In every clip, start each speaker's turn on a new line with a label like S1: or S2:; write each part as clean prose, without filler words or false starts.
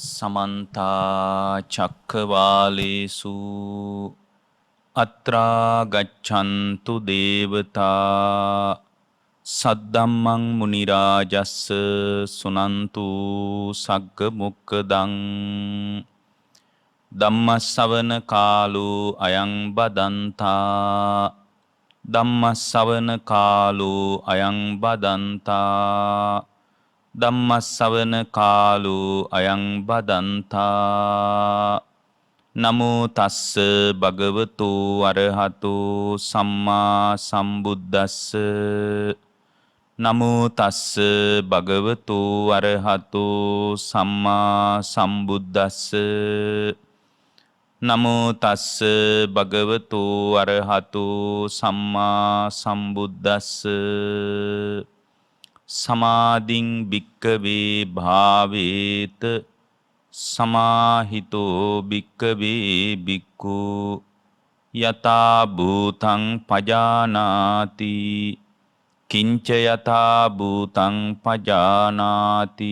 S1: समन्ता चक्रवालेषु अत्रा गच्छन्तु देवता सद्धम्मं मुनिराजस्स सुनन्तु सग्गमुक्कदं ධම්මස්සවන කාලෝ අයං බදන්තා ධම්මස්සවන කාලෝ අයං බදන්තා ධම්මස්සවන කාලෝ අයං බදන්තා නමෝ තස්ස භගවතු අරහතෝ සම්මා සම්බුද්දස්ස නමෝ තස්ස භගවතු අරහතෝ සම්මා සම්බුද්දස්ස නමෝ තස්ස භගවතු අරහතෝ සම්මා සම්බුද්දස්ස සමාධින් භික්කවේ භාවේත සමාහිතෝ භික්කවේ භික්ඛු යතා භූතං පජානාති කිංච යතා භූතං පජානාති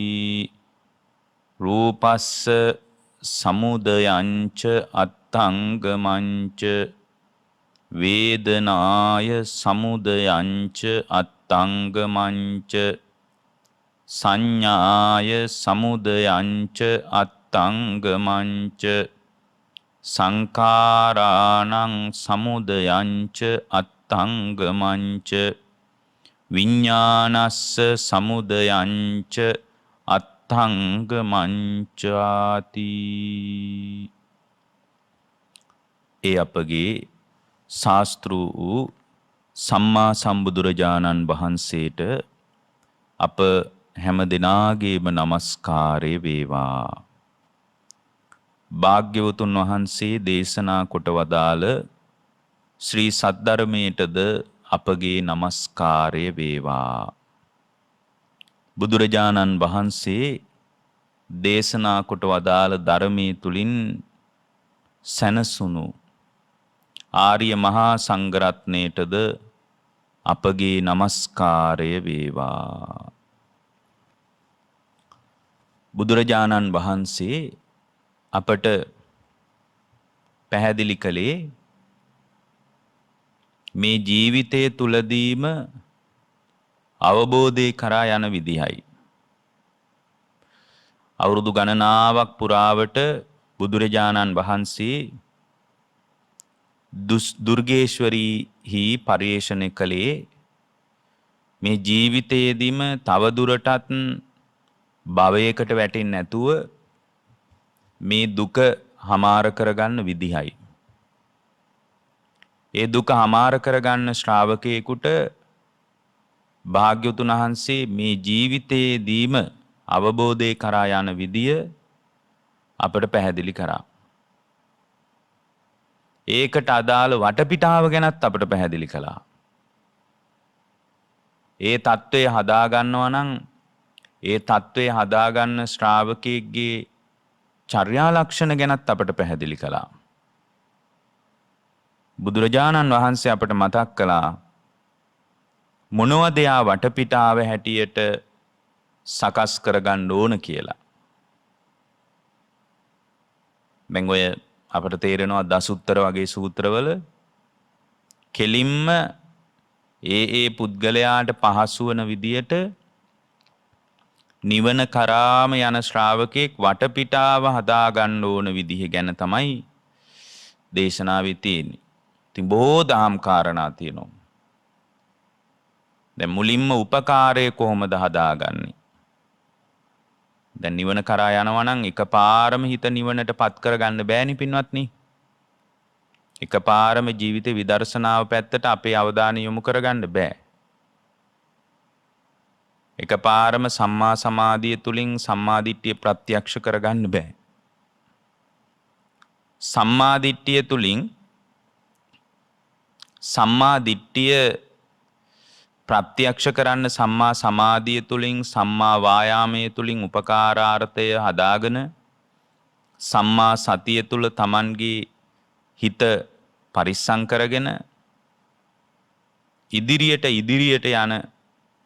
S1: රූපස්ස සමුදයංච අත්තංගමංච වේදනාය සමුදයංච අත්තංගමංච සංඥාය සමුදයංච අත්තංගමංච සංඛාරාණං සමුදයංච අත්තංගමංච විඤ්ඤාණස්ස සමුදයංච අත්තංගමංචාති. ඒ අපගේ ශාස්තෘ වූ සම්මා සම්බුදුරජාණන් වහන්සේට අප හැම දෙනාගේම නමස්කාරය වේවා. භාග්‍යවතුන් වහන්සේ දේශනා කොට වදාළ ශ්‍රී සද්ධර්මයටද අපගේ නමස්කාරය වේවා. බුදුරජාණන් වහන්සේ දේශනා කොට වදාළ ධර්මයේ තුලින් සැනසුණු ආර්ය මහා සංඝරත්නයටද අපගේ නමස්කාරය වේවා. බුදුරජාණන් වහන්සේ අපට පැහැදිලි කළේ මේ ජීවිතය තුලදීම අවබෝධය කරා යන විදිහයි. අවුරුදු ගණනාවක් පුරාවට බුදුරජාණන් වහන්සේ දුර්ගේශ්වරීහි පරිේෂණ කළේ මේ ජීවිතයේදීම තවදුරටත් භවයකට වැටෙන්නේ නැතුව මේ දුක හමාර කරගන්න විදිහයි. ඒ දුක හමාර කරගන්න ශ්‍රාවකයෙකුට භාග්‍යවතුන් වහන්සේ මේ ජීවිතයේදීම අවබෝධය කරා යන විදිය අපට පැහැදිලි කරා. ඒකට අදාළ වටපිටාව ගැනත් අපට පැහැදිලි කළා. ඒ தત્ත්වය හදාගන්නවා නම් ඒ தત્ත්වය හදාගන්න ශ්‍රාවකයෙක්ගේ චර්යා ලක්ෂණ ගැනත් අපට පැහැදිලි කළා. බුදුරජාණන් වහන්සේ අපට මතක් කළා මොනවද යා වටපිටාව හැටියට සකස් කරගන්න ඕන කියලා. දැන් ඔය අපට තේරෙනවා දසුත්තර වගේ සූත්‍රවල කෙලින්ම ඒ පුද්ගලයාට පහසු වන විදියට නිවන කරාම යන ශ්‍රාවකෙක් වටපිටාව හදාගන්න ඕන විදිහ ගැන තමයි දේශනාවේ තියෙන්නේ. ඉතින් බොහෝ දහම් කාරණා තියෙනවා. දැන් මුලින්ම උපකාරය කොහොමද හදාගන්නේ? දැන් නිවන කරා යනවා නම් එකපාරම හිත නිවනට පත් කරගන්න බෑනේ පින්වත්නි. එකපාරම ජීවිතේ විදර්ශනාව පැත්තට අපේ අවධානය යොමු කරගන්න බෑ. එකපාරම සම්මා සමාධිය තුලින් සම්මා දිට්ඨිය ප්‍රත්‍යක්ෂ කරගන්න බෑ. සම්මා දිට්ඨිය තුලින් සම්මා දිට්ඨිය ප්‍රත්‍යක්ෂ කරන්න සම්මා සමාධිය තුලින් සම්මා වායාමයේ තුලින් උපකාරාර්ථය හදාගෙන සම්මා සතිය තුල Tamanගේ හිත පරිස්සම් කරගෙන ඉදිරියට යන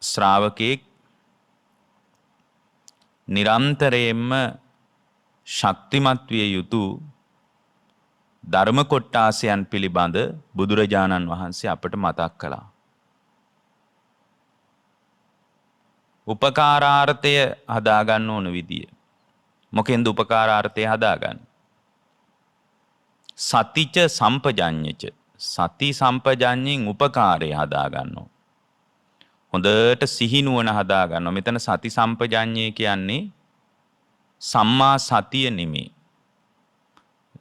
S1: ශ්‍රාවකෙක් නිරන්තරයෙන්ම ශක්තිමත් විය යුතු ධර්ම කොට්ටාසයන් පිළිබඳ බුදුරජාණන් වහන්සේ අපට මතක් කළා. උපකාරාර්ථය හදාගන්න ඕන විදිය. මොකෙන්ද උපකාරාර්ථය හදාගන්න? සතිච සම්පජඤ්ඤච. සති සම්පජඤ්ඤයෙන් උපකාරය හදාගන්නවා. හොඳට සිහිනුවන හදාගන්නවා. මෙතන සති සම්පජඤ්ඤය කියන්නේ සම්මා සතිය නෙමෙයි.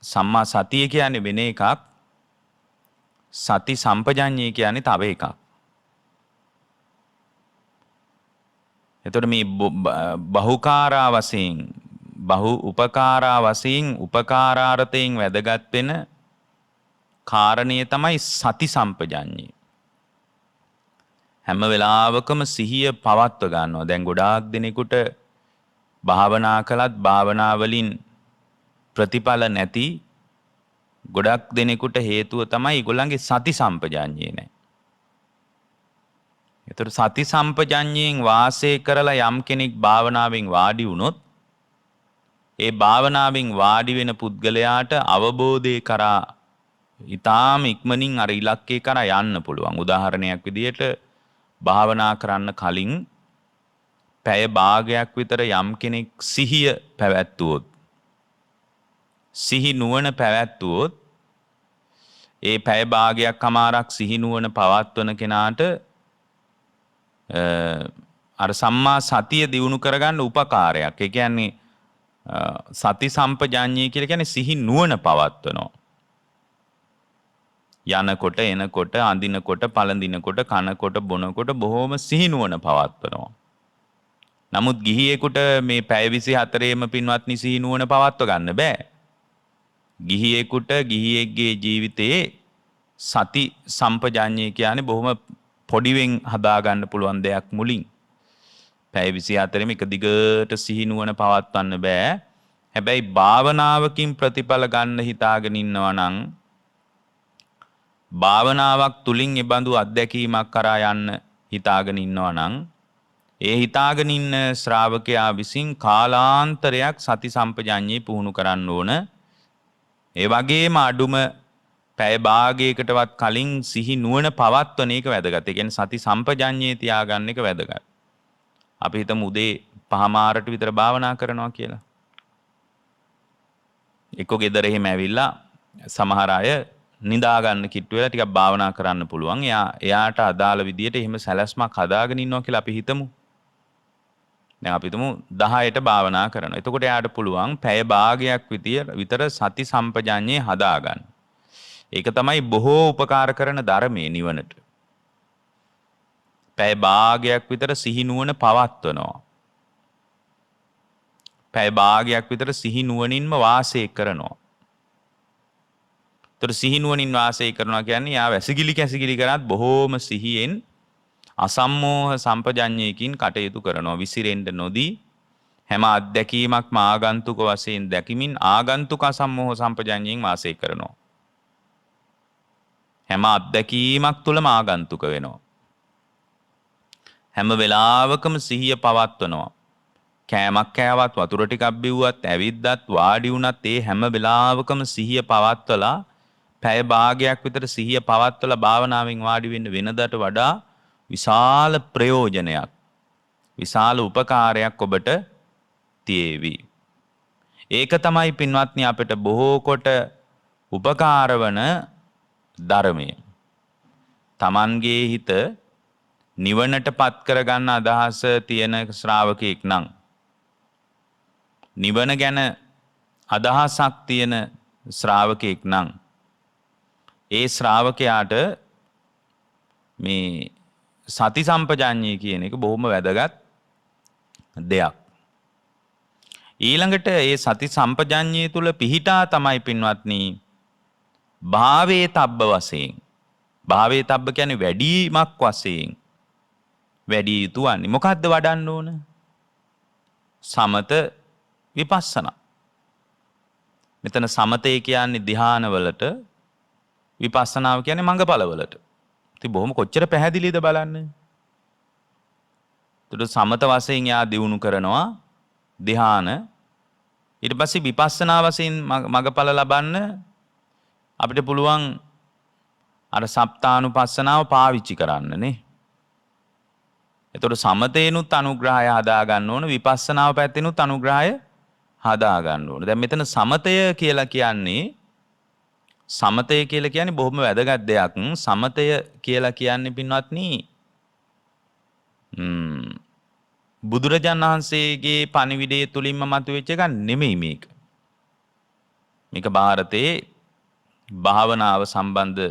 S1: සම්මා සතිය කියන්නේ වෙන එකක්. සති සම්පජඤ්ඤය කියන්නේ තව එකක්. එතකොට මේ බහුකාරා වශයෙන් බහු උපකාරා වශයෙන් උපකාරාර්ථයෙන් වැදගත් වෙන කාරණය තමයි සති සම්පජඤ්ඤය. හැම වෙලාවකම සිහිය පවත්ව ගන්නවා. දැන් ගොඩාක් දෙනෙකුට භාවනා කළත් භාවනා වලින් ප්‍රතිඵල නැති ගොඩක් දෙනෙකුට හේතුව තමයි ඒගොල්ලන්ගේ සති සම්පජඤ්ඤය නැහැ. ඒතර සති සම්පජඤ්ඤයෙන් වාසය කරලා යම් කෙනෙක් භාවනාවෙන් වාඩි වුණොත් ඒ භාවනාවෙන් වාඩි වෙන පුද්ගලයාට අවබෝධය කරා ඊටාම ඉක්මනින් අර ඉලක්කේ කරා යන්න පුළුවන්. උදාහරණයක් විදිහට භාවනා කරන්න කලින් පැය භාගයක් විතර යම් කෙනෙක් සිහිය පැවැත්වුවොත් සිහි නුවණ පැවැත්වුවොත් ඒ පැය භාගයක් කමාරක් සිහි නුවණ පවත්වන කෙනාට අර සම්මා සතිය දියුණු කරගන්න උපකාරයක්. ඒ කියන්නේ සති සම්පජඤ්ඤය කියලා කියන්නේ සිහි නුවණ පවත්වනවා. යනකොට එනකොට අඳිනකොට පළඳිනකොට කනකොට බොනකොට බොහොම සිහි නුවණ පවත්වනවා. නමුත් ගිහියෙකුට මේ පැය 24ෙම පින්වත්නි සිහි නුවණ පවත්ව ගන්න බෑ. ගිහියෙකුට ගිහියෙක්ගේ ජීවිතයේ සති සම්පජඤ්ඤය කියන්නේ බොහොම පොඩිවෙන් හදාගන්න පුළුවන් දෙයක් මුලින්. පැය 24ෙම එක දිගට සිහි නුවණ පවත්වන්න බෑ. හැබැයි භාවනාවකින් ප්‍රතිඵල ගන්න හිතාගෙන ඉන්නවා නම් භාවනාවක් තුලින් ඒ බඳු අත්දැකීමක් කරා යන්න හිතාගෙන ඉන්නවා නම් ඒ හිතාගෙන ඉන්න ශ්‍රාවකයා විසින් කාලාන්තරයක් සති සම්පජඤ්ඤය පුහුණු කරන්න ඕන. ඒ වගේම අඩුම පැය භාගයකටවත් කලින් සිහි නුවණ පවත්වන එක වැදගත්. ඒ කියන්නේ සති සම්පජඤ්ඤය තියාගන්න එක වැදගත්. අපි හිතමු උදේ 5:00ට විතර භාවනා කරනවා කියලා. එක්ක ගෙදර එහෙම ඇවිල්ලා සමහර අය නිදා ගන්න කිට්ටු වෙලා ටිකක් භාවනා කරන්න පුළුවන්. එයාට අදාළ විදියට එහෙම සැලැස්මක් හදාගෙන ඉන්නවා කියලා අපි හිතමු. දැන් අපි හිතමු 10ට භාවනා කරනවා. එතකොට එයාට පුළුවන් පැය භාගයක් විතර සති සම්පජඤ්ඤය හදාගන්න. ඒක තමයි බොහෝ උපකාර කරන ධර්මයේ නිවනට. පැය භාගයක් විතර සිහි නුවණ පවත්වනවා. පැය භාගයක් විතර සිහි නුවණින්ම වාසය කරනවා. ඒතර සිහි නුවණින් වාසය කරනවා කියන්නේ යා වැසිකිලි කැසිකිලි කරත් බොහෝම සිහියෙන් අසම්මෝහ සම්පජඤ්ඤයකින් කටයුතු කරනවා. විසිරෙන්න නොදී හැම අත්දැකීමක්ම ආගන්තුක වශයෙන් දැකීමින් ආගන්තුක අසම්මෝහ සම්පජඤ්ඤයෙන් වාසය කරනවා. හැම අත්දැකීමක් තුළම ආගන්තුක වෙනවා. හැම වෙලාවකම සිහිය පවත්වනවා. කෑමක් කෑවත් වතුර ටිකක් බිව්වත් ඇවිද්දත් වාඩි වුණත් ඒ හැම වෙලාවකම සිහිය පවත්වලා පැය භාගයක් විතර සිහිය පවත්වලා භාවනාවෙන් වාඩි වෙන්න වෙනදට වඩා විශාල ප්‍රයෝජනයක් විශාල උපකාරයක් ඔබට තියේවි. ඒක තමයි පින්වත්නි අපිට බොහෝ කොට උපකාර වන ධර්මය. Tamanගේ හිත නිවනට පත් කරගන්න අදහස තියෙන ශ්‍රාවකෙක් නම් නිවන ගැන අදහසක් තියෙන ශ්‍රාවකෙක් නම් ඒ ශ්‍රාවකයාට මේ සති සම්පජඤ්ඤය කියන එක බොහොම වැදගත් දෙයක්. ඊළඟට ඒ සති සම්පජඤ්ඤය තුල පිහිටා තමයි පින්වත්නි භාවේ තබ්බ වශයෙන් භාවේ තබ්බ කියන්නේ වැඩිමක් වශයෙන් වැඩි යුතු වන්නේ. මොකද්ද වඩන්න ඕන? සමත විපස්සනා. මෙතන සමතේ කියන්නේ ධ්‍යානවලට, විපස්සනාව කියන්නේ මඟඵලවලට. ඉතින් බොහොම කොච්චර පැහැදිලිද බලන්න. ඒතර සමත වශයෙන් යා දියුණු කරනවා ධ්‍යාන. ඊට පස්සේ විපස්සනා වශයෙන් මගඵල ලබන්න අපිට පුළුවන් අර සප්තානුපස්සනාව පාවිච්චි කරන්නනේ. එතකොට සමතේනුත් අනුග්‍රහය හදා ගන්න ඕන, විපස්සනාව පැත්තෙනුත් අනුග්‍රහය හදා ගන්න ඕන. දැන් මෙතන සමතය කියලා කියන්නේ බොහොම වැදගත් දෙයක්. සමතය කියලා කියන්නේ පින්වත්නි බුදුරජාණන් වහන්සේගේ පණිවිඩය තුලින්ම මතුවෙච්ච එකක් නෙමෙයි මේක. මේක ಭಾರತයේ භාවනාව සම්බන්ධ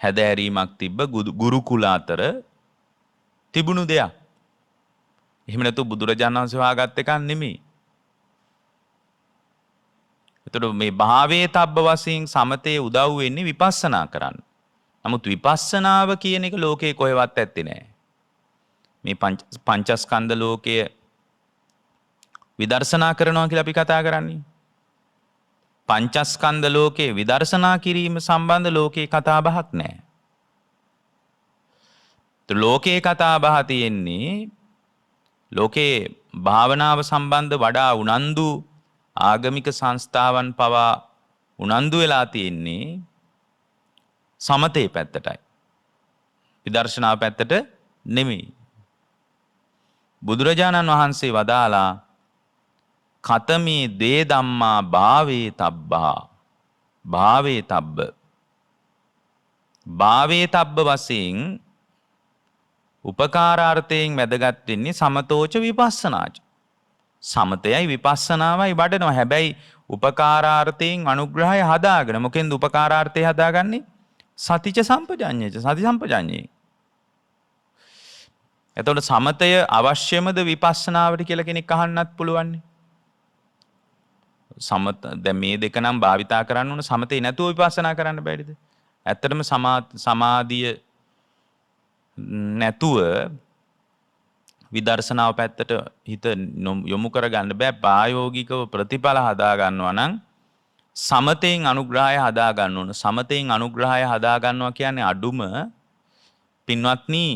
S1: හැදෑරීමක් තිබ්බ ගුරුකුල අතර තිබුණු දෙයක්. එහෙම නැතු බුදුරජාණන් වහන්සේ හොයාගත් එකක් නෙමෙයි. එතකොට මේ භාවයේ තබ්බ වශයෙන් සමතේ උදව් වෙන්නේ විපස්සනා කරන්න. නමුත් විපස්සනාව කියන එක ලෝකේ කොහෙවත් ඇත්තේ නැහැ. මේ පංචස්කන්ධ ලෝකය විදර්ශනා කරනවා කියලා අපි කතා කරන්නේ. පංචස්කන්ධ ලෝකේ විදර්ශනා කිරීම සම්බන්ධ ලෝකේ කතා බහක් නැහැ. ලෝකේ කතා බහ තියෙන්නේ ලෝකේ භාවනාව සම්බන්ධ වඩා උනන්දු ආගමික සංස්ථාවන් පවා උනන්දු වෙලා තියෙන්නේ සමතේ පැත්තටයි. විදර්ශනා පැත්තට නෙමෙයි. බුදුරජාණන් වහන්සේ වදාලා කතමේ දේ ධම්මා භාවේ තබ්බා භාවේ තබ්බ භාවේ තබ්බ වශයෙන් උපකාරාර්ථයෙන් වැදගත් වෙන්නේ සමතෝච විපස්සනාච. සමතයයි විපස්සනාවයි වඩනවා. හැබැයි උපකාරාර්ථයෙන් අනුග්‍රහය හදාගෙන මොකෙන්ද උපකාරාර්ථය හදාගන්නේ? සතිච සම්පජඤ්ඤේච සති සම්පජඤ්ඤේ. එතකොට සමතය අවශ්‍යමද විපස්සනාවට කියලා කෙනෙක් අහන්නත් පුළුවන්. දැන් මේ දෙක නම් භාවිතා කරන්න ඕන. සමතේ නැතුව විපස්සනා කරන්න බැරිද? ඇත්තටම සමාධිය නැතුව විදර්ශනාව පැත්තට හිත යොමු කරගන්න බෑ. ප්‍රායෝගිකව ප්‍රතිඵල හදා ගන්නවා නම් සමතෙන් අනුග්‍රහය හදා ගන්න ඕන. සමතෙන් අනුග්‍රහය හදා ගන්නවා කියන්නේ අඩුම පින්වත්නි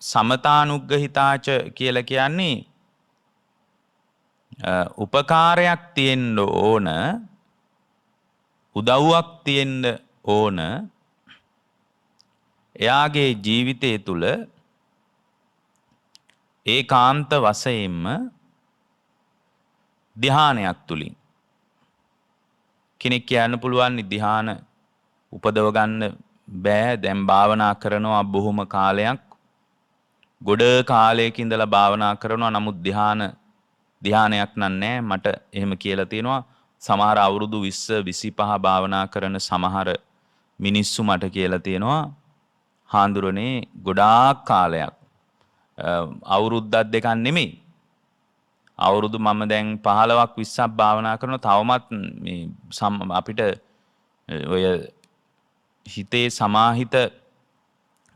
S1: සමතානුග්‍රහිතාච කියලා කියන්නේ උපකාරයක් තියෙන්න ඕන, උදව්වක් තියෙන්න ඕන. එයාගේ ජීවිතය තුළ ඒකාන්ත වශයෙන්ම ධ්‍යානයක් තුලින් කෙනෙක් කියන්න පුළුවන් ධ්‍යාන උපදව ගන්න බෑ. දැන් භාවනා කරනවා බොහොම කාලයක්, ගොඩ කාලයක ඉඳලා භාවනා කරනවා. නමුත් ධ්‍යානයක් නෑ. මට එහෙම කියලා තියෙනවා. සමහර අවුරුදු 20 25 භාවනා කරන සමහර මිනිස්සු මට කියලා තියෙනවා, හාඳුරනේ ගොඩාක් කාලයක් අවුරුද්දක් දෙකක් නෙමෙයි, අවුරුදු මම දැන් 15ක් 20ක් භාවනා කරනවා. තවමත් මේ අපිට ඔය හිතේ සමාහිත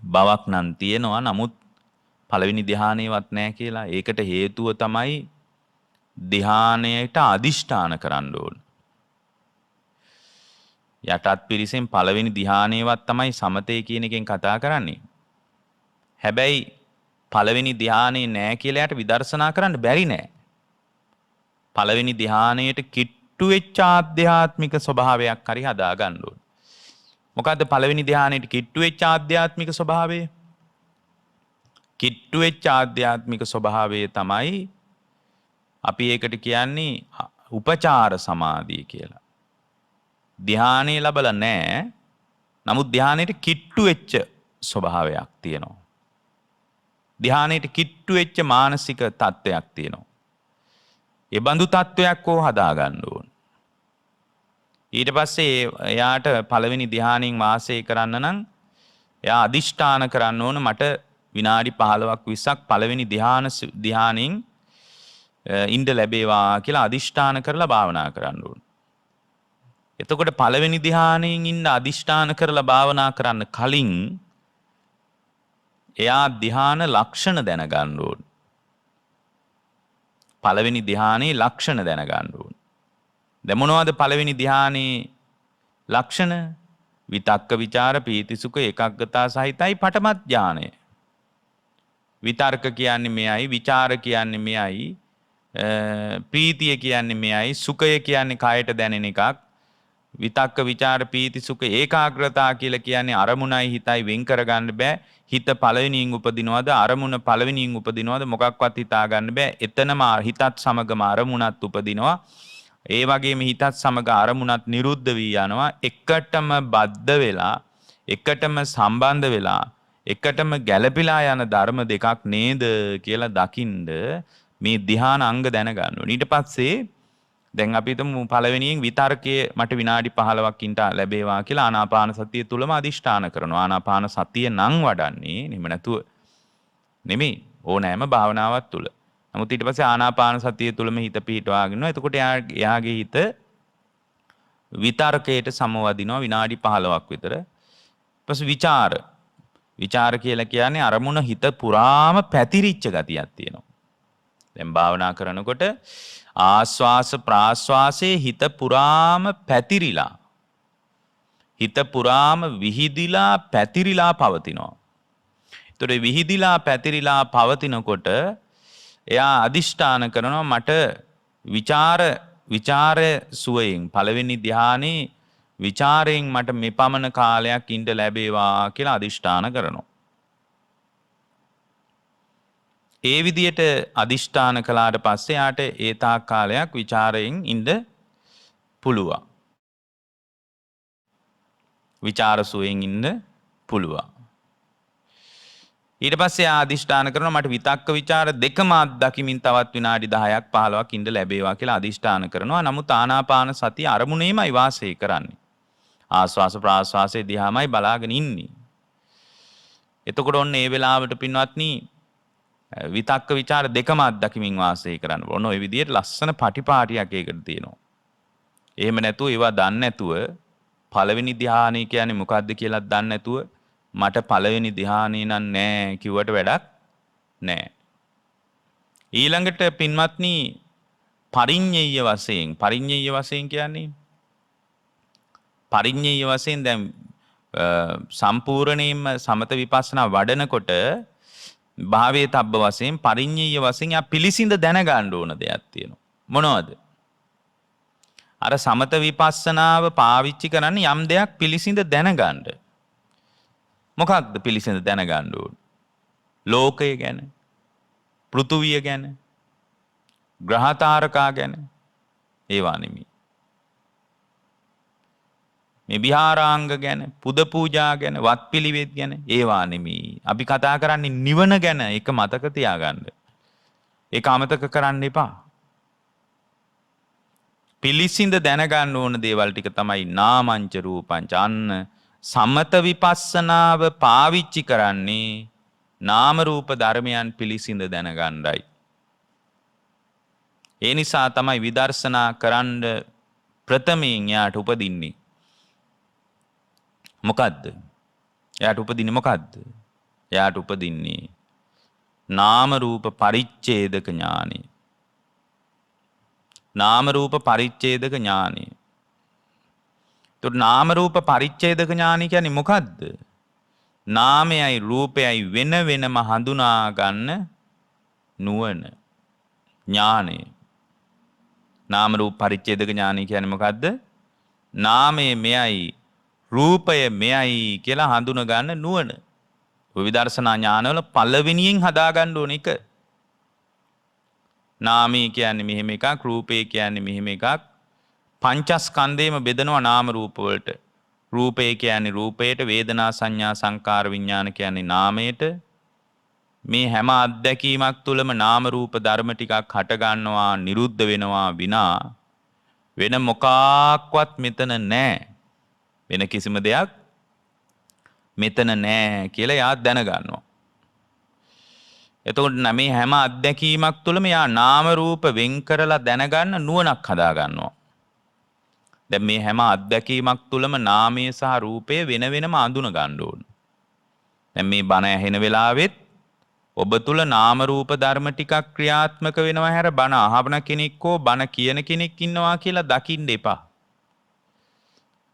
S1: බවක් නම් තියෙනවා. නමුත් පළවෙනි ධ්‍යානෙවත් නැහැ කියලා. ඒකට හේතුව තමයි ධ්‍යානයට අදිෂ්ඨාන කරන්න ඕන. යටත් පිරිසෙන් පළවෙනි ධ්‍යානෙවත් තමයි සමතේ කියන එකෙන් කතා කරන්නේ. හැබැයි පළවෙනි ධ්‍යානෙ නෑ කියලා යට විදර්ශනා කරන්න බැරි නෑ. පළවෙනි ධ්‍යානයට කිට්ටු වෙච්ච ආධ්‍යාත්මික ස්වභාවයක් හරි හදා ගන්න ඕන. මොකද්ද පළවෙනි ධ්‍යානෙට කිට්ටු වෙච්ච ආධ්‍යාත්මික ස්වභාවය? කිට්ටු වෙච්ච ආධ්‍යාත්මික ස්වභාවය තමයි අපි ඒකට කියන්නේ උපචාර සමාධිය කියලා. ධ්‍යානෙ ලැබලා නැහැ. නමුත් ධ්‍යානෙට කිට්ටු වෙච්ච ස්වභාවයක් තියෙනවා. ධ්‍යානෙට කිට්ටු වෙච්ච මානසික තත්ත්වයක් තියෙනවා. ඒ බඳු තත්ත්වයක් හදා ගන්න ඕන. ඊට පස්සේ එයාට පළවෙනි ධ්‍යානෙන් වාසය කරන්න නම් එයා අදිෂ්ඨාන කරන්න ඕන, මට විනාඩි 15ක් 20ක් පළවෙනි ධ්‍යානෙන් ඉඳ ලැබේවා කියලා අදිෂ්ඨාන කරලා භාවනා කරන්න ඕන. එතකොට පළවෙනි ධ්‍යානයෙන් ඉන්න අදිෂ්ඨාන කරලා භාවනා කරන්න කලින් එයා ධ්‍යාන ලක්ෂණ දැනගන්න ඕන. පළවෙනි ධ්‍යානයේ ලක්ෂණ දැනගන්න ඕන. දැන් මොනවද පළවෙනි ධ්‍යානයේ ලක්ෂණ? විතක්ක ਵਿਚාර පීති සුඛ ඒකාග්‍රතාව සහිතයි පඨම ධ්‍යානය. විතර්ක කියන්නේ මෙයයි, විචාර කියන්නේ මෙයයි, ප්‍රීතිය කියන්නේ මෙයයි, සුඛය කියන්නේ කයට දැනෙන එකක්. විතක්ක විචාර පීති සුඛ ඒකාග්‍රතාව කියලා කියන්නේ අරමුණයි හිතයි වෙන් කරගන්න බෑ. හිත පළවෙනියෙන් උපදිනවද අරමුණ පළවෙනියෙන් උපදිනවද මොකක්වත් හිතා ගන්න බෑ. එතනම හිතත් සමගම අරමුණත් උපදිනවා. ඒ වගේම හිතත් සමග අරමුණත් නිරුද්ධ වී යනවා. එකටම බද්ධ වෙලා, එකටම සම්බන්ධ වෙලා, එකටම ගැළපීලා යන ධර්ම දෙකක් නේද කියලා දකින්ද මේ ධ්‍යාන අංග දැනගන්න ඕනේ. ඊට පස්සේ දැන් අපි හිතමු පළවෙනියෙන් විතර්කයේ මට විනාඩි 15ක් ඉන්න ලැබේවා කියලා ආනාපාන සතිය තුලම අදිෂ්ඨාන කරනවා. ආනාපාන සතිය නම් වඩන්නේ නෙමෙයි නැතුව නෙමෙයි ඕනෑම භාවනාවක් තුල. නමුත් ඊට පස්සේ ආනාපාන සතිය තුලම හිත පිහිටවාගෙන ඉන්නවා. එතකොට එයාගේ හිත විතර්කයට සමවදිනවා විනාඩි 15ක් විතර. ඊපස්සේ විචාර කියලා කියන්නේ අරමුණ හිත පුරාම පැතිරිච්ච ගතියක් තියෙනවා. දැන් භාවනා කරනකොට ආස්වාස ප්‍රාස්වාසයේ හිත පුරාම පැතිරිලා, හිත පුරාම විහිදිලා පැතිරිලා පවතිනවා. ඒතකොට විහිදිලා පැතිරිලා පවතිනකොට එයා අදිෂ්ඨාන කරනවා මට විචාර සුවයෙන් පළවෙනි ධ්‍යානේ විචාරයෙන් මට මෙපමණ කාලයක් ඉඳ ලැබේවා කියලා අදිෂ්ඨාන කරනවා. ඒ විදියට අදිෂ්ඨාන කළාට පස්සේ යාට ඒ තාක් කාලයක් ਵਿਚාරයෙන් ඉඳ පුළුවන්. විචාර සුවයෙන් ඉන්න පුළුවන්. ඊට පස්සේ අදිෂ්ඨාන කරනවා මට විතක්ක ਵਿਚාර දෙකම අත්දකිමින් තවත් විනාඩි 10ක් 15ක් ඉඳ ලැබේවා කියලා අදිෂ්ඨාන කරනවා. නමුත් ආනාපාන සතිය අරමුණේමයි වාසය කරන්නේ. ආස්වාස ප්‍රාස්වාසයේ දිහාමයි බලාගෙන ඉන්නේ. එතකොට ඔන්න ඒ වෙලාවට පින්වත්නි විතක්ක ਵਿਚාර දෙකම අත්දකිමින් වාසය කරන්න ඕන. ඔය විදිහට ලස්සන පටිපාටියක් ඒකට තියෙනවා. එහෙම නැතුව ඒවා දන්නේ නැතුව පළවෙනි ධ්‍යානය කියන්නේ මොකක්ද කියලා දන්නේ නැතුව මට පළවෙනි ධ්‍යානෙ නම් නෑ කිව්වට වැඩක් නෑ. ඊළඟට පින්වත්නි පරිඤ්ඤය වශයෙන් කියන්නේ පරිඤ්ඤය වශයෙන් දැන් සම්පූර්ණයෙන්ම සමත විපස්සනා වඩනකොට භාවයේ තබ්බ වශයෙන් පරිඤ්ඤය වශයෙන් යා පිළිසිඳ දැනගන්න ඕන දෙයක් තියෙනවා. මොනවද? අර සමත විපස්සනාව පාවිච්චි කරන්නේ යම් දෙයක් පිළිසිඳ දැනගන්න. මොකක්ද පිළිසිඳ දැනගන්න ඕන? ලෝකය ගැන, පෘථුවිය ගැන, ග්‍රහතාරකා ගැන ඒවා නෙමෙයි. මේ විහාරාංග ගැන, පුද පූජා ගැන, වත්පිළිවෙත් ගැන ඒවා නෙමෙයි. අපි කතා කරන්නේ නිවන ගැන. ඒක මතක තියාගන්න. ඒක අමතක කරන්න එපා. පිළිසිඳ දැනගන්න ඕන දේවල් ටික තමයි නාමංච රූපංච. අන්න සමත විපස්සනාව පාවිච්චි කරන්නේ නාම රූප ධර්මයන් පිළිසිඳ දැනගන්නයි. ඒ නිසා තමයි විදර්ශනා කරන්න ප්‍රථමයෙන් යාට උපදින්නේ. මොකද්ද? එයාට උපදින්නේ මොකද්ද? එයාට උපදින්නේ නාම රූප පරිච්ඡේදක ඥානෙ. නාම රූප පරිච්ඡේදක ඥානෙ. તો නාම රූප පරිච්ඡේදක ඥානෙ කියන්නේ මොකද්ද? නාමයයි රූපයයි වෙන වෙනම හඳුනා ගන්න නුවණ ඥානෙ. නාම රූප පරිච්ඡේදක ඥානෙ කියන්නේ මොකද්ද? නාමය මෙයයි රූපය මෙයයි කියලා හඳුන ගන්න නුවණ. විදර්ශනා ඥානවල පළවෙනියෙන් හදා ගන්න ඕන එක. නාමය කියන්නේ මෙහෙම එකක්, රූපය කියන්නේ මෙහෙම එකක්. පංචස්කන්ධේම බෙදනවා නාම රූප වලට. රූපය කියන්නේ රූපයට, වේදනා සංඥා සංකාර විඥාන කියන්නේ නාමයට. මේ හැම අත්දැකීමක් තුළම නාම රූප ධර්ම ටිකක් හට ගන්නවා, නිරුද්ධ වෙනවා විනා වෙන මොකක්වත් මෙතන නැහැ. වෙන කිසිම දෙයක් මෙතන නැහැ කියලා යා දැනගන්නවා. එතකොට මේ හැම අත්දැකීමක් තුළම යා නාම රූප වෙන් කරලා දැනගන්න නුවණක් හදා ගන්නවා. දැන් මේ හැම අත්දැකීමක් තුළම නාමය සහ රූපය වෙන වෙනම අඳුන ගන්න ඕන. දැන් මේ බණ ඇහෙන වෙලාවෙත් ඔබ තුල නාම රූප ධර්ම ටිකක් ක්‍රියාත්මක වෙනවා හැර බණ අහවන කෙනෙක් හෝ බණ කියන කෙනෙක් ඉන්නවා කියලා දකින්න එපා.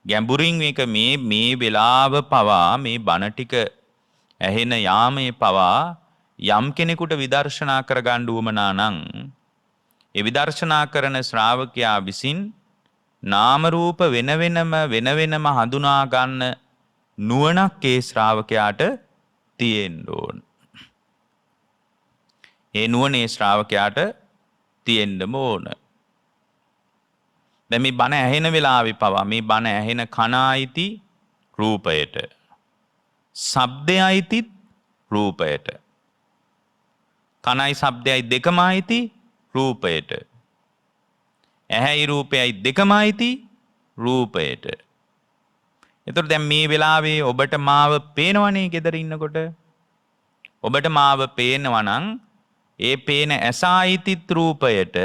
S1: ගැඹුරින් මේක මේ වෙලාව පවා මේ බණ ටික ඇහෙන යාමේ පවා යම් කෙනෙකුට විදර්ශනා කරගන්න උවමනා නම් ඒ විදර්ශනා කරන ශ්‍රාවකයා විසින් නාම රූප වෙන වෙනම හඳුනා ගන්න නුවණක් ඒ ශ්‍රාවකයාට තියෙන්න ඕන. ඒ නුවණ ඒ ශ්‍රාවකයාට තියෙන්නම ඕන. දැන් මේ බණ ඇහෙන වෙලාවේ පවා මේ බණ ඇහෙන කන අයිති රූපයට. ශබ්දය අයිතිත් රූපයට. කනයි ශබ්දයයි දෙකම අයිති රූපයට. ඇහැයි රූපයයි දෙකම අයිති රූපයට. එතකොට දැන් මේ වෙලාවේ ඔබට මාව පේනවනේ ගෙදර ඉන්නකොට. ඔබට මාව පේනවා නම් ඒ පේන ඇස අයිතිත් රූපයට,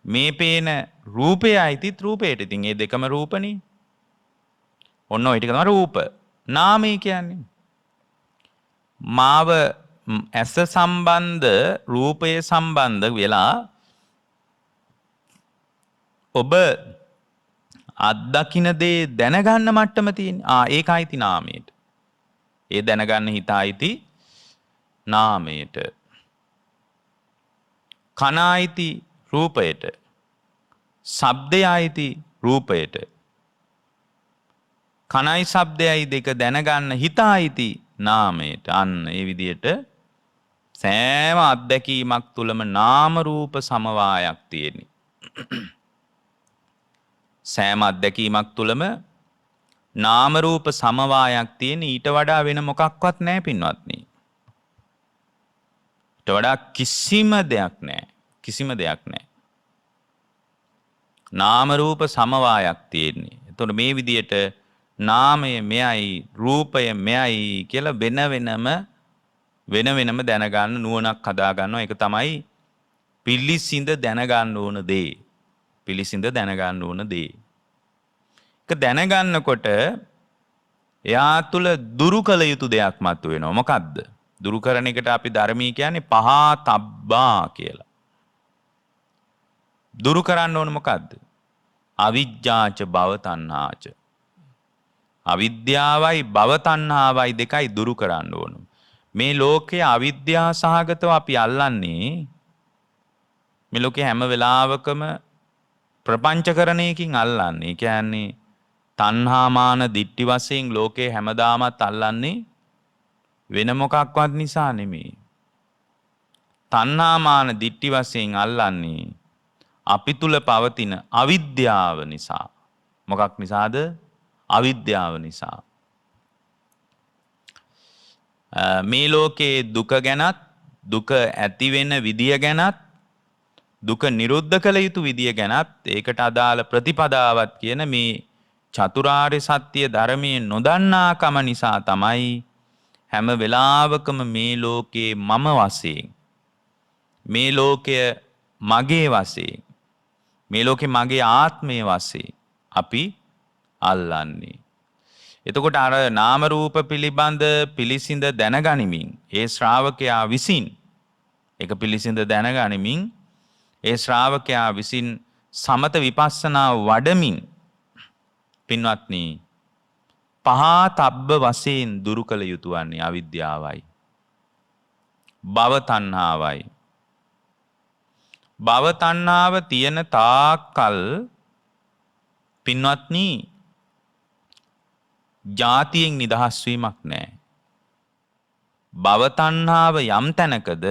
S1: මේ පේන රූපය අයිතිත් රූපයට. ඉතින් මේ දෙකම රූපනේ. ඔන්න ඔය ටික තමයි රූප. නාමය කියන්නේ. මාව ඇස සම්බන්ධ රූපය සම්බන්ධ වෙලා ඔබ අත්දකින්න දේ දැනගන්න මට්ටම තියෙන. ඒක අයිති නාමයට. ඒ දැනගන්න හිත අයිති නාමයට. කන අයිති රූපයට. ශබ්දය අයිති රූපයට. කනයි ශබ්දයයි දෙක දැනගන්න හිත අයිති නාමයට. අන්න ඒ විදිහට සෑම අත්දැකීමක් තුළම නාම රූප සමவாயයක් තියෙන්නේ. සෑම අත්දැකීමක් තුළම නාම රූප සමவாயයක් තියෙන. ඊට වඩා වෙන මොකක්වත් නැහැ පින්වත්නි. ඊට වඩා කිසිම දෙයක් නැහැ. කිසිම දෙයක් නැහැ. නාම රූප සමவாயයක් තියෙන්නේ. එතකොට මේ විදිහට නාමය මෙයයි රූපය මෙයයි කියලා වෙන වෙනම දැනගන්න නුවණක් හදා ගන්නවා. ඒක තමයි පිළිසිඳ දැනගන්න ඕන දේ. පිළිසිඳ දැනගන්න ඕන දේ. ඒක දැනගන්නකොට එයා තුල දුරු කළ යුතු දෙයක් මතුවෙනවා. මොකද්ද? දුරු කරන එකට අපි ධර්මී කියන්නේ පහතබ්බා කියලා. දුරු කරන්න ඕන මොකද්ද? අවිජ්ජාච භව තණ්හාච. අවිද්‍යාවයි භව තණ්හාවයි දෙකයි දුරු කරන්න ඕන. මේ ලෝකයේ අවිද්‍යා සහගතව අපි අල්ලන්නේ මේ ලෝකේ හැම වෙලාවකම ප්‍රපංචකරණයකින් අල්ලන්නේ. ඒ කියන්නේ තණ්හාමාන දිට්ඨි වශයෙන් ලෝකේ හැමදාමත් අල්ලන්නේ වෙන මොකක්වත් නිසා නෙමෙයි. තණ්හාමාන දිට්ඨි වශයෙන් අල්ලන්නේ අපි තුල පවතින අවිද්‍යාව නිසා. මොකක් නිසාද? අවිද්‍යාව නිසා. මේ ලෝකේ දුක ගැනත්, දුක ඇති වෙන විදිය ගැනත්, දුක නිරුද්ධ කළ යුතු විදිය ගැනත්, ඒකට අදාළ ප්‍රතිපදාවත් කියන මේ චතුරාර්ය සත්‍ය ධර්මයේ නොදන්නාකම නිසා තමයි හැම වෙලාවකම මේ ලෝකේ මම වශයෙන්, මේ ලෝකය මගේ වශයෙන්, මේ ලෝකේ මගේ ආත්මය වශයෙන් අපි අල්ලන්නේ. එතකොට අර නාම රූප පිළිබඳ පිළිසිඳ දැනගනිමින් ඒ ශ්‍රාවකයා විසින් ඒක පිළිසිඳ දැනගනිමින් ඒ ශ්‍රාවකයා විසින් සමත විපස්සනා වඩමින් පින්වත්නි පහතබ්බ වශයෙන් දුරු කළ යුතු වන්නේ අවිද්‍යාවයි, භව තණ්හාවයි. භව තණ්හාව තියෙන තාක්කල් පින්වත්නි ජාතියෙන් නිදහස් වීමක් නැහැ. භව තණ්හාව යම් තැනකද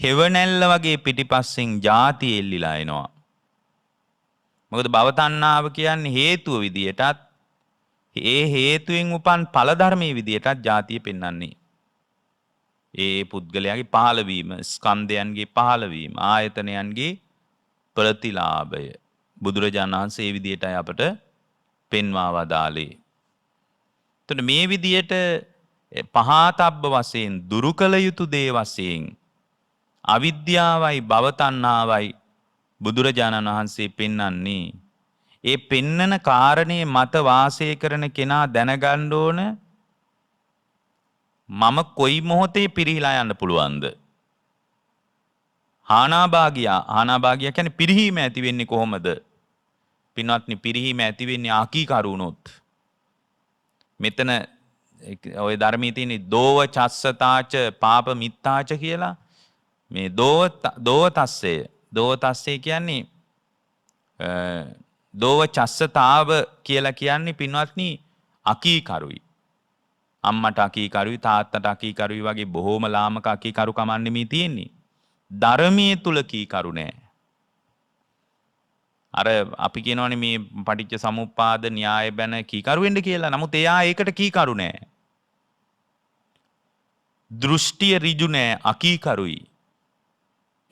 S1: හෙවණැල්ල වගේ පිටිපස්සෙන් ජාති එල්ලිලා එනවා. මොකද භව තණ්හාව කියන්නේ හේතුව විදියටත් ඒ හේතුවෙන් උපන් ඵල ධර්මයේ විදියටත් ජාතිය පෙන්වන්නේ. ඒ පුද්ගලයාගේ පහළවීම, ස්කන්ධයන්ගේ පහළවීම, ආයතනයන්ගේ ප්‍රතිලාභය බුදුරජාණන් වහන්සේ මේ විදියටයි අපට පෙන්වා වදාළේ. එතකොට මේ විදියට පහතබ්බ වශයෙන් දුරු කළ යුතු දේ වශයෙන් අවිද්‍යාවයි භව තණ්හාවයි බුදුරජාණන් වහන්සේ පෙන්වන්නේ. ඒ පෙන්නන කාරණේ මත වාසය කරන කෙනා දැනගන්න ඕන මම කොයි මොහොතේ පිරිහිලා යන්න පුළුවන්ද? ආනාභාගියා කියන්නේ පිරිහීම ඇති වෙන්නේ කොහොමද? පින්වත්නි පිරිහීම ඇති වෙන්නේ අකීකරුණොත්. මෙතන ඔය ධර්මයේ තියෙන දෝව චස්සතාච පාප මිත්තාච කියලා මේ දෝව තස්සේ කියන්නේ දෝව චස්සතාව කියලා කියන්නේ පින්වත්නි අකීකරුයි. අම්මට අකීකරුයි තාත්තට අකීකරුයි වගේ බොහෝම ලාමක අකීකරු කමක් නෙමෙයි තියෙන්නේ. ධර්මයේ තුල කීකරු නෑ. අර අපි කියනවනේ මේ පටිච්ච සමුප්පාද න්‍යාය බැන කීකරු වෙන්න කියලා. නමුත් එයා ඒකට කීකරු නෑ. දෘෂ්ටිය ඍජු නෑ අකීකරුයි.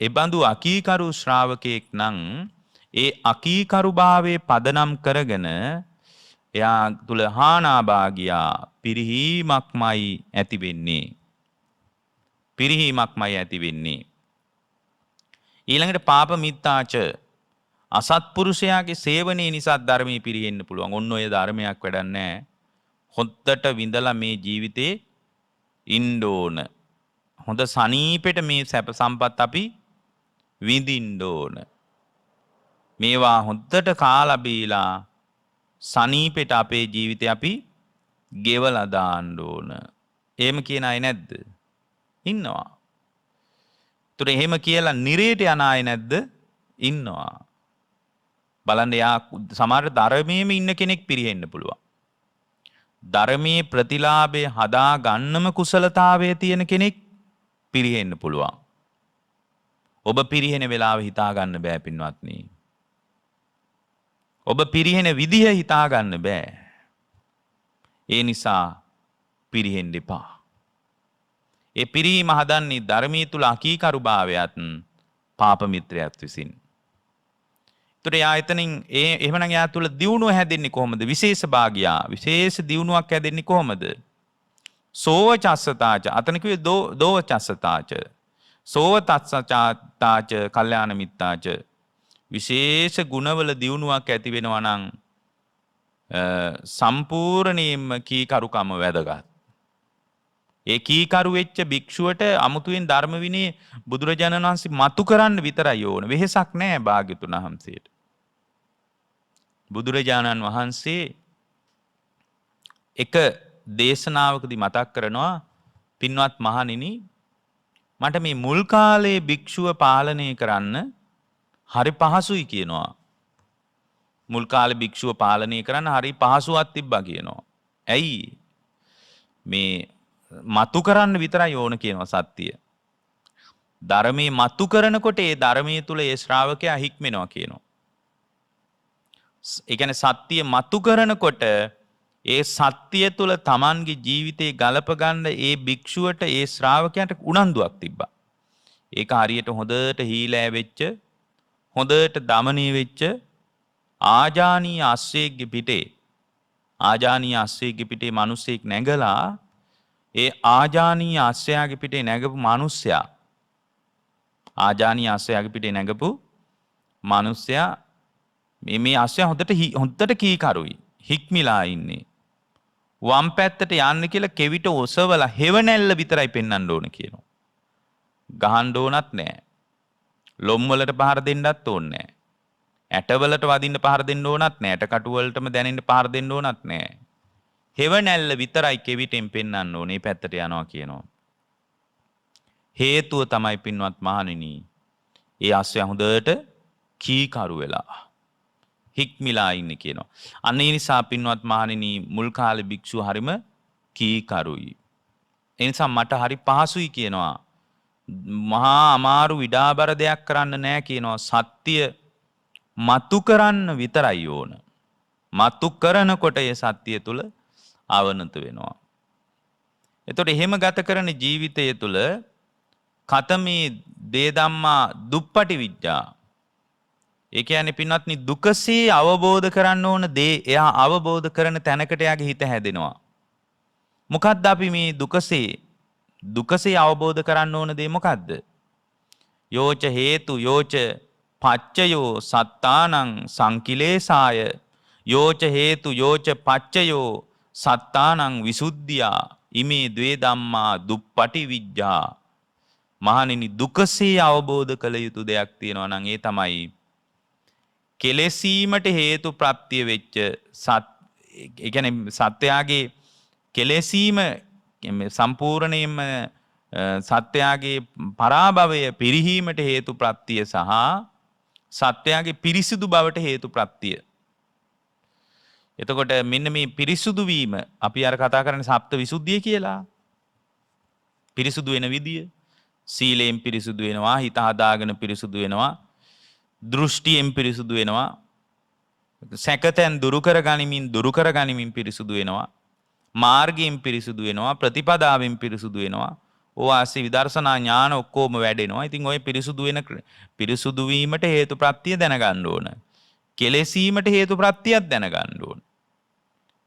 S1: ඒ බඳු අකීකරු ශ්‍රාවකෙක් නම් ඒ අකීකරුභාවයේ පදනම් කරගෙන එයා තුල හානාභාගියා පිරිහීමක්මයි ඇති වෙන්නේ. පිරිහීමක්මයි ඇති වෙන්නේ. ඊළඟට පාප මිත්තාච අසත්පුරුෂයාගේ සේවනයේ නිසා ධර්මයේ පිරිහෙන්න පුළුවන්. ඔන්න ඔය ධර්මයක් වැඩක් නැහැ. හොද්දට විඳලා මේ ජීවිතේ ඉන්න ඕන. හොඳ සනීපෙට මේ සැප සම්පත් අපි විඳින්න ඕන. මේවා හොද්දට කාලා බීලා සනීපෙට අපේ ජීවිතේ අපි ගෙවලා දාන්න ඕන. එහෙම කියන අය නැද්ද? ඉන්නවා. ඒතර එහෙම කියලා නිරේට යන අය නැද්ද? ඉන්නවා. බලන්න යා සමහර ධර්මයේම ඉන්න කෙනෙක් පිරිහෙන්න පුළුවන්. ධර්මයේ ප්‍රතිලාභය හදා ගන්නම කුසලතාවයේ තියෙන කෙනෙක් පිරිහෙන්න පුළුවන්. ඔබ පිරිහෙන වෙලාව හිතා ගන්න බෑ පින්වත්නි. ඔබ පිරිහෙන විදිහ හිතා ගන්න බෑ. ඒ නිසා පිරිහෙන්න එපා. ඒ පිරීම හදන්නේ ධර්මයේ තුල අකීකරුභාවයත් පාප මිත්‍රයත් විසින්. ඒතර යා එතනින් එහෙමනම් යා තුල දියුණුව හැදෙන්නේ කොහොමද? විශේෂ භාගියා විශේෂ දියුණුවක් හැදෙන්නේ කොහොමද? සෝව චස්සතාච අතන කිව්වේ දෝව චස්සතාච සෝව තස්සචාතාච කල්යාණ මිත්තාච විශේෂ ගුණවල දියුණුවක් ඇති වෙනවා නම් සම්පූර්ණයෙන්ම කීකරුකම වැදගත්. ඒ කීකරු වෙච්ච භික්ෂුවට අමුතුවෙන් ධර්ම විනය බුදුරජාණන් වහන්සේ මතු කරන්න විතරයි ඕන. වෙහෙසක් නැහැ භාග්‍යතුන් වහන්සේට. බුදුරජාණන් වහන්සේ එක දේශනාවකදී මතක් කරනවා පින්වත් මහණෙනි මට මේ මුල් කාලේ භික්ෂුව පාලනය කරන්න හරි පහසුයි කියනවා. මුල් කාලේ භික්ෂුව පාලනය කරන්න හරි පහසුවක් තිබ්බා කියනවා. ඇයි? මේ මතු කරන්න විතරයි ඕන කියනවා සත්‍යය. ධර්මයේ මතු කරනකොට ඒ ධර්මයේ තුල ඒ ශ්‍රාවකයා හික්මෙනවා කියනවා. ඒ කියන්නේ සත්‍යය මතු කරනකොට ඒ සත්‍යය තුල Tamanගේ ජීවිතේ ගලප ගන්න ඒ භික්ෂුවට ඒ ශ්‍රාවකයාට උනන්දුවක් තිබ්බා. ඒක හරියට හොඳට හීලෑ වෙච්ච හොඳට දමනය වෙච්ච ආජානීය අස්සෙක්ගේ පිටේ මිනිසෙක් නැගලා ඒ ආජානීය අස්සයාගේ පිටේ නැගපු මිනිසයා මේ අස්සයා හොඳට කීකරුයි හික්මිලා ඉන්නේ. වම් පැත්තට යන්න කියලා කෙවිත ඔසවලා හෙවණැල්ල විතරයි පෙන්වන්න ඕන කියනවා. ගහන්න ඕනත් නැහැ. ලොම් වලට පහර දෙන්නත් ඕනේ නැහැ. ඇටවලට වදින්න පහර දෙන්න ඕනත් නැහැ. ඇටකටු වලටම දැනෙන්න පහර දෙන්න ඕනත් නැහැ. හෙවණැල්ල විතරයි කෙවිතෙන් පෙන්වන්න ඕනේ. පැත්තට යනවා කියනවා. හේතුව තමයි පින්වත් මහණෙනි. ඒ අස්සය හොඳට කීකරු වෙලා හික්මිලා ඉන්නේ කියනවා. අන්න ඒ නිසා පින්වත් මහණෙනි මුල් කාලේ භික්ෂුව හරිම කීකරුයි. ඒ නිසා මට හරි පහසුයි කියනවා. මහා අමාරු විඩාබර දෙයක් කරන්න නෑ කියනවා. සත්‍ය මතු කරන්න විතරයි ඕන. මතු කරනකොට ඒ සත්‍ය තුල අවනත වෙනවා. එතකොට එහෙම ගත කරන ජීවිතය තුල කතමේ දේ ධම්මා දුප්පටි විඥා. ඒ කියන්නේ පින්වත්නි දුකසේ අවබෝධ කරන්න ඕන දේ එයා අවබෝධ කරන තැනකට එයාගේ හිත හැදෙනවා. මොකද්ද අපි මේ දුකසේ අවබෝධ කරන්න ඕන දේ මොකද්ද? යෝච හේතු යෝච පච්චයෝ සත්තානං සංකිලේසාය යෝච හේතු යෝච පච්චයෝ සත්තානං විසුද්ධියා ඉමේ ද්වේ ධම්මා දුප්පටි විඥා. මහණෙනි දුකසේ අවබෝධ කළ යුතු දෙයක් තියෙනවා නම් ඒ තමයි කෙලෙසීමට හේතු ප්‍රත්‍ය වෙච්ච ඒ කියන්නේ සත්‍යයේ කෙලෙසීම සම්පූර්ණයෙන්ම සත්වයාගේ පරාභවය පිරිහීමට හේතු ප්‍රත්‍යය සහ සත්වයාගේ පිරිසිදු බවට හේතු ප්‍රත්‍යය. එතකොට මෙන්න මේ පිරිසුදු වීම අපි අර කතා කරන්නේ සප්ත විසුද්ධිය කියලා. පිරිසුදු වෙන විදිය. සීලයෙන් පිරිසුදු වෙනවා, හිත හදාගෙන පිරිසුදු වෙනවා, දෘෂ්ටියෙන් පිරිසුදු වෙනවා, සැකතෙන් දුරු කර ගනිමින් පිරිසුදු වෙනවා, මාර්ගයෙන් පිරිසුදු වෙනවා, ප්‍රතිපදාවෙන් පිරිසුදු වෙනවා. ඕවාසි විදර්ශනා ඥාන ඔක්කොම වැඩෙනවා. ඉතින් ওই පිරිසුදු වීමට හේතු ප්‍රත්‍ය දැනගන්න ඕන. කෙලෙසීමට හේතු ප්‍රත්‍යයක් දැනගන්න ඕන.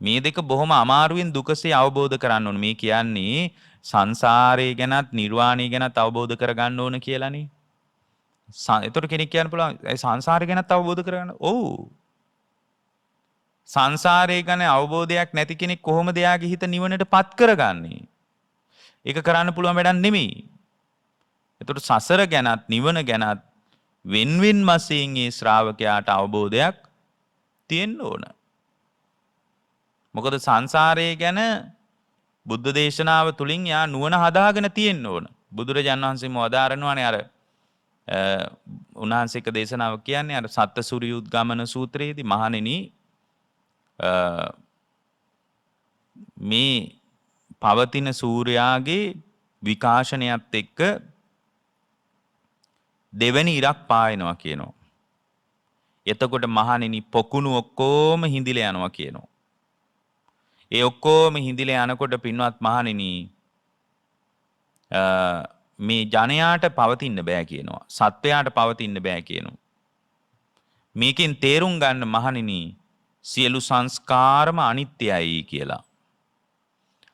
S1: මේ දෙක බොහොම අමාරුවෙන් දුකසේ අවබෝධ කරන්න ඕන. මේ කියන්නේ සංසාරය ගැනත් නිර්වාණය ගැනත් අවබෝධ කරගන්න ඕන කියලානේ. එතකොට කෙනෙක් කියන්න පුළුවන් ඒ සංසාරය ගැනත් අවබෝධ කරගන්න. ඔව්. සංසාරය ගැන අවබෝධයක් නැති කෙනෙක් කොහොමද එයාගේ හිත නිවනට පත් කරගන්නේ? ඒක කරන්න පුළුවන් වැඩක් නෙමෙයි. එතකොට සසර ගැනත් නිවන ගැනත් වෙන්වෙන් වශයෙන් මේ ශ්‍රාවකයාට අවබෝධයක් තියෙන්න ඕන. මොකද සංසාරය ගැන බුද්ධ දේශනාව තුලින් යා නුවණ හදාගෙන තියෙන්න ඕන. බුදුරජාණන් වහන්සේම වදාරනවානේ අර උන්වහන්සේක දේශනාවක් කියන්නේ අර සත්සුරියුද්ගමන සූත්‍රයේදී මහණෙනි මේ පවතින සූර්යාගේ විකාශනයත් එක්ක දෙවැනි ඉරක් පායනවා කියනවා. එතකොට මහණෙනි පොකුණු ඔක්කොම හිඳිලා යනවා කියනවා. ඒ ඔක්කොම හිඳිලා යනකොට පින්වත් මහණෙනි මේ ජනයාට පවතින්න බෑ කියනවා. සත්වයාට පවතින්න බෑ කියනවා. මේකෙන් තේරුම් ගන්න මහණෙනි සියලු සංස්කාරම අනිත්‍යයි කියලා.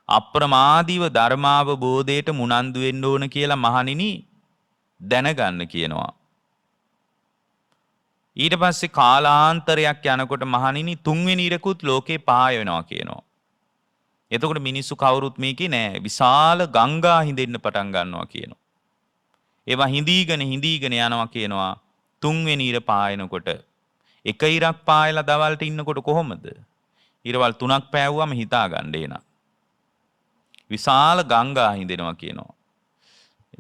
S1: අප්‍රමාදීව ධර්මාවබෝධයට මුනන්දු වෙන්න ඕන කියලා මහණෙනි දැනගන්න කියනවා. ඊට පස්සේ කාලාන්තරයක් යනකොට මහණෙනි තුන්වෙනි ඉරකුත් ලෝකේ පහය වෙනවා කියනවා. එතකොට මිනිස්සු කවුරුත් මේකේ නෑ. විශාල ගංගා හිඳෙන්න පටන් ගන්නවා කියනවා. ඒවා හිඳීගෙන යනවා කියනවා. තුන්වෙනි ඉර පායනකොට එක ඉරක් පායලා දවල්ට ඉන්නකොට කොහොමද? ඉරවල් 3ක් පෑවුවම හිතා ගන්න එන. විශාල ගංගා හිඳෙනවා කියනවා.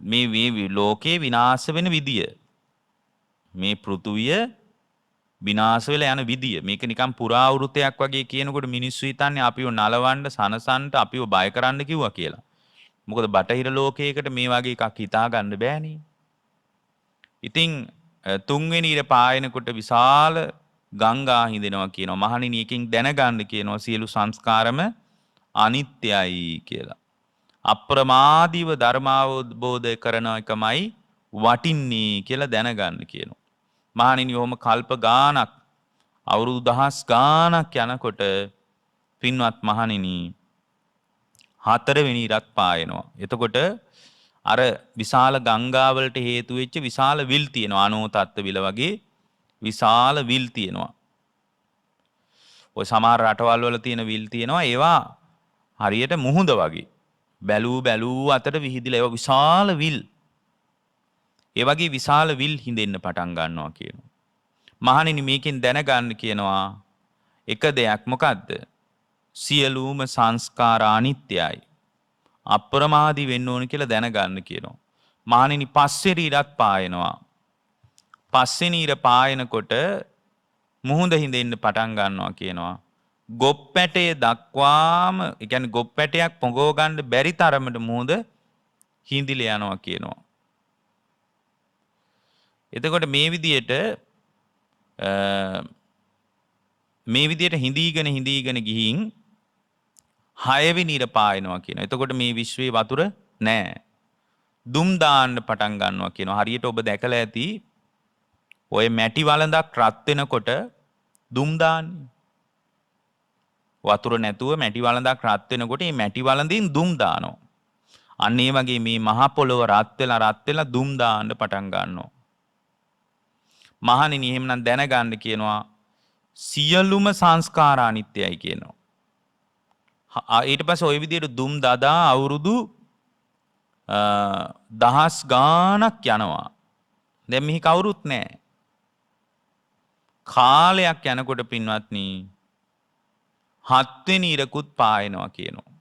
S1: මේ ලෝකේ විනාශ වෙන විදිය. මේ පෘථුවිය විනාශ වෙලා යන විදිය. මේක නිකන් පුරාවෘතයක් වගේ කියනකොට මිනිස්සු හිතන්නේ අපිව නලවන්න, සනසන්න, අපිව බය කරන්න කිව්වා කියලා. මොකද බටහිර ලෝකයකට මේ වගේ එකක් හිතා ගන්න බෑනේ. ඉතින් තුන්වෙනි ඉර පායනකොට විශාල ගංගා හිඳෙනවා කියනවා. මහණෙනි එකෙන් දැනගන්න කියනවා සියලු සංස්කාරම අනිත්‍යයි කියලා. අප්‍රමාදීව ධර්මාවබෝධ කරන එකමයි වටින්නේ කියලා දැනගන්න කියනවා. මහණෙනි ඔහොම කල්ප ගානක් අවුරුදු දහස් ගානක් යනකොට පින්වත් මහණෙනි හතරවෙනි ඉරක් පායනවා. එතකොට අර විශාල ගංගාවලට හේතු වෙච්ච විශාල විල් තියෙනවා. අනෝතත්ත විල වගේ විශාල විල් තියෙනවා. ඔය සමහර රටවල් වල තියෙන විල් තියෙනවා. ඒවා හරියට මුහුද වගේ. බැලූ අතට විහිදිලා ඒවා විශාල විල්. ඒ වගේ විශාල විල් හිඳෙන්න පටන් ගන්නවා කියනවා. මහණෙනි මේකෙන් දැනගන්න කියනවා එක දෙයක් මොකද්ද? සියලුම සංස්කාර අනිත්‍යයි. අප්‍රමාදී වෙන්න ඕන කියලා දැනගන්න කියනවා. මහණෙනි පස්වෙනි ඉරත් පායනවා. පස්වෙනි ඉර පායනකොට මුහුද හිඳෙන්න පටන් ගන්නවා කියනවා. ගොප්පැටේ දක්වාම ඒ කියන්නේ ගොප්පැටයක් පොඟව ගන්න බැරි තරමට මුහුද හිඳිලා යනවා කියනවා. එතකොට මේ විදියට හිඳීගෙන ගිහින් 6 වෙනි ඉර පායනවා කියනවා. එතකොට මේ විශ්වයේ වතුර නැහැ. දුම් දාන්න පටන් ගන්නවා කියනවා. හරියට ඔබ දැකලා ඇති ඔය මැටි වළඳක් රත් වෙනකොට දුම් දාන්නේ. වතුර නැතුව මැටි වළඳක් රත් වෙනකොට මේ මැටි වළඳින් දුම් දානවා. අන්න ඒ වගේ මේ මහ පොළොව රත් වෙලා දුම් දාන්න පටන් ගන්නවා. මහණෙනි එහෙමනම් දැනගන්න කියනවා සියලුම සංස්කාර අනිත්‍යයි කියනවා. ඊට පස්සේ ওই විදිහට දුම් දදා අවුරුදු දහස් ගාණක් යනවා. දැන් මෙහි කවුරුත් නැහැ. කාලයක් යනකොට පින්වත්නි 7 වෙනි ඉරකුත් පායනවා කියනවා.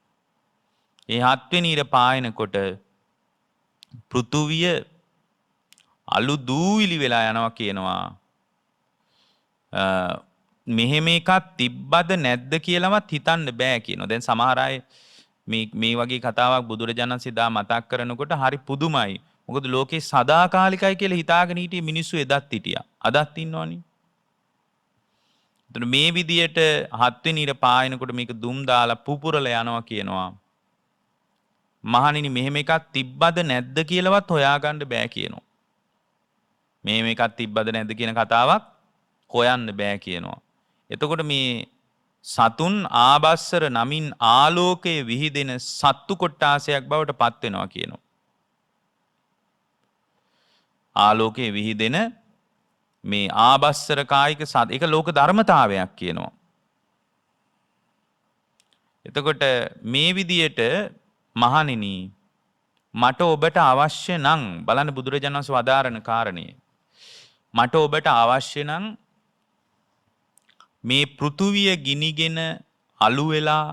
S1: ඒ 7 වෙනි ඉර පායනකොට පෘථුවිය අලු දූවිලි වෙලා යනවා කියනවා. මෙහෙම එකක් තිබ්බද නැද්ද කියලාවත් හිතන්න බෑ කියනවා. දැන් සමහර අය මේ වගේ කතාවක් බුදුරජාණන් සිතා මතක් කරනකොට හරි පුදුමයි. මොකද ලෝකේ සදාකාලිකයි කියලා හිතාගෙන හිටිය මිනිස්සු එදත් හිටියා. අදත් ඉන්නවනේ. එතන මේ විදියට හත්වෙනි ඉර පායනකොට මේක දුම් දාලා පුපුරලා යනවා කියනවා. මහණෙනි මෙහෙම එකක් තිබ්බද නැද්ද කියලාවත් හොයාගන්න බෑ කියනවා. මෙහෙම එකක් තිබ්බද නැද්ද කියන කතාවක් හොයන්න බෑ කියනවා. එතකොට මේ සතුන් ආබස්සර නමින් ආලෝකයේ විහිදෙන සත්තු කොට්ටාසයක් බවට පත් වෙනවා කියනවා. ආලෝකයේ විහිදෙන මේ ආබස්සර කායික සත් ඒක ලෝක ධර්මතාවයක් කියනවා. එතකොට මේ විදියට මහණෙනි මට ඔබට අවශ්‍ය නම් බලන්න බුදුරජාණන් වහන්සේ වදාරන කාරණේ මට ඔබට අවශ්‍ය නම් මේ පෘථුවිය ගිනිගෙන අලු වෙලා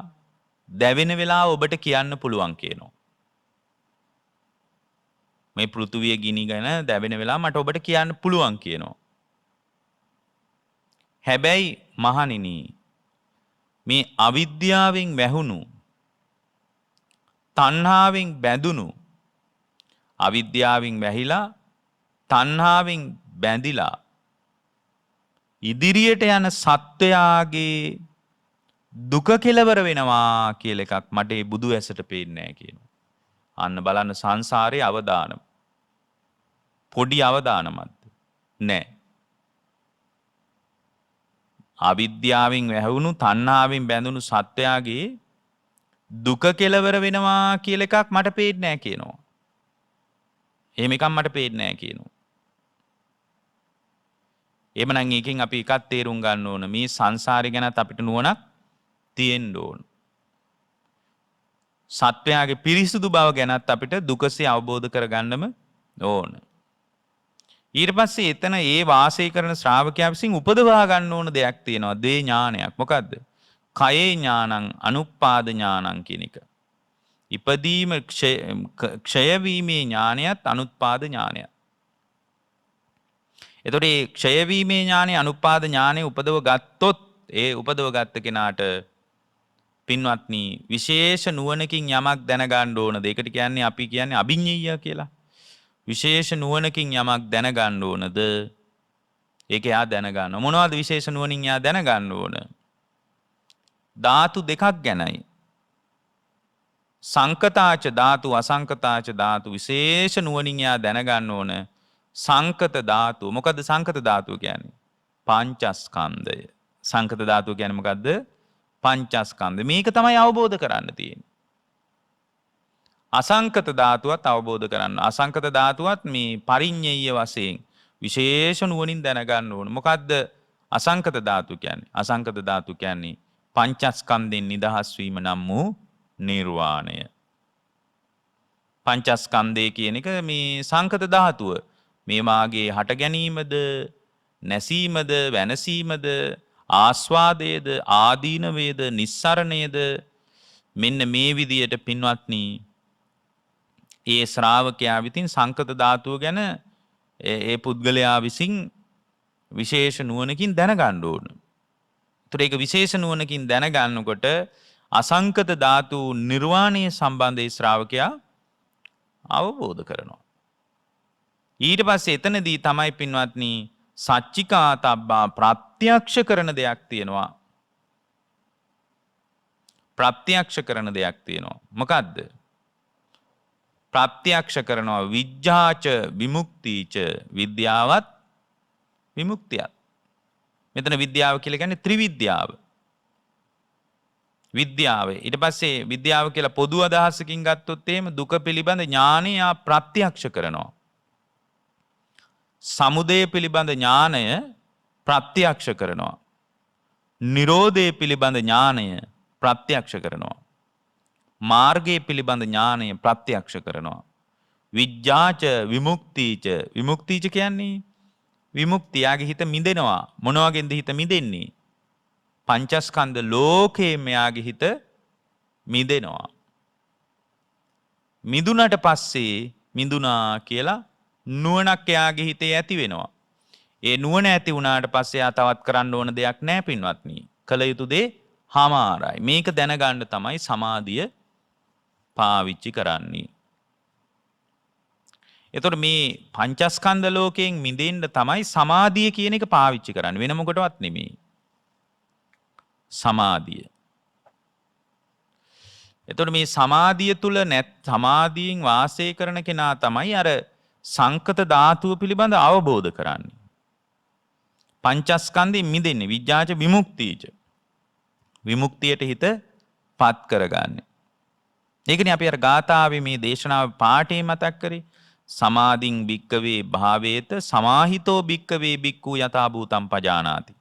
S1: දැවෙන වෙලාව ඔබට කියන්න පුළුවන් කියනවා. මේ පෘථුවිය ගිනිගෙන දැවෙන වෙලාව මට ඔබට කියන්න පුළුවන් කියනවා. හැබැයි මහණෙනි මේ අවිද්‍යාවෙන් වැහුණු තණ්හාවෙන් බැඳුණු අවිද්‍යාවෙන් වැහිලා තණ්හාවෙන් බැඳිලා ඉදිරියට යන සත්වයාගේ දුක කෙලවර වෙනවා කියලා එකක් මට ඒ බුදු ඇසට පේන්නේ නැහැ කියනවා. අන්න බලන්න සංසාරේ අවදානම. පොඩි අවදානමක්ද? නැහැ. අවිද්‍යාවෙන් වැහුණු තණ්හාවෙන් බැඳුණු සත්වයාගේ දුක කෙලවර වෙනවා කියලා එකක් මට පේන්නේ නැහැ කියනවා. එහෙම එකක් මට පේන්නේ නැහැ කියනවා. එහෙමනම් එකකින් අපි එකක් තේරුම් ගන්න ඕන මේ සංසාරය ගැනත් අපිට නුවණක් තියෙන්න ඕන. සත්වයාගේ පිරිසුදු බව ගැනත් අපිට දුකසේ අවබෝධ කරගන්නම ඕන. ඊට පස්සේ එතන ඒ වාසය කරන ශ්‍රාවකයා විසින් උපදවා ගන්න ඕන දෙයක් තියෙනවා. දේ ඥානයක්. මොකද්ද? කයේ ඥානං අනුප්පාද ඥානං කියන එක. ඉපදීම ක්ෂය වීමේ ඥානයත් අනුත්පාද ඥානයත්. එතකොට මේ ක්ෂය වීමේ ඥානෙ අනුපාද ඥානෙ උපදව ගත්තොත් ඒ උපදව ගත්ත කෙනාට පින්වත්නි විශේෂ නුවණකින් යමක් දැනගන්න ඕනද? ඒකට කියන්නේ අපි කියන්නේ අභිඤ්ඤය කියලා. විශේෂ නුවණකින් යමක් දැනගන්න ඕනද? ඒක එයා දැනගන්න. මොනවද විශේෂ නුවණින් එයා දැනගන්න ඕන? ධාතු දෙකක් ගැනයි. සංකතාච ධාතු අසංකතාච ධාතු විශේෂ නුවණින් එයා දැනගන්න ඕන. සංකත ධාතු. මොකද්ද සංකත ධාතුව කියන්නේ? පංචස්කන්ධය. සංකත ධාතුව කියන්නේ මොකද්ද? පංචස්කන්ධය. මේක තමයි අවබෝධ කරන්න තියෙන්නේ. අසංකත ධාතුවත් අවබෝධ කරන්න. අසංකත ධාතුවත් මේ පරිඤ්ඤය වශයෙන් විශේෂ නුවණින් දැනගන්න ඕන. මොකද්ද අසංකත ධාතුව කියන්නේ? අසංකත ධාතුව කියන්නේ පංචස්කන්ධෙන් නිදහස් වීම නම් වූ නිර්වාණය. පංචස්කන්ධය කියන එක මේ සංකත ධාතුව. මේ මාගේ හට ගැනීමද නැසීමද වෙනසීමද ආස්වාදයේද ආදීනවේද නිස්සරණයේද මෙන්න මේ විදියට පින්වත්නි ඒ ශ්‍රාවකයා විසින් සංකත ධාතුව ගැන ඒ පුද්ගලයා විසින් විශේෂ නුවණකින් දැනගන්න ඕන. ඒතර ඒක විශේෂ නුවණකින් දැනගන්නකොට අසංකත ධාතු නිර්වාණය සම්බන්ධයේ ශ්‍රාවකයා අවබෝධ කරනවා. ඊට පස්සේ එතනදී තමයි පින්වත්නි සච්චිකාතබ්බා ප්‍රත්‍යක්ෂ කරන දෙයක් තියෙනවා. ප්‍රත්‍යක්ෂ කරන දෙයක් තියෙනවා. මොකද්ද? ප්‍රත්‍යක්ෂ කරනවා විඥාච විමුක්තිච විද්‍යාවත් විමුක්තියත්. මෙතන විද්‍යාව කියලා කියන්නේ ත්‍රිවිද්‍යාව. විද්‍යාව. ඊට පස්සේ විද්‍යාව කියලා පොදු අදහසකින් ගත්තොත් එහෙම දුක පිළිබඳ ඥානය ප්‍රත්‍යක්ෂ කරනවා. සමුදය පිළිබඳ ඥානය ප්‍රත්‍යක්ෂ කරනවා. නිරෝධය පිළිබඳ ඥානය ප්‍රත්‍යක්ෂ කරනවා. මාර්ගය පිළිබඳ ඥානය ප්‍රත්‍යක්ෂ කරනවා. විඥාච විමුක්තිච විමුක්තිච කියන්නේ විමුක්තියගේ හිත මිදෙනවා. මොන වගේද හිත මිදෙන්නේ? පංචස්කන්ධ ලෝකේ මෙයාගේ හිත මිදෙනවා. මිදුනට පස්සේ මිදුනා කියලා නුවණක් එයාගේ හිතේ ඇති වෙනවා. ඒ නුවණ ඇති වුණාට පස්සේ එයා තවත් කරන්න ඕන දෙයක් නැහැ පින්වත්නි. කළ යුතු දේ හමාරයි. මේක දැනගන්න තමයි සමාධිය පාවිච්චි කරන්නේ. එතකොට මේ පංචස්කන්ධ ලෝකයෙන් මිදෙන්න තමයි සමාධිය කියන එක පාවිච්චි කරන්නේ. වෙන මොකටවත් නෙමෙයි. සමාධිය. එතකොට මේ සමාධිය තුල සමාධියෙන් වාසය කරන කෙනා තමයි අර සංකත ධාතුව පිළිබඳ අවබෝධ කරන්නේ. පංචස්කන්ධයෙන් මිදෙන්නේ විඥාච විමුක්තියච. විමුක්තියට හිත පත් කරගන්නේ. ඒකනේ අපි අර ගාථාවේ මේ දේශනාවේ පාඨේ මතක් කරේ. සමාධින් භික්කවේ භාවේත සමාහිතෝ භික්කවේ භික්ඛු යථා භූතං පජානාති.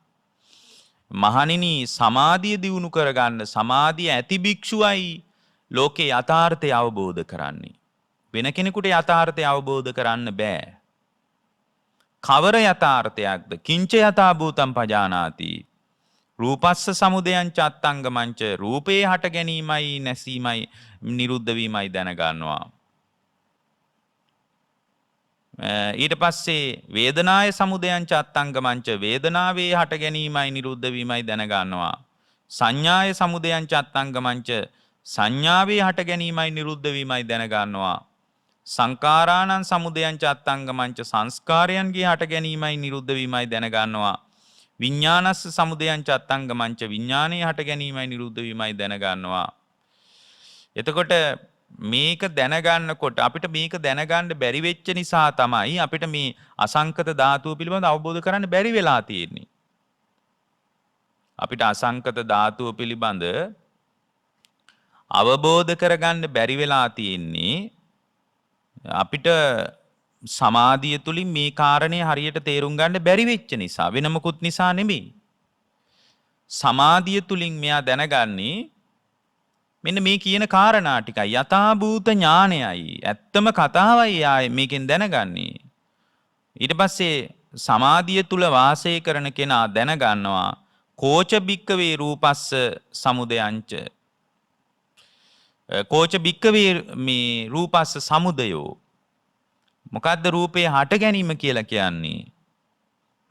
S1: මහණෙනි සමාධිය දියුණු කරගන්න සමාධිය ඇති භික්ෂුවයි ලෝකේ යථාර්ථය අවබෝධ කරන්නේ. වෙන කෙනෙකුට යථාර්ථය අවබෝධ කරන්න බෑ. කවර යථාර්ථයක්ද? කිංච යථා භූතං පජානාති. රූපස්ස සමුදයං චත්තංගමංච රූපේ හට ගැනීමයි නැසීමයි නිරුද්ධ වීමයි දැනගන්නවා. ඊට පස්සේ වේදනාය සමුදයං චත්තංගමංච වේදනාවේ හට ගැනීමයි නිරුද්ධ වීමයි දැනගන්නවා. සංඥාය සමුදයං චත්තංගමංච සංඥාවේ හට ගැනීමයි නිරුද්ධ වීමයි දැනගන්නවා. සංකාරාණං සමුදයං චත්තංගමංච සංස්කාරයන්ගේ හට ගැනීමයි නිරුද්ධ වීමයි දැනගන්නවා. විඥානස්ස සමුදයං චත්තංගමංච විඥානයේ හට ගැනීමයි නිරුද්ධ වීමයි දැනගන්නවා. එතකොට මේක දැනගන්නකොට අපිට මේක දැනගන්න බැරි වෙච්ච නිසා තමයි අපිට මේ අසංකත ධාතුව පිළිබඳව අවබෝධ කරන්න බැරි වෙලා තියෙන්නේ. අපිට අසංකත ධාතුව පිළිබඳ අවබෝධ කරගන්න බැරි වෙලා තියෙන්නේ අපිට සමාධිය තුලින් මේ කාරණේ හරියට තේරුම් ගන්න බැරි වෙච්ච නිසා. වෙන මොකුත් නිසා නෙමෙයි. සමාධිය තුලින් මෙයා දැනගන්නේ මෙන්න මේ කියන කාරණා ටිකයි යථාභූත ඥානයයි ඇත්තම කතාවයි ආයේ මේකෙන් දැනගන්නේ. ඊට පස්සේ සමාධිය තුල වාසය කරන කෙනා දැනගන්නවා කෝච බික්කවේ රූපස්ස සමුදයංච කෝච බික්කවේ මේ රූපස්ස සමුදයෝ. මොකද්ද රූපේ හට ගැනීම කියලා කියන්නේ?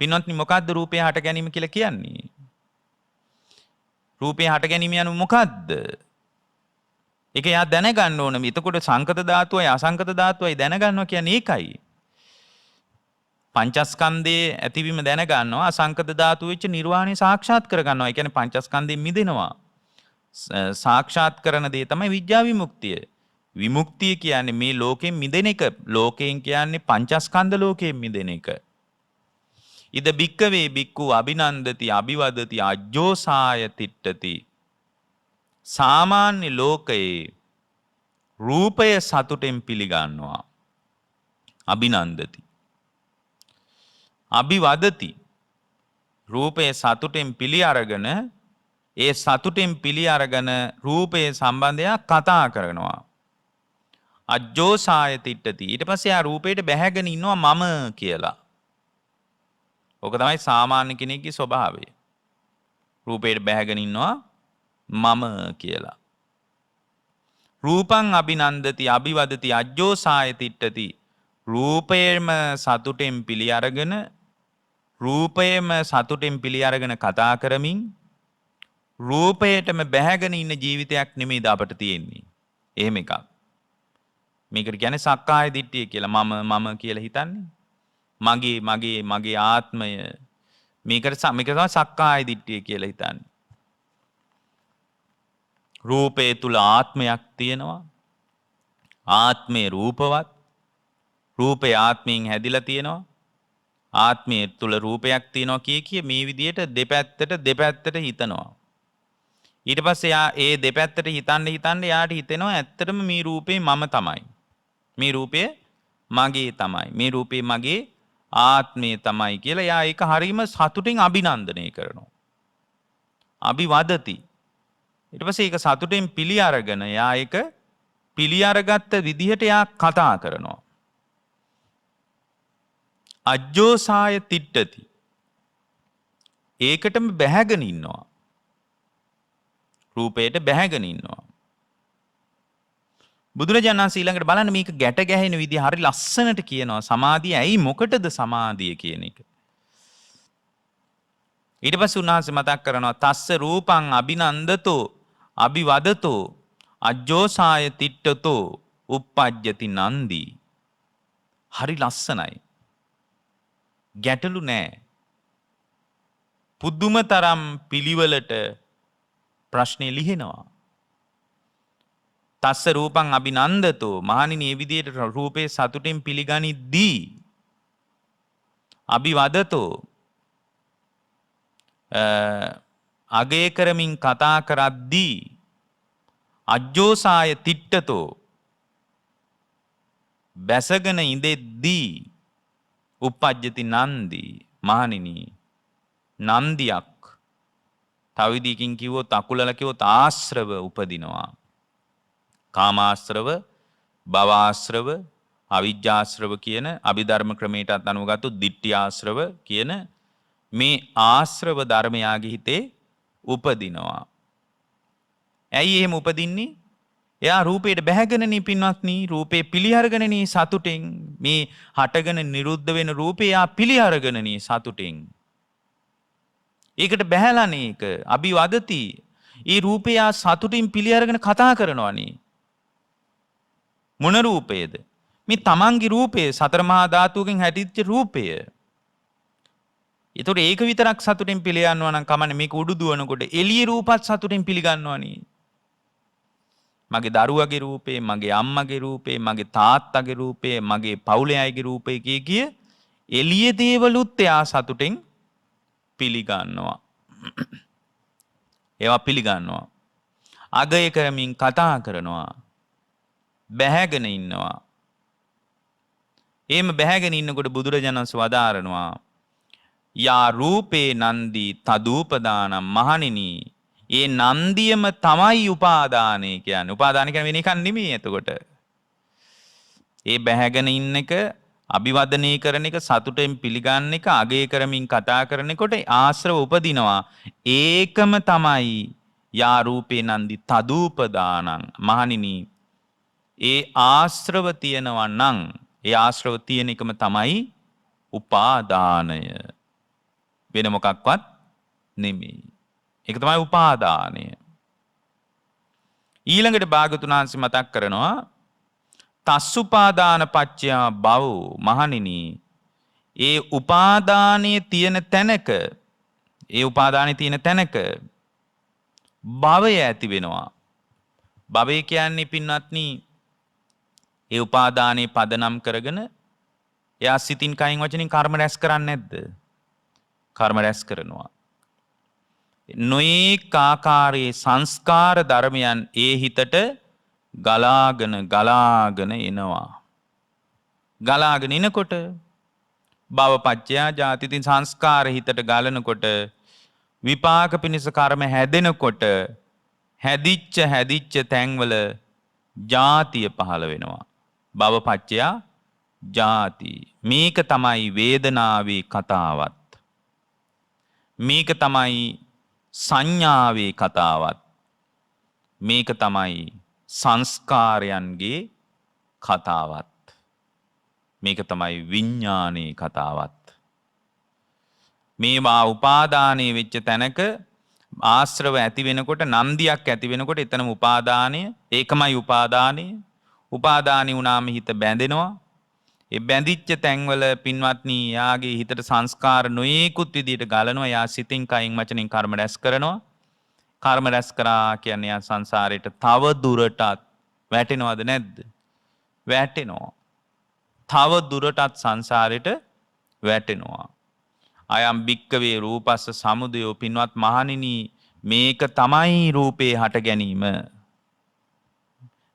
S1: පින්වත්නි මොකද්ද රූපේ හට ගැනීම කියලා කියන්නේ? රූපේ හට ගැනීම යනු මොකද්ද? ඒක යා දැනගන්න ඕන. එතකොට සංකත ධාතුවයි අසංකත ධාතුවයි දැනගන්නවා කියන්නේ ඒකයි. පංචස්කන්ධයේ ඇතිවීම දැනගන්නවා අසංකත ධාතුව වෙච්ච නිර්වාණය සාක්ෂාත් කරගන්නවා. ඒ කියන්නේ පංචස්කන්ධයෙන් මිදෙනවා. සාක්ෂාත් කරන දේ තමයි විඥා විමුක්තිය. විමුක්තිය කියන්නේ මේ ලෝකයෙන් මිදෙන එක. ලෝකයෙන් කියන්නේ පංචස්කන්ධ ලෝකයෙන් මිදෙන එක. ඉද බික්කවේ බික්කු අභිනන්දති අභිවදති අජ්ජෝසාය තිට්ඨති. සාමාන්‍ය ලෝකයේ රූපය සතුටෙන් පිළිගන්නවා. අභිනන්දති. අභිවදති. රූපය සතුටෙන් පිළි අරගෙන ඒ සතුටෙන් පිළි අරගෙන රූපයේ සම්බන්ධය කතා කරනවා. අජ්ජෝසාය තිට්ඨති. ඊට පස්සේ ආ රූපයට බැහැගෙන ඉන්නවා මම කියලා. ඕක තමයි සාමාන්‍ය කෙනෙක්ගේ ස්වභාවය. රූපයට බැහැගෙන ඉන්නවා මම කියලා. රූපං අභිනන්දති අභිවදති අජ්ජෝසාය තිට්ඨති. රූපයේම සතුටෙන් පිළි අරගෙන රූපයේම සතුටෙන් පිළි අරගෙන කතා කරමින් රූපයටම බැහැගෙන ඉන්න ජීවිතයක් නෙමෙයිද අපට තියෙන්නේ. එහෙම එකක්. මේකට කියන්නේ සක්කාය දිට්ඨිය කියලා. මම කියලා හිතන්නේ. මගේ ආත්මය. මේක තමයි සක්කාය දිට්ඨිය කියලා හිතන්නේ. රූපේ තුල ආත්මයක් තියෙනවා. ආත්මේ රූපවත්. රූපේ ආත්මයෙන් හැදිලා තියෙනවා. ආත්මයේ තුල රූපයක් තියෙනවා කිය මේ විදිහට දෙපැත්තට හිතනවා. ඊට පස්සේ ඒ දෙපැත්තට හිතන්න යාට හිතෙනවා ඇත්තටම මේ රූපේ මම තමයි. මේ රූපය මගේ තමයි. මේ රූපේ මගේ ආත්මය තමයි කියලා යා ඒක හරීම සතුටින් අභිනන්දනය කරනවා. අභිවදති. ඊට පස්සේ ඒක සතුටින් පිළි අරගෙන යා ඒක පිළි අරගත්ත විදිහට යා කතා කරනවා. අජ්ජෝසාය තිට්ඨති. ඒකටම බැහැගෙන ඉන්නවා. රූපයට බැහැගෙන ඉන්නවා. බුදුරජාණන් වහන්සේ ඊළඟට බලන්න මේක ගැට ගැහෙන විදිහ හරි ලස්සනට කියනවා. සමාධිය ඇයි මොකටද සමාධිය කියන එක. ඊට පස්සේ උන්වහන්සේ මතක් කරනවා තස්ස රූපං අභිනන්දතෝ අභිවදතෝ අජ්ජෝසාය තිට්ඨතෝ uppajjati නන්දි. හරි ලස්සනයි. ගැටලු නෑ. පුදුම තරම් පිළිවෙලට ප්‍රශ්නේ ලිහිනවා. තස්ස රූපං අභිනන්දතෝ මහණෙනි මේ විදිහට රූපේ සතුටින් පිළිගනිද්දී අභිවදතෝ අගය කරමින් කතා කරද්දී අජ්ජෝසාය තිට්ඨතෝ බැසගෙන ඉඳෙද්දී uppajjati නන්දි මහණෙනි නන්දියක් තව විදිහකින් කිව්වොත් අකුලල කිව්වොත් ආශ්‍රව උපදිනවා. කාමාශ්‍රව, භවආශ්‍රව, අවිජ්ජාශ්‍රව කියන අභිධර්ම ක්‍රමයටත් අනුගත දිට්ඨිආශ්‍රව කියන මේ ආශ්‍රව ධර්මයාගේ හිතේ උපදිනවා. ඇයි එහෙම උපදින්නේ? එයා රූපයට බැහැගෙනනේ පින්වත්නි, රූපේ පිළිඅරගෙනනේ සතුටෙන් මේ හටගෙන නිරුද්ධ වෙන රූපේ එයා පිළිඅරගෙනනේ සතුටෙන්. ඒකට බැහැලානේ ඒක අභිවදති. ඒ රූපය සතුටින් පිළිඅරගෙන කතා කරනවානේ. මොන රූපයේද? මේ තමන්ගේ රූපය, සතර මහා ධාතුන්ගෙන් හැදිච්ච රූපය. ඒතකොට ඒක විතරක් සතුටින් පිළිගන්නවා නම් කමන්නේ. මේක උඩු දුවනකොට එළියේ රූපත් සතුටින් පිළිගන්නවනේ. මගේ දරුවගේ රූපේ, මගේ අම්මගේ රූපේ, මගේ තාත්තගේ රූපේ, මගේ පවුලේ අයගේ රූපේ කිය එළියේ දේවලුත් එයා සතුටින් පිළිගන්නවා. ඒවා පිළිගන්නවා. අගය කරමින් කතා කරනවා. බැහැගෙන ඉන්නවා. එහෙම බැහැගෙන ඉන්නකොට බුදුරජාණන් වහන්සේ වදාරනවා යා රූපේ නන්දි තදූපදානම් මහණෙනි ඒ නන්දියම තමයි උපාදානය කියන්නේ. උපාදාන කියන්නේ වෙන එකක් නෙමෙයි එතකොට. ඒ බැහැගෙන ඉන්න එක, අභිවදනය කරන එක, සතුටෙන් පිළිගන්න එක, අගය කරමින් කතා කරනකොට ආශ්‍රව උපදිනවා. ඒකම තමයි යා රූපේ නන්දි තදූපදානං මහණෙනි ඒ ආශ්‍රව තියෙනවා නම් ඒ ආශ්‍රව තියෙන එකම තමයි උපාදානය. වෙන මොකක්වත් නෙමෙයි. ඒක තමයි උපාදානය. ඊළඟට භාගතුන් වහන්සේ මතක් කරනවා තස්සුපාදාන පච්චයා භව මහණෙනි ඒ උපාදානයේ තියෙන තැනක භවය ඇති වෙනවා. භවය කියන්නේ පින්වත්නි ඒ උපාදානයේ පදනම් කරගෙන එයා සිතින් කයින් වචනින් කර්ම රැස් කරන්නේ නැද්ද? කර්ම රැස් කරනවා. නොඑක ආකාරයේ සංස්කාර ධර්මයන් ඒ හිතට ගලාගෙන එනවා. ගලාගෙන එනකොට භවපච්චයා ජාති. ඉතින් සංස්කාර හිතට ගලනකොට විපාක පිණිස කර්ම හැදෙනකොට හැදිච්ච තැන්වල ජාතිය පහළ වෙනවා. භවපච්චයා ජාති. මේක තමයි වේදනාවේ කතාවත්. මේක තමයි සංඥාවේ කතාවත්. මේක තමයි සංස්කාරයන්ගේ කතාවත්. මේක තමයි විඥානයේ කතාවත්. මේවා උපාදානයේ වෙච්ච තැනක ආශ්‍රව ඇති වෙනකොට, නන්දියක් ඇති වෙනකොට එතනම උපාදානය, ඒකමයි උපාදානය. උපාදානි වුණාම හිත බැඳෙනවා. ඒ බැඳිච්ච තැන්වල පින්වත්නි යාගේ හිතට සංස්කාර නොයෙකුත් විදියට ගලනවා. යා සිතින් කයින් වචනින් කර්ම රැස් කරනවා. කර්ම රැස් කරා කියන්නේ යා සංසාරයට තව දුරටත් වැටෙනවද නැද්ද? වැටෙනවා. තව දුරටත් සංසාරයට වැටෙනවා. අයම් භික්කවේ රූපස්ස සමුදයෝ පින්වත් මහණෙනි මේක තමයි රූපේ හට ගැනීම.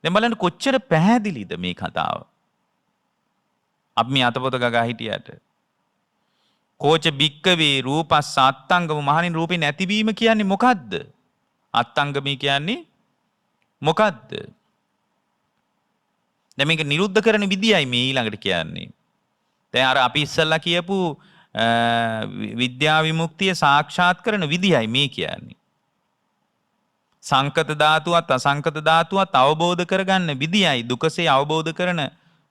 S1: දැන් බලන්න කොච්චර පැහැදිලිද මේ කතාව. අපි මේ අතපොත ගගා හිටියට කෝච භික්කවේ රූපස්ස අත්තංගම මහණෙනි රූපේ නැතිවීම කියන්නේ මොකද්ද? අත්තංගමී කියන්නේ මොකද්ද? දැන් මේක නිරුද්ධ කරන විදියයි මේ ඊළඟට කියන්නේ. දැන් අර අපි ඉස්සල්ලා කියපු විද්‍යා විමුක්තිය සාක්ෂාත් කරන විදියයි මේ කියන්නේ. සංකත ධාතුවත් අසංකත ධාතුවත් අවබෝධ කරගන්න විදියයි දුකසේ අවබෝධ කරන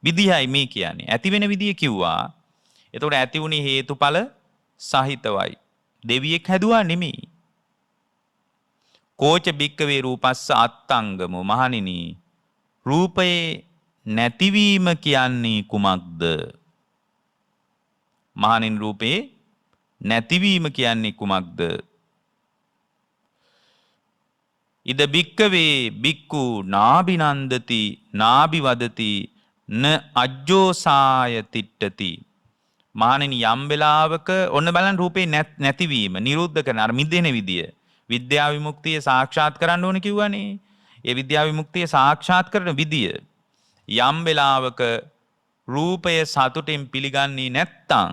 S1: විදියයි මේ කියන්නේ. ඇති වෙන විදිය කිව්වා. එතකොට ඇති වුණේ හේතුඵල සහිතවයි. දෙවියෙක් හැදුවා නෙමෙයි. කෝච බික්කවේ රූපස්ස අත්තංගමෝ මහණෙනි රූපයේ නැතිවීම කියන්නේ කුමක්ද? මහණෙනි රූපේ නැතිවීම කියන්නේ කුමක්ද? ඉද බික්කවේ බික්කු නාබිනන්දති නාබිවදති න අජ්ජෝසාය තිට්ඨති. මහණෙනි යම් වෙලාවක ඔන්න බලන්න රූපේ නැතිවීම නිරුද්ධ කරන අර මිදෙන විදිය. විද්‍යා විමුක්තිය සාක්ෂාත් කරන්න ඕන කිව්වනේ. ඒ විද්‍යා විමුක්තිය සාක්ෂාත් කරන විදිය. යම් වෙලාවක රූපය සතුටින් පිළිගන්නේ නැත්තම්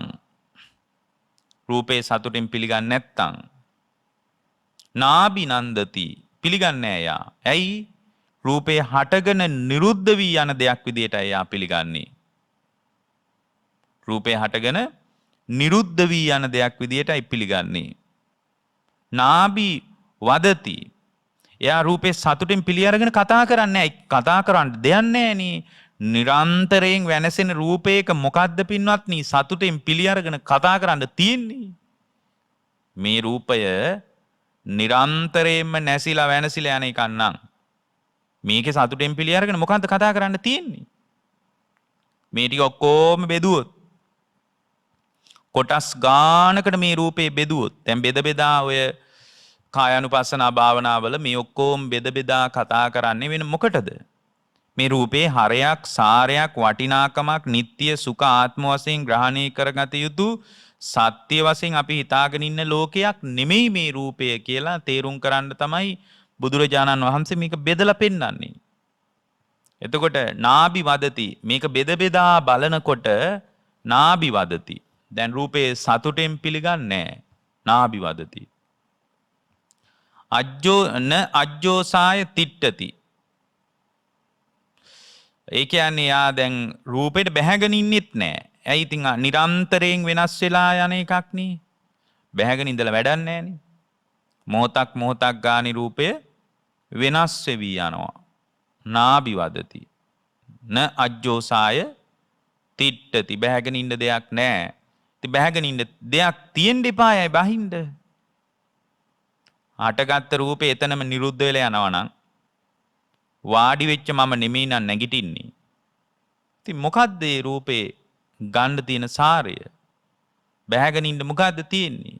S1: රූපේ සතුටින් පිළිගන්නේ නැත්තම් නාබිනන්දති පිළිගන්නේ යා. ඇයි? රූපේ හටගෙන නිරුද්ධ වී යන දෙයක් විදියට එයා පිළිගන්නේ. රූපේ හටගෙන නිරුද්ධ වී යන දෙයක් විදියටයි පිළිගන්නේ. නාබි වදති. එයා රූපේ සතුටින් පිළි අරගෙන කතා කරන්නේ නැහැ. කතා කරන්න දෙයක් නැහෙනේ. නිරන්තරයෙන් වෙනසෙන රූපයක මොකද්ද පින්වත්නි සතුටින් පිළි අරගෙන කතා කරන්න තියෙන්නේ? මේ රූපය නිරන්තරයෙන්ම නැසිලා වෙනසිලා යන එකක් නම් මේකේ සතුටෙන් පිළි අරගෙන මොකද්ද කතා කරන්න තියෙන්නේ? මේ ටික ඔක්කොම බෙදුවොත් කොටස් ගානකට මේ රූපේ බෙදුවොත් දැන් බෙද බෙදා ඔය කායानुපස්සනා භාවනාවල මේ ඔක්කොම බෙද බෙදා කතා කරන්නේ වෙන මොකටද? මේ රූපේ හරයක් සාරයක් වටිනාකමක් නিত্য සුඛ ආත්ම වශයෙන් ග්‍රහණය කරගත යුතු සත්‍ය වශයෙන් අපි හිතාගෙන ඉන්න ලෝකයක් නෙමෙයි මේ රූපය කියලා තේරුම් කරන්න තමයි බුදුරජාණන් වහන්සේ මේක බෙදලා පෙන්නන්නේ. එතකොට නාබි වදති මේක බෙද බෙදා බලනකොට නාබි වදති. දැන් රූපේ සතුටෙන් පිළිගන්නේ නාබි වදති. අජ්ජෝසාය තිට්ඨති. ඒ කියන්නේ යා දැන් රූපෙට බැහැගෙන ඉන්නෙත් නෑ. ඇයි ඉතින් නිරන්තරයෙන් වෙනස් වෙලා යන එකක් නේ. බැහැගෙන ඉඳලා වැඩක් නෑනේ. මොහොතක් ගානේ රූපය වෙනස් වෙවි යනවා. නාබි වදති. න අජ්ජෝසාය තිට්ඨති. බැහැගෙන ඉන්න දෙයක් නෑ. ඉතින් බැහැගෙන ඉන්න දෙයක් තියෙන්න එපායයි බහින්න. හටගත්ත රූපේ එතනම නිරුද්ධ වෙලා යනවා නම් වාඩි වෙච්ච මම නෙමෙයි නම් නැගිටින්නේ. ඉතින් මොකද්ද මේ රූපේ ගන්න තියෙන සාරය? බැහැගෙන ඉන්න මොකද්ද තියෙන්නේ?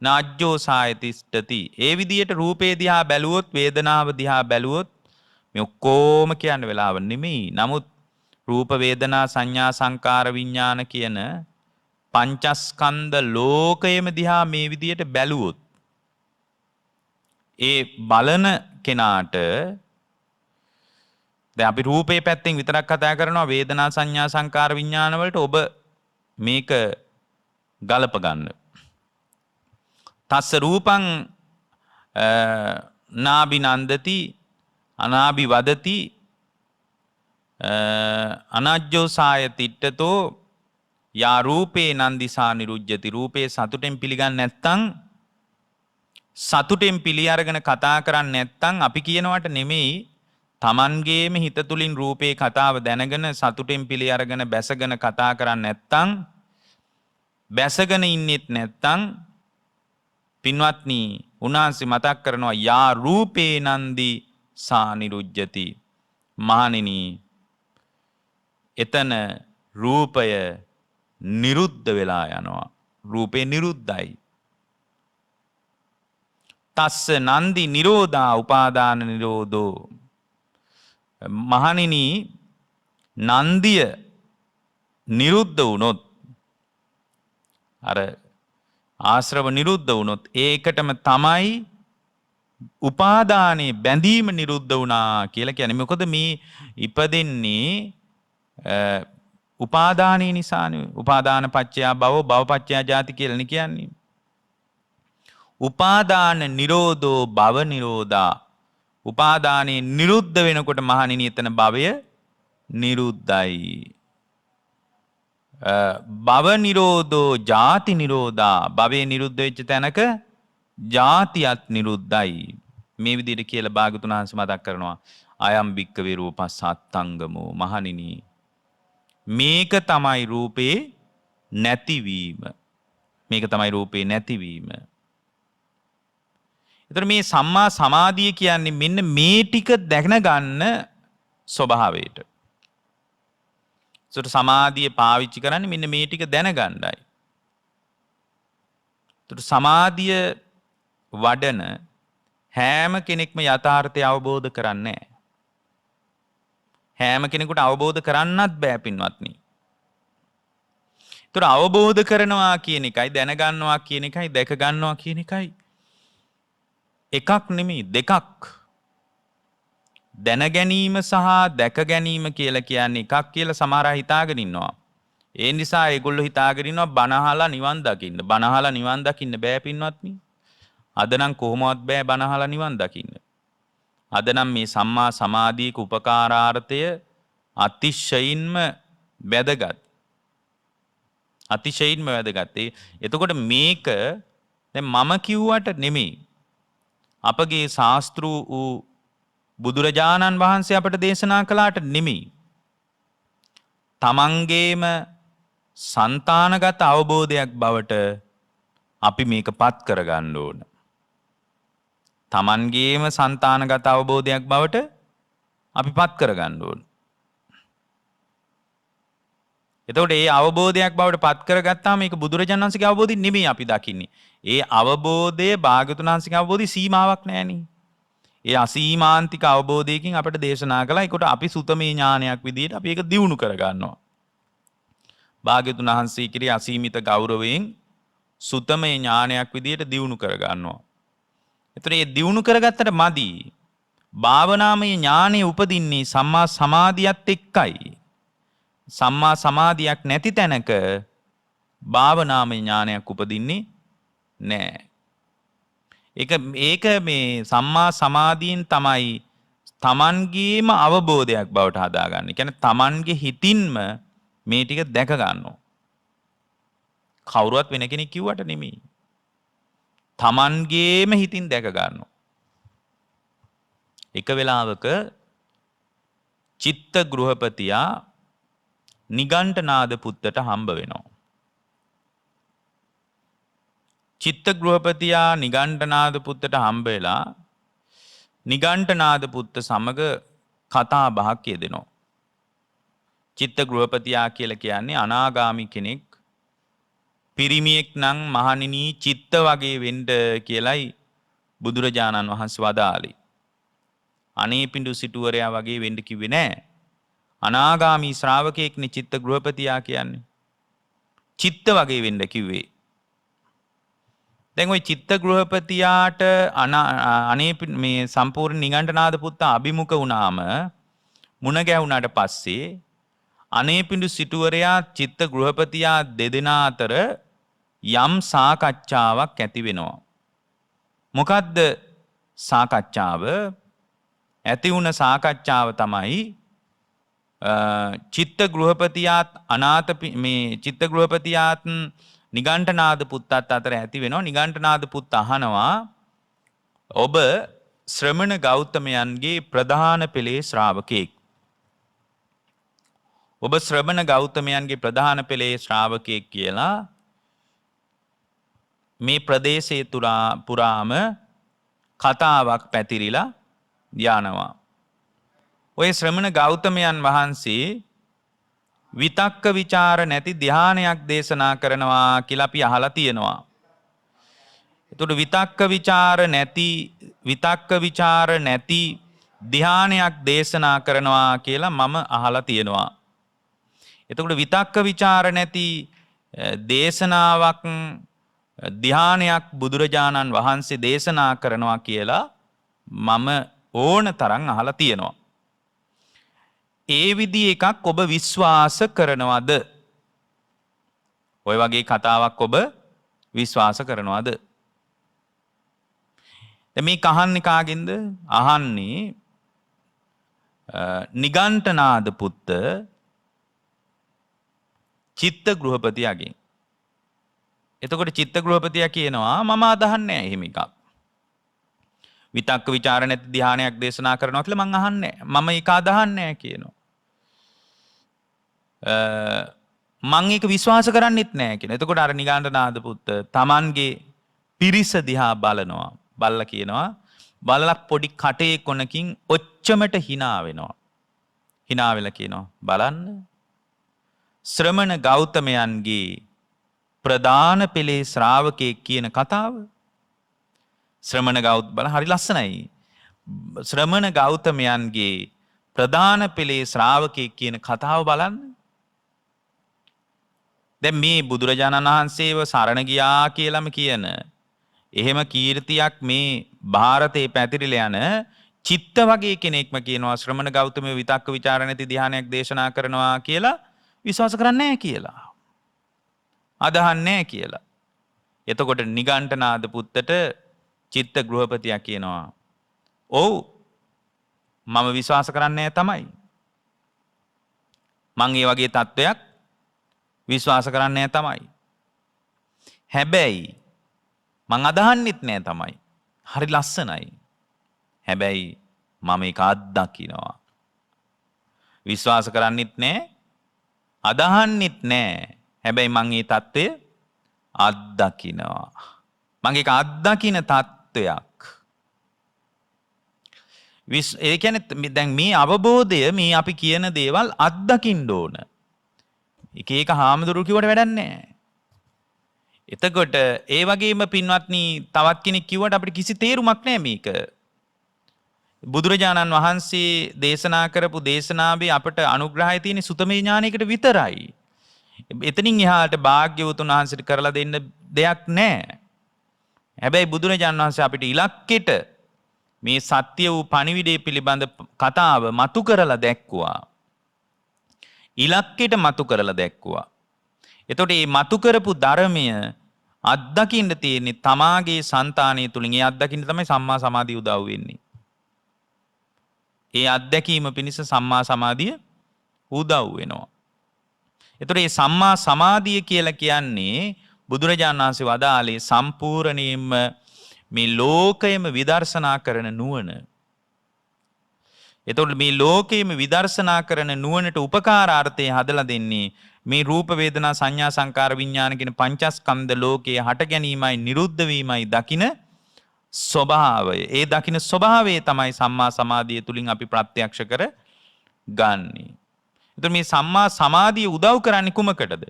S1: නාජ්ජෝ සායතිෂ්ඨති. ඒ විදියට රූපේ දිහා බැලුවොත් වේදනාව දිහා බැලුවොත් මේ ඔක්කොම කියන්න වෙලාව නෙමෙයි. නමුත් රූප වේදනා සංඥා සංකාර විඥාන කියන පංචස්කන්ධ ලෝකයේම දිහා මේ විදියට බැලුවොත් ඒ බලන කෙනාට දැන් අපි රූපේ පැත්තෙන් විතරක් කතා කරනවා වේදනා සංඥා සංකාර විඥාන වලට ඔබ මේක ගලප ගන්න. තස්ස රූපං නාබිනන්දති අනාබි වදති අනජ්ජෝ සාය තිට්ඨතෝ යා රූපේ නන්දිසා නිරුජ්ජති. රූපේ සතුටෙන් පිළිගන්නේ නැත්තම් සතුටෙන් පිළි අරගෙන කතා කරන්නේ නැත්තම් අපි කියනවට නෙමෙයි තමන්ගේම හිත තුලින් රූපේ කතාව දැනගෙන සතුටෙන් පිළි අරගෙන බැසගෙන කතා කරන්නේ නැත්තම් බැසගෙන ඉන්නෙත් නැත්තම් පින්වත්නි උන්වහන්සේ මතක් කරනවා යා රූපේ නන්දි සා නිරුජ්ජති. මහණෙනි එතන රූපය නිරුද්ධ වෙලා යනවා. රූපේ නිරුද්ධයි. තස්ස නන්දි නිරෝධා උපාදාන නිරෝධෝ. මහණෙනි නන්දිය නිරුද්ධ වුණොත් අර ආශ්‍රව නිරුද්ධ වුණොත් ඒකටම තමයි උපාදානයේ බැඳීම නිරුද්ධ වුණා කියලා කියන්නේ. මොකද මේ ඉපදෙන්නේ උපාදානයේ නිසානේ. උපාදාන පත්‍ය භව භව පත්‍ය ජාති කියලානේ කියන්නේ. උපාදාන නිරෝධෝ භව නිරෝධා. උපාදානයේ නිරුද්ධ වෙනකොට මහණෙනි එතන භවය නිරුද්ධයි. භව නිරෝධෝ ජාති නිරෝධා. භවයේ නිරුද්ධ වෙච්ච තැනක ජාතියත් නිරුද්ධයි. මේ විදිහට කියලා භාග්‍යවතුන් වහන්සේ මතක් කරනවා අයම් භික්කවේ රූපස්සත්තංගමෝ මහණෙනි මේක තමයි රූපේ නැතිවීම. මේක තමයි රූපේ නැතිවීම. එතකොට මේ සම්මා සමාධිය කියන්නේ මෙන්න මේ ටික දැනගන්න ස්වභාවයට. ඒකට සමාධිය පාවිච්චි කරන්නේ මෙන්න මේ ටික දැනගන්නයි. ඒකට සමාධිය වඩන හැම කෙනෙක්ම යථාර්ථය අවබෝධ කරන්නේ නැහැ. හැම කෙනෙකුට අවබෝධ කරන්නත් බෑ පින්වත්නි. ඒතර අවබෝධ කරනවා කියන එකයි දැනගන්නවා කියන එකයි දැක ගන්නවා කියන එකයි එකක් නෙමෙයි දෙකක්. දැන ගැනීම සහ දැක ගැනීම කියලා කියන්නේ එකක් කියලා සමහර අය හිතාගෙන ඉන්නවා. ඒ නිසා ඒගොල්ලෝ හිතාගෙන ඉන්නවා බණ අහලා නිවන් දකින්න. බණ අහලා නිවන් දකින්න බෑ පින්වත්නි. අද නම් කොහොමවත් බෑ බණ අහලා නිවන් දකින්න. අද නම් මේ සම්මා සමාධියක උපකාරාර්ථය අතිශයින්ම වැදගත්. අතිශයින්ම වැදගත්. එතකොට මේක දැන් මම කිව්වට නෙමෙයි. අපගේ ශාස්ත්‍ර වූ බුදුරජාණන් වහන්සේ අපට දේශනා කළාට නෙමෙයි. තමන්ගේම సంతానගත අවබෝධයක් බවට අපි මේක පත් කරගන්න ඕන. තමන්ගේම సంతానගත අවබෝධයක් බවට අපි පත් කරගන්න ඕන. එතකොට ඒ අවබෝධයක් බවට පත් කරගත්තාම මේක බුදුරජාණන් වහන්සේගේ අවබෝධය නෙමෙයි අපි දකින්නේ. ඒ අවබෝධය භාග්‍යවතුන් වහන්සේගේ අවබෝධය සීමාවක් නැහෙනේ. ඒ අසීමාන්තික අවබෝධයකින් අපිට දේශනා කළා. ඒකට අපි සුතමේ ඥානයක් විදිහට අපි ඒක දියුණු කරගන්නවා. භාග්‍යවතුන් වහන්සේ කිරී අසීමිත ගෞරවයෙන් සුතමේ ඥානයක් විදිහට දියුණු කරගන්නවා. එතකොට මේ දියුණු කරගත්තට මදි. භාවනාමය ඥානෙ උපදින්නේ සම්මා සමාධියත් එක්කයි. සම්මා සමාධියක් නැති තැනක භාවනාමය ඥානයක් උපදින්නේ නැහැ. ඒක මේ සම්මා සමාධියෙන් තමයි තමන්ගේම අවබෝධයක් බවට හදාගන්නේ. කියන්නේ තමන්ගේ හිතින්ම මේ ටික දැක ගන්නවා. කවුරුවත් වෙන කෙනෙක් කිව්වට නෙමෙයි. තමන්ගේම හිතින් දැක ගන්නවා. එක වෙලාවක චිත්ත ගෘහපතියා නිගණ්ඨනාද පුත්තට හම්බ වෙනවා. චිත්ත ගෘහපතියා නිගණ්ඨනාද පුත්තට හම්බ වෙලා නිගණ්ඨනාද පුත්ත සමග කතා බහක් යෙදෙනවා. චිත්ත ගෘහපතියා කියලා කියන්නේ අනාගාමි කෙනෙක්. පිරිමියෙක් නම් මහණෙනි චිත්ත වගේ වෙන්න කියලයි බුදුරජාණන් වහන්සේ වදාළේ. අනේපිඬු සිටුවරයා වගේ වෙන්න කිව්වේ නෑ. අනාගාමී ශ්‍රාවකයෙක්නේ චිත්ත ගෘහපතියා කියන්නේ. චිත්ත වගේ වෙන්න කිව්වේ. දැන් ওই චිත්ත ගෘහපතියාට මේ සම්පූර්ණ නිගණ්ඨනාද පුත්ත අභිමුඛ වුණාම මුණ ගැහුණාට පස්සේ අනේපිඬු සිටුවරයා චිත්ත ගෘහපතියා දෙදෙනා අතර යම් සාකච්ඡාවක් ඇති වෙනවා. මොකද්ද සාකච්ඡාව? ඇති වුණ සාකච්ඡාව තමයි චිත්ත ගෘහපතියාත් මේ චිත්ත ගෘහපතියාත් නිගණ්ඨනාද පුත්තත් අතර ඇති වෙනවා. නිගණ්ඨනාද පුත්ත අහනවා ඔබ ශ්‍රමණ ගෞතමයන්ගේ ප්‍රධාන පෙළේ ශ්‍රාවකෙක්. ඔබ ශ්‍රමණ ගෞතමයන්ගේ ප්‍රධාන පෙළේ ශ්‍රාවකෙක් කියලා මේ ප්‍රදේශයේ පුරාම කතාවක් පැතිරිලා යනවා. ඔය ශ්‍රමණ ගෞතමයන් වහන්සේ විතක්ක ਵਿਚාර නැති ධානයක් දේශනා කරනවා කියලා අපි අහලා තියෙනවා. එතකොට විතක්ක ਵਿਚාර නැති ධානයක් දේශනා කරනවා කියලා මම අහලා තියෙනවා. එතකොට විතක්ක ਵਿਚාර නැති දේශනාවක් ධානයක් බුදුරජාණන් වහන්සේ දේශනා කරනවා කියලා මම ඕන තරම් අහලා තියෙනවා. ඒ විදි එකක් ඔබ විශ්වාස කරනවද? ඔය වගේ කතාවක් ඔබ විශ්වාස කරනවද? දැන් මේ කහන්නේ කාගෙන්ද? අහන්නේ නිගණ්ඨනාද පුත්ත චිත්ත ගෘහපතියාගෙන්. එතකොට චිත්ත ගෘහපතියා කියනවා මම අදහන්නේ නැහැ එහෙම එකක්. විතක්ක ਵਿਚාර නැති ධානයක් දේශනා කරනවා කියලා මං අහන්නේ නැහැ. මම ඒක අදහන්නේ නැහැ කියනවා. මං ඒක විශ්වාස කරන්නෙත් නැහැ කියනවා. එතකොට අර නිගණ්ඨනාථ පුත්ත Tamanගේ පිරිස දිහා බලනවා. බලලා කියනවා බලලා පොඩි කටේ කොනකින් ඔච්චමට hina වෙනවා. hina වෙලා කියනවා බලන්න ශ්‍රමණ ගෞතමයන්ගේ ප්‍රධාන පෙළේ ශ්‍රාවකයෙක් කියන කතාව. ශ්‍රමණ ගෞතම බල හරි ලස්සනයි. ශ්‍රමණ ගෞතමයන්ගේ ප්‍රධාන පෙළේ ශ්‍රාවකයෙක් කියන කතාව බලන්න. දැන් මේ බුදුරජාණන් වහන්සේව සරණ ගියා කියලාම කියන එහෙම කීර්තියක් මේ ಭಾರತේ පැතිරිලා යන චිත්ත වගේ කෙනෙක්ම කියනවා ශ්‍රමණ ගෞතමය විතක්ක ਵਿਚාර නැති ධානයක් දේශනා කරනවා කියලා විශ්වාස කරන්නේ නැහැ කියලා. අදහන්නේ නැහැ කියලා. එතකොට නිගණ්ඨනාථ පුත්තට චිත්ත ගෘහපතියා කියනවා ඔව් මම විශ්වාස කරන්නේ තමයි. මං ඒ වගේ තත්වයක් විශ්වාස කරන්නේ තමයි. හැබැයි මං අදහන්නෙත් නෑ තමයි. හරි ලස්සනයි. හැබැයි මම ඒක අත්දකින්නවා. විශ්වාස කරන්නෙත් නෑ අදහන්නෙත් නෑ. හැබැයි මං මේ தত্ত্বය අත්දකින්නවා. මං ඒක අත්දකින්න தত্ত্বයක්. ඒ කියන්නේ දැන් මේ අවබෝධය මේ අපි කියන දේවල් අත්දකින්න ඕන. එක එක හාමුදුරුවෝ කිව්වට වැඩක් නැහැ. එතකොට ඒ වගේම පින්වත්නි තවත් කෙනෙක් කිව්වට අපිට කිසි තේරුමක් නැහැ මේක. බුදුරජාණන් වහන්සේ දේශනා කරපු දේශනාවේ අපට අනුග්‍රහය තියෙන සුතමේ ඥානයකට විතරයි. එතනින් එහාට භාග්‍යවතුන් වහන්සේට කරලා දෙන්න දෙයක් නැහැ. හැබැයි බුදුරජාණන් වහන්සේ අපිට ඉලක්කෙට මේ සත්‍ය වූ පණිවිඩය පිළිබඳ කතාව මතු කරලා දැක්කුවා. ඉලක්කයට මතු කරලා දැක්කුවා. එතකොට මේ මතු කරපු ධර්මය අත්දකින්න තියෙන්නේ තමාගේ సంతානය තුලින්. ඒ අත්දකින්න තමයි සම්මා සමාධිය උදව් වෙන්නේ. ඒ අත්දැකීම පිණිස සම්මා සමාධිය උදව් වෙනවා. එතකොට මේ සම්මා සමාධිය කියලා කියන්නේ බුදුරජාණන් වහන්සේ වදාළේ සම්පූර්ණයෙන්ම මේ ලෝකයම විදර්ශනා කරන නුවණ. එතකොට මේ ලෝකයේම විදර්ශනා කරන නුවණට උපකාරාර්ථය හදලා දෙන්නේ මේ රූප වේදනා සංඥා සංකාර විඥාන කියන පංචස්කන්ධ ලෝකයේ හට ගැනීමයි නිරුද්ධ වීමයි දකින ස්වභාවය. ඒ දකින ස්වභාවය තමයි සම්මා සමාධිය තුලින් අපි ප්‍රත්‍යක්ෂ කර ගන්නෙ. එතකොට මේ සම්මා සමාධිය උදව් කරන්නේ කුමකටද?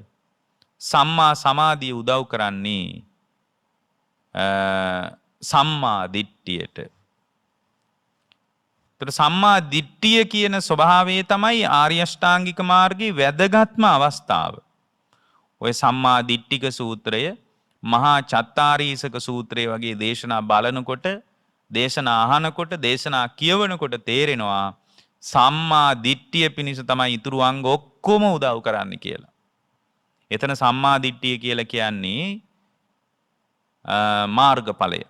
S1: සම්මා සමාධිය උදව් කරන්නේ සම්මා දිට්ඨියට. එතකොට සම්මා දිට්ඨිය කියන ස්වභාවය තමයි ආර්ය අෂ්ටාංගික මාර්ගයේ වැදගත්ම අවස්ථාව. ඔය සම්මා දිට්ඨික සූත්‍රය, මහා චත්තාරීසක සූත්‍රය වගේ දේශනා බලනකොට, දේශනා අහනකොට, දේශනා කියවනකොට තේරෙනවා සම්මා දිට්ඨිය පිණිස තමයි ඊතුරු අංග ඔක්කොම උදව් කරන්නේ කියලා. එතන සම්මා දිට්ඨිය කියලා කියන්නේ මාර්ගඵලය.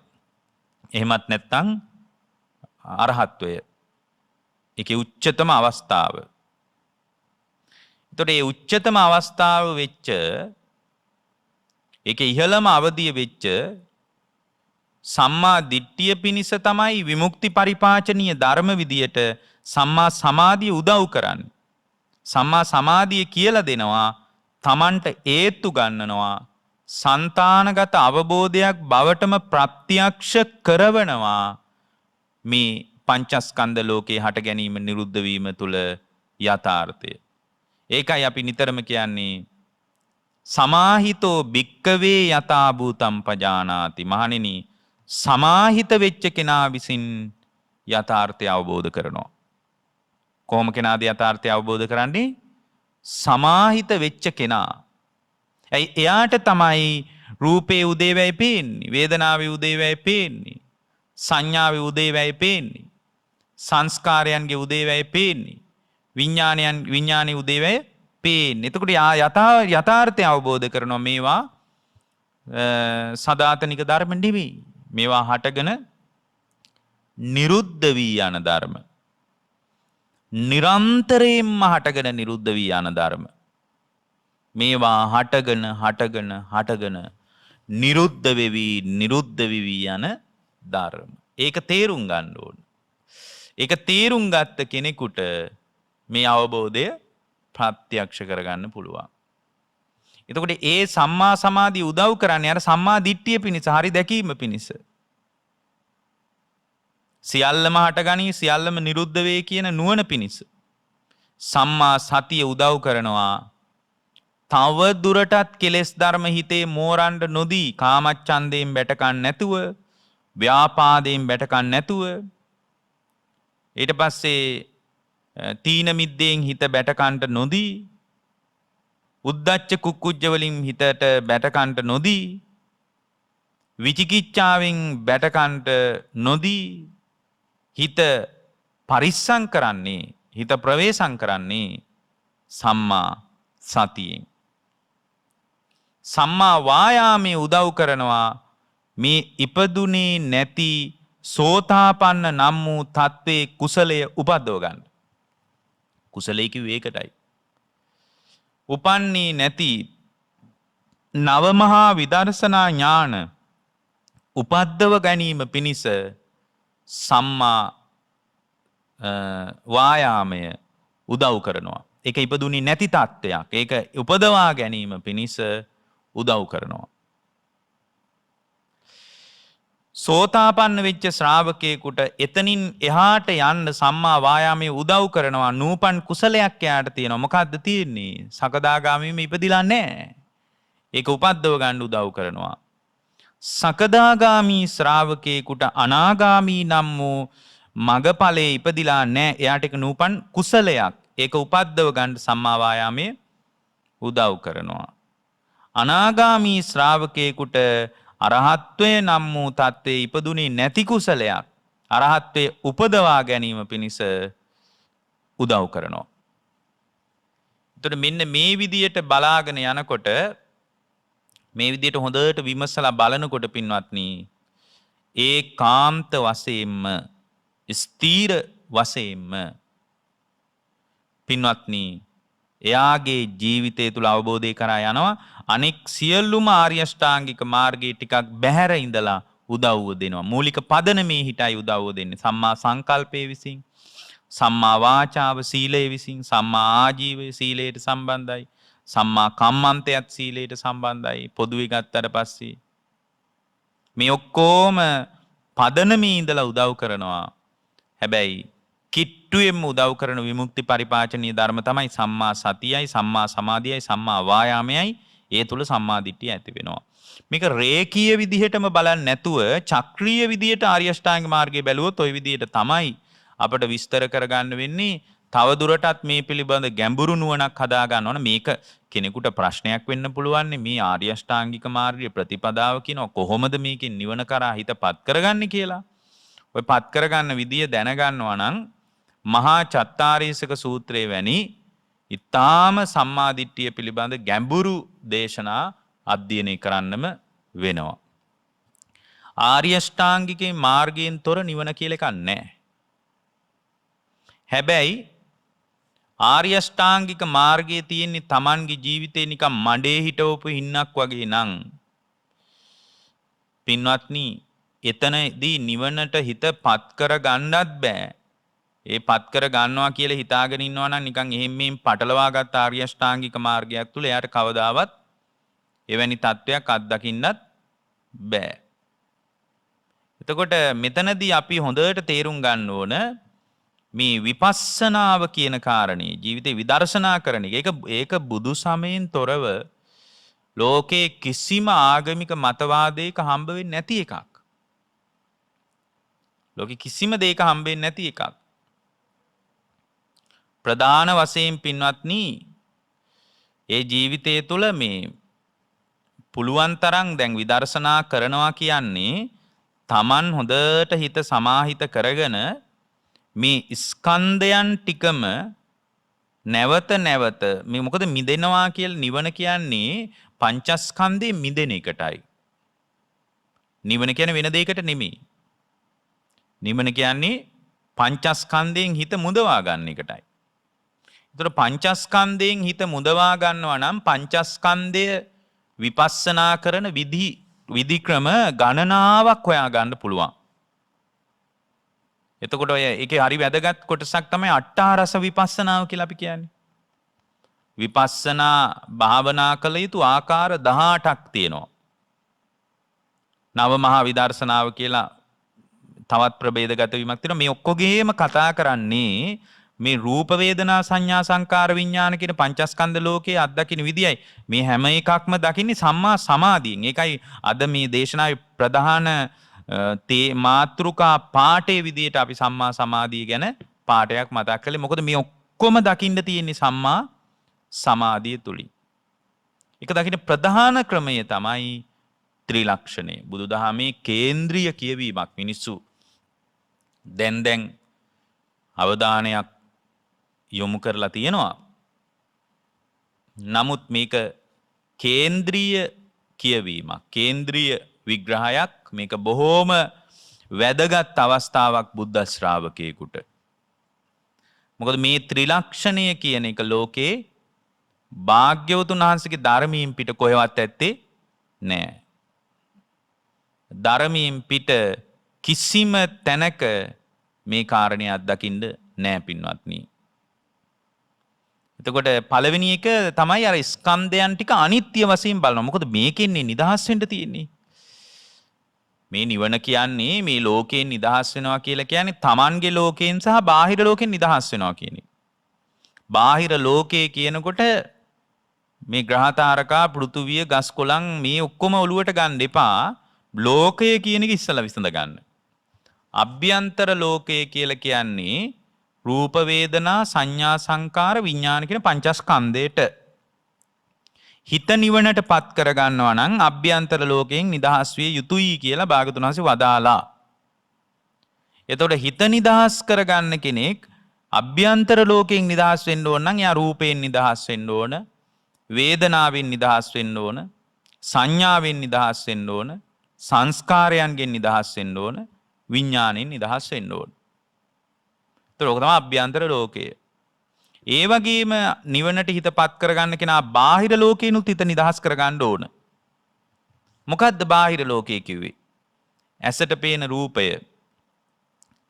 S1: එහෙමත් නැත්නම් අරහත්වය. ඒකේ උච්චතම අවස්ථාව. එතකොට මේ උච්චතම අවස්ථාව වෙච්ච ඒකේ ඉහළම අවධිය වෙච්ච සම්මා දිට්ඨිය පිණිස තමයි විමුක්ති පරිපාචනීය ධර්ම විදියට සම්මා සමාධිය උදව් කරන්නේ. සම්මා සමාධිය කියලා දෙනවා තමන්ට හේතු ගන්නනවා సంతానගත අවබෝධයක් බවටම ප්‍රත්‍යක්ෂ කරවනවා මේ පංචස්කන්ධ ලෝකේ හට ගැනීම නිරුද්ධ වීම තුල යථාර්ථය. ඒකයි අපි නිතරම කියන්නේ සමාහිතෝ භික්කවේ යථා භූතම් පජානාති. මහණෙනි සමාහිත වෙච්ච කෙනා විසින් යථාර්ථය අවබෝධ කරනවා. කොහොම කෙනාද යථාර්ථය අවබෝධ කරන්නේ? සමාහිත වෙච්ච කෙනා. එයාට තමයි රූපේ උදේවැය පේන්නේ, වේදනාවේ උදේවැය පේන්නේ, සංඥාවේ උදේවැය පේන්නේ, සංස්කාරයන්ගේ උදේවැය පේන්නේ, විඥානයේ උදේවැය පේන්නේ. එතකොට යථාර්ථය අවබෝධ කරනවා මේවා සදාතනික ධර්ම නෙවෙයි. මේවා හටගෙන නිරුද්ධ වී යන ධර්ම. නිරන්තරයෙන්ම හටගෙන නිරුද්ධ වී යන ධර්ම. මේවා හටගෙන නිරුද්ධ වෙවි යන ධර්ම. ඒක තේරුම් ගන්න ඕන. ඒක තේරුම් ගත්ත කෙනෙකුට මේ අවබෝධය ප්‍රත්‍යක්ෂ කරගන්න පුළුවන්. එතකොට ඒ සම්මා සමාධිය උදව් කරන්නේ අර සම්මා දිට්ඨිය පිණිස, හරි දැකීම පිණිස. සියල්ලම හටගනී සියල්ලම නිරුද්ධ වේ කියන නුවණ පිණිස. සම්මා සතිය උදව් කරනවා තව දුරටත් කෙලෙස් ධර්ම හිතේ මෝරන්න නොදී, කාමච්ඡන්දයෙන් බැටකන් නැතුව, ව්‍යාපාදයෙන් බැටකන් නැතුව, ඊට පස්සේ තීන මිද්දෙන් හිත බැටකන්ට නොදී, උද්දච්ච කුක්කුජ්ජ වලින් හිතට බැටකන්ට නොදී, විචිකිච්ඡාවෙන් බැටකන්ට නොදී, හිත පරිස්සම් කරන්නේ, හිත ප්‍රවේශම් කරන්නේ සම්මා සතියෙන්. සම්මා වායාමයේ උදව් කරනවා මේ ඉපදුනේ නැති සෝතාපන්න නම් වූ තත්ත්වයේ කුසලය උපදව ගන්න. කුසලයේ කිව්වේ ඒකටයි. උපන්නේ නැති නවමහා විදර්ශනා ඥාන උපද්දව ගැනීම පිණිස සම්මා වායාමය උදව් කරනවා. ඒක ඉපදුනේ නැති තත්ත්වයක්. ඒක උපදවා ගැනීම පිණිස උදව් කරනවා. සෝතාපන්න වෙච්ච ශ්‍රාවකයෙකුට එතනින් එහාට යන්න සම්මා වායාමයේ උදව් කරනවා. නූපන් කුසලයක් යාට තියෙනවා. මොකද්ද තියෙන්නේ? සකදාගාමීම ඉපදිලා නැහැ. ඒක උපද්දව ගන්න උදව් කරනවා. සකදාගාමී ශ්‍රාවකයෙකුට අනාගාමී නම් වූ මගඵලයේ ඉපදිලා නැහැ. එයාට ඒක නූපන් කුසලයක්. ඒක උපද්දව ගන්න සම්මා වායාමයේ උදව් කරනවා. අනාගාමී ශ්‍රාවකයෙකුට අරහත්වය නම් වූ තත්ත්වයේ ඉපදුනේ නැති කුසලයක් අරහත්වයේ උපදවා ගැනීම පිණිස උදව් කරනවා. එතකොට මෙන්න මේ විදියට බලාගෙන යනකොට, මේ විදියට හොඳට විමසලා බලනකොට පින්වත්නි, ඒකාන්ත වශයෙන්ම ස්ථීර වශයෙන්ම පින්වත්නි එයාගේ ජීවිතය තුළ අවබෝධය කරා යනවා. අනෙක් සියල්ලුම ආර්ය අෂ්ටාංගික මාර්ගයේ ටිකක් බැහැර ඉඳලා උදව්ව දෙනවා. මූලික පදනමේ හිටයි උදව්ව දෙන්නේ. සම්මා සංකල්පයේ විසින්, සම්මා වාචාව සීලයේ විසින්, සම්මා ආජීවය සීලයට සම්බන්ධයි, සම්මා කම්මන්තයත් සීලයට සම්බන්ධයි. පොදුවේ ගත්තට පස්සේ මේ ඔක්කොම පදනමේ ඉඳලා උදව් කරනවා. හැබැයි කිට්ටුවෙන්ම උදව් කරන විමුක්ති පරිපාචනීය ධර්ම තමයි සම්මා සතියයි, සම්මා සමාධියයි, සම්මා වායාමයයි. ඒ තුල සම්මා දිට්ඨිය ඇති වෙනවා. මේක රේඛීය විදිහටම බලන්නේ නැතුව චක්‍රීය විදිහට ආර්ය අෂ්ටාංග මාර්ගය බැලුවොත් ওই විදිහට තමයි අපිට විස්තර කරගන්න වෙන්නේ. තව දුරටත් මේ පිළිබඳ ගැඹුරු නුවණක් හදා ගන්න ඕන. මේක කෙනෙකුට ප්‍රශ්නයක් වෙන්න පුළුවන්. මේ ආර්ය අෂ්ටාංගික මාර්ගයේ ප්‍රතිපදාව කියන කොහොමද මේකෙන් නිවන කරා හිතපත් කරගන්නේ කියලා. ඔය පත් කරගන්න විදිය දැනගන්නවා නම් මහා චත්තාරීසක සූත්‍රයේ වැනි ඊ타ම සම්මාදිට්ඨිය පිළිබඳ ගැඹුරු දේශනා අධ්‍යයනය කරන්නම වෙනවා. ආර්ය අෂ්ටාංගිකේ මාර්ගයෙන් තොර නිවන කියලා එකක් නැහැ. හැබැයි ආර්ය අෂ්ටාංගික මාර්ගයේ තියෙන්නේ Tamanගේ ජීවිතේ නිකන් මඩේ හිටවපු හින්නක් වගේ නම් පින්වත්නි එතනදී නිවනට හිතපත් කර ගන්නත් බෑ. ඒ පත් කර ගන්නවා කියලා හිතාගෙන ඉන්නවා නම් නිකන් එහෙම මෙහෙම පටලවාගත් ආර්ය අෂ්ටාංගික මාර්ගයක් තුල එයාට කවදාවත් එවැනි තත්වයක් අත්දකින්නත් බෑ. එතකොට මෙතනදී අපි හොඳට තේරුම් ගන්න ඕන මේ විපස්සනාව කියන කාරණේ, ජීවිතේ විදර්ශනා කරන එක. ඒක බුදු සමයෙන් තොරව ලෝකේ කිසිම ආගමික මතවාදයක හම්බ වෙන්නේ නැති එකක්. ලෝකේ කිසිම දෙයක හම්බ වෙන්නේ නැති එකක්. ප්‍රධාන වශයෙන් පින්වත්නි ඒ ජීවිතය තුළ මේ පුළුවන් තරම් දැන් විදර්ශනා කරනවා කියන්නේ Taman හොඳට හිත සමාහිත කරගෙන මේ ස්කන්ධයන් ටිකම නැවත නැවත මේ මොකද මිදෙනවා කියලා නිවන කියන්නේ පංචස්කන්ධේ මිදෙන එකටයි. නිවන කියන්නේ වෙන දෙයකට නෙමෙයි. නිවන කියන්නේ පංචස්කන්ධයෙන් හිත මුදවා ගන්න එකටයි. ඒතර පංචස්කන්ධයෙන් හිත මුදවා ගන්නවා නම් පංචස්කන්ධය විපස්සනා කරන විධි ක්‍රම ගණනාවක් හොයා ගන්න පුළුවන්. එතකොට ඔය ඒකේ හරි වැදගත් කොටසක් තමයි අට්ඨාරස විපස්සනාව කියලා අපි කියන්නේ. විපස්සනා භාවනා කළ යුතු ආකාර 18ක් තියෙනවා. නව මහා විදර්ශනාව කියලා තවත් ප්‍රභේදගත වීමක් තියෙනවා. මේ ඔක්කොගේම කතා කරන්නේ මේ රූප වේදනා සංඥා සංකාර විඥාන කියන පංචස්කන්ධ ලෝකයේ අත්දකින්න විදියයි. මේ හැම එකක්ම දකින්නේ සම්මා සමාධියෙන්. ඒකයි අද මේ දේශනාවේ ප්‍රධාන මාතෘකා පාඨයේ විදියට අපි සම්මා සමාධිය ගැන පාඩයක් මතක් කළේ. මොකද මේ ඔක්කොම දකින්න තියෙන්නේ සම්මා සමාධිය තුලින්. ඒක දකින්න ප්‍රධාන ක්‍රමය තමයි ත්‍රිලක්ෂණය. බුදුදහමේ කේන්ද්‍රීය කියවීමක්. මිනිස්සු දැන් අවධානයක් යොමු කරලා තියෙනවා. නමුත් මේක කේන්ද්‍රීය කියවීමක්. කේන්ද්‍රීය විග්‍රහයක්. මේක බොහෝම වැදගත් අවස්ථාවක් බුද්ධ ශ්‍රාවකයෙකුට. මොකද මේ ත්‍රිලක්ෂණය කියන එක ලෝකේ භාග්‍යවතුන් වහන්සේගේ ධර්මයෙන් පිට කොහෙවත් ඇත්තේ නෑ. ධර්මයෙන් පිට කිසිම තැනක මේ කාරණේ අත්දකින්න නෑ පින්වත්නි. එතකොට පළවෙනි එක තමයි අර ස්කන්ධයන් ටික අනිත්‍ය වශයෙන් බලනවා. මොකද මේකෙන්නේ නිදහස් වෙන්න තියෙන්නේ. මේ නිවන කියන්නේ මේ ලෝකයෙන් නිදහස් වෙනවා කියලා කියන්නේ Tamanගේ ලෝකයෙන් සහ බාහිර ලෝකයෙන් නිදහස් වෙනවා කියන එක. බාහිර ලෝකයේ කියනකොට මේ ග්‍රහතාරකා පෘථුවිය ගස් කොළන් මේ ඔක්කොම ඔලුවට ගන්න එපා. ලෝකය කියන එක ඉස්සලා විසඳ ගන්න. අභ්‍යන්තර ලෝකය කියලා කියන්නේ රූප වේදනා සංඥා සංකාර විඥාන කියන පංචස්කන්ධයට හිත නිවනට පත් කර ගන්නවා නම් අභ්‍යන්තර ලෝකයෙන් නිදහස් විය යුතුයි කියලා භාගතුන් වහන්සේ වදාලා. එතකොට හිත නිදහස් කරගන්න කෙනෙක් අභ්‍යන්තර ලෝකයෙන් නිදහස් වෙන්න ඕන නම් එයා රූපයෙන් නිදහස් වෙන්න ඕන, වේදනාවෙන් නිදහස් වෙන්න ඕන, සංඥාවෙන් නිදහස් වෙන්න ඕන, සංස්කාරයන්ගෙන් නිදහස් වෙන්න ඕන, විඥාණයෙන් නිදහස් වෙන්න ඕන. ඒක තමයි අභ්‍යන්තර ලෝකය. ඒ වගේම නිවනට හිතපත් කරගන්න කෙනා බාහිර ලෝකේනුත් හිත නිදහස් කරගන්න ඕන. මොකද්ද බාහිර ලෝකය කිව්වේ? ඇසට පේන රූපය,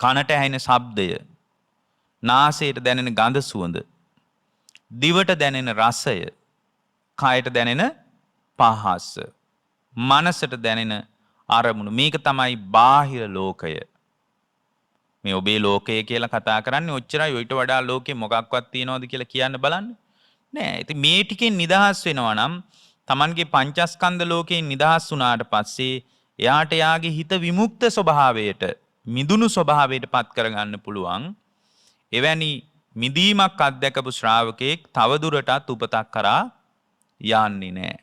S1: කනට ඇහෙන ශබ්දය, නාසයට දැනෙන ගඳ සුවඳ, දිවට දැනෙන රසය, කයට දැනෙන පහස, මනසට දැනෙන අරමුණු. මේක තමයි බාහිර ලෝකය. මේ ඔබේ ලෝකය කියලා කතා කරන්නේ ඔච්චරයි. ඔයිට වඩා ලෝකෙ මොකක්වත් තියනවද කියලා කියන්න බලන්න. නෑ. ඉතින් මේ ටිකෙන් නිදහස් වෙනවා නම් Tamanගේ පංචස්කන්ධ ලෝකයෙන් නිදහස් වුණාට පස්සේ එයාට යාගේ හිත විමුක්ත ස්වභාවයට, මිදුණු ස්වභාවයට පත් කරගන්න පුළුවන්. එවැනි මිදීමක් අත්දැකපු ශ්‍රාවකෙක් තවදුරටත් උපතක් කරා යන්නේ නෑ.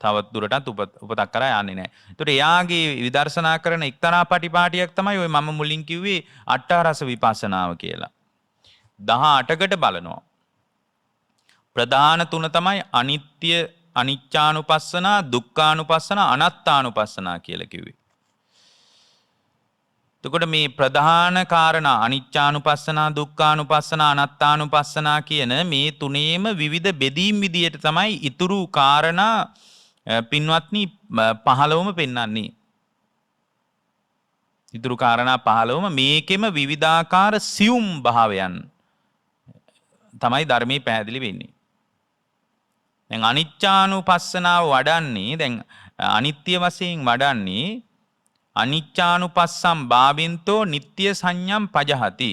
S1: තවත් දුරටත් උපතක් කරා යන්නේ නැහැ. ඒතකොට එයාගේ විදර්ශනා කරන එක්තරා පටිපාටියක් තමයි ওই මම මුලින් කිව්වේ අට්ඨාරස විපස්සනාව කියලා. 18කට බලනවා. ප්‍රධාන තුන තමයි අනිත්‍ය අනිච්චානුපස්සනා, දුක්ඛානුපස්සනා, අනාත්තානුපස්සනා කියලා කිව්වේ. එතකොට මේ ප්‍රධාන කාරණා අනිච්චානුපස්සනා, දුක්ඛානුපස්සනා, අනාත්තානුපස්සනා කියන මේ තුනේම විවිධ බෙදීම් විදියට තමයි ඊතුරු කාරණා පින්වත්නි 15ම පෙන්වන්නේ. ඊතුරු කාරණා 15ම මේකෙම විවිධාකාර සියුම් භාවයන් තමයි ධර්මයේ පැහැදිලි වෙන්නේ. දැන් අනිච්චානුපස්සනාව වඩන්නේ දැන් අනිත්‍ය වශයෙන් වඩන්නේ අනිච්චානුපස්සම් භාවින්තෝ නිත්‍ය සංඥම් පජහති.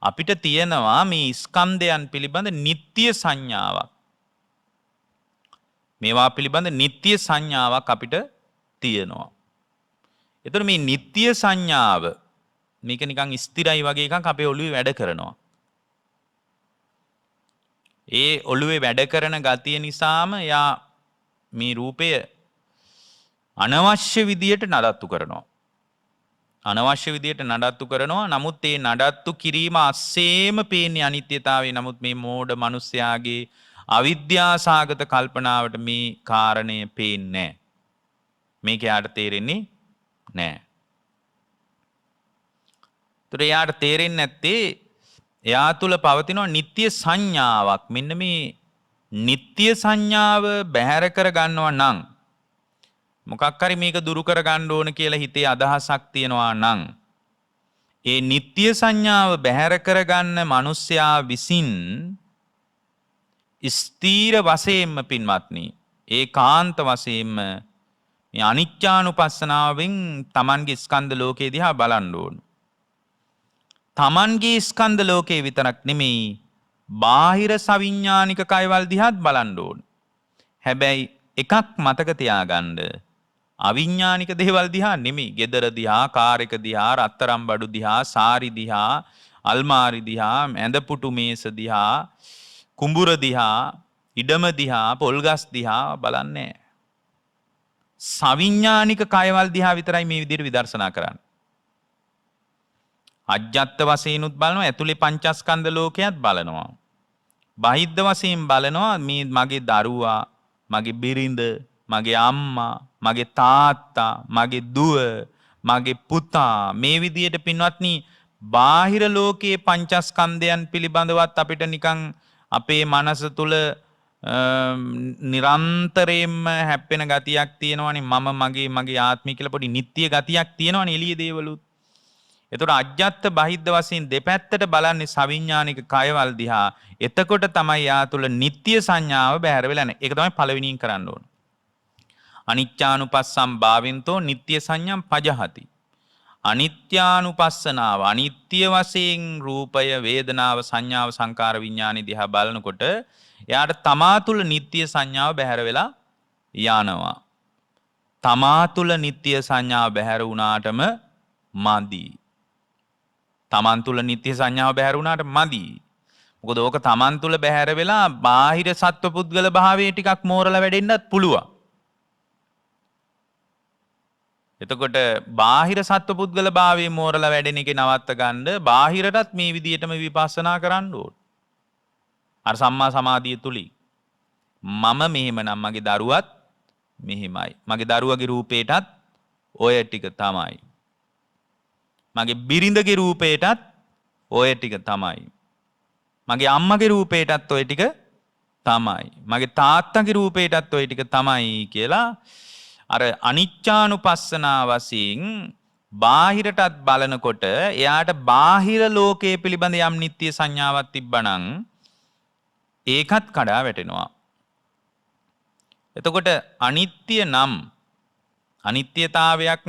S1: අපිට තියෙනවා මේ ස්කන්ධයන් පිළිබඳ නිත්‍ය සංඥාවක්. මේවා පිළිබඳ නිත්‍ය සංඥාවක් අපිට තියෙනවා. එතකොට මේ නිත්‍ය සංඥාව මේක නිකන් ස්ථිරයි වගේ එකක් අපේ ඔළුවේ වැඩ කරනවා. ඒ ඔළුවේ වැඩ කරන ගතිය නිසාම යා මේ රූපය අනවශ්‍ය විදියට නඩත්තු කරනවා. අනවශ්‍ය විදියට නඩත්තු කරනවා. නමුත් ඒ නඩත්තු කිරීම අස්සේම පේන්නේ අනිත්‍යතාවය. නමුත් මේ මෝඩ මිනිස්යාගේ අවිද්‍යාසගත කල්පනාවට මේ කාරණය පේන්නේ නැහැ. මේක යාට තේරෙන්නේ නැහැ. ඒතර යාට තේරෙන්නේ නැත්තේ එයා තුල පවතින නිත්‍ය සංඥාවක්. මෙන්න මේ නිත්‍ය සංඥාව බැහැර කර ගන්නවා නම් මොකක් හරි මේක දුරු කර ගන්න ඕන කියලා හිතේ අදහසක් තියනවා නම් ඒ නিত্য සංඥාව බැහැර කරගන්න මිනිසයා විසින් ස්ථීර වශයෙන්ම පින්වත්නි ඒකාන්ත වශයෙන්ම මේ අනිත්‍යානුපස්සනාවෙන් Tamanගේ ස්කන්ධ ලෝකේ දිහා බලන්න ඕන. Tamanගේ ස්කන්ධ ලෝකේ විතරක් නෙමෙයි බාහිර සවිඥානික කයවල් දිහාත් බලන්න ඕන. හැබැයි එකක් මතක තියාගන්න අවිඥානික දේවල් දිහා නෙමෙයි. gedara දිහා, කාර් එක දිහා, රත්තරන් බඩු දිහා, සාරි දිහා, අල්මාරි දිහා, ඇඳපුටු මේස දිහා, කුඹුර දිහා, ඉඩම දිහා, පොල්ගස් දිහා බලන්නේ. සවිඥානික කයවල් දිහා විතරයි මේ විදිහට විදර්ශනා කරන්නේ. අජ්ජත් වශයෙන්ුත් බලනවා, ඇතුලේ පංචස්කන්ධ ලෝකයක් බලනවා. බාහිද්ද වශයෙන් බලනවා මේ මගේ දරුවා, මගේ බිරිඳ, මගේ අම්මා, මගේ තාත්තා, මගේ දුව, මගේ පුතා මේ විදියට පින්වත්නි බාහිර ලෝකයේ පංචස්කන්ධයන් පිළිබඳවත් අපිට නිකන් අපේ මනස තුල නිරන්තරයෙන්ම හැප්පෙන ගතියක් තියෙනවනේ. මම මගේ ආත්මය කියලා පොඩි නිට්ටිය ගතියක් තියෙනවනේ එළියේ දේවලුත්. එතකොට අජ්ජත් බහිද්ද වශයෙන් දෙපැත්තට බලන්නේ සවිඥානික කයවල් දිහා. එතකොට තමයි යා තුල නිට්ටිය සංඥාව බැහැර වෙලා නැහැ. ඒක තමයි පළවෙනියෙන් කරන්න ඕන. අනිච්චානුපස්සම් භාවින්තෝ නිට්ටිය සංඥම් පජහති. අනිත්‍යානුපස්සනාව අනිත්‍ය වශයෙන් රූපය, වේදනාව, සංඥාව, සංකාර, විඥානි දිහා බලනකොට එයාට තමා තුල නිට්ටිය සංඥාව බැහැර වෙලා යනවා. තමා තුල නිට්ටිය සංඥාව බැහැර වුණාටම මදි. තමන් තුල නිත්‍ය සංඥාව බැහැර වුණාට මදි. මොකද ඕක තමන් තුල බැහැර වෙලා බාහිර සත්ව පුද්ගල භාවයේ ටිකක් මෝරලා වැඩෙන්නත් පුළුවන්. එතකොට බාහිර සත්ව පුද්ගල භාවයේ මෝරලා වැඩෙන එකේ නවත්ත ගන්න බාහිරටත් මේ විදියටම විපස්සනා කරන්න ඕන. අර සම්මා සමාධිය තුලින් මම මෙහෙමනම් මගේ දරුවත් මෙහෙමයි. මගේ දරුවගේ රූපේටත් ඔය ටික තමයි. මගේ බිරිඳගේ රූපේටත් ඔය ටික තමයි. මගේ අම්මගේ රූපේටත් ඔය ටික තමයි. මගේ තාත්තගේ රූපේටත් ඔය ටික තමයි කියලා අර අනිච්චානුපස්සනා වශයෙන් බාහිරටත් බලනකොට එයාට බාහිර ලෝකයේ පිළිබඳ යම් නිත්‍ය සංඥාවක් තිබ්බනම් ඒකත් කඩා වැටෙනවා. එතකොට අනිත්‍ය නම් අනිත්‍යතාවයක්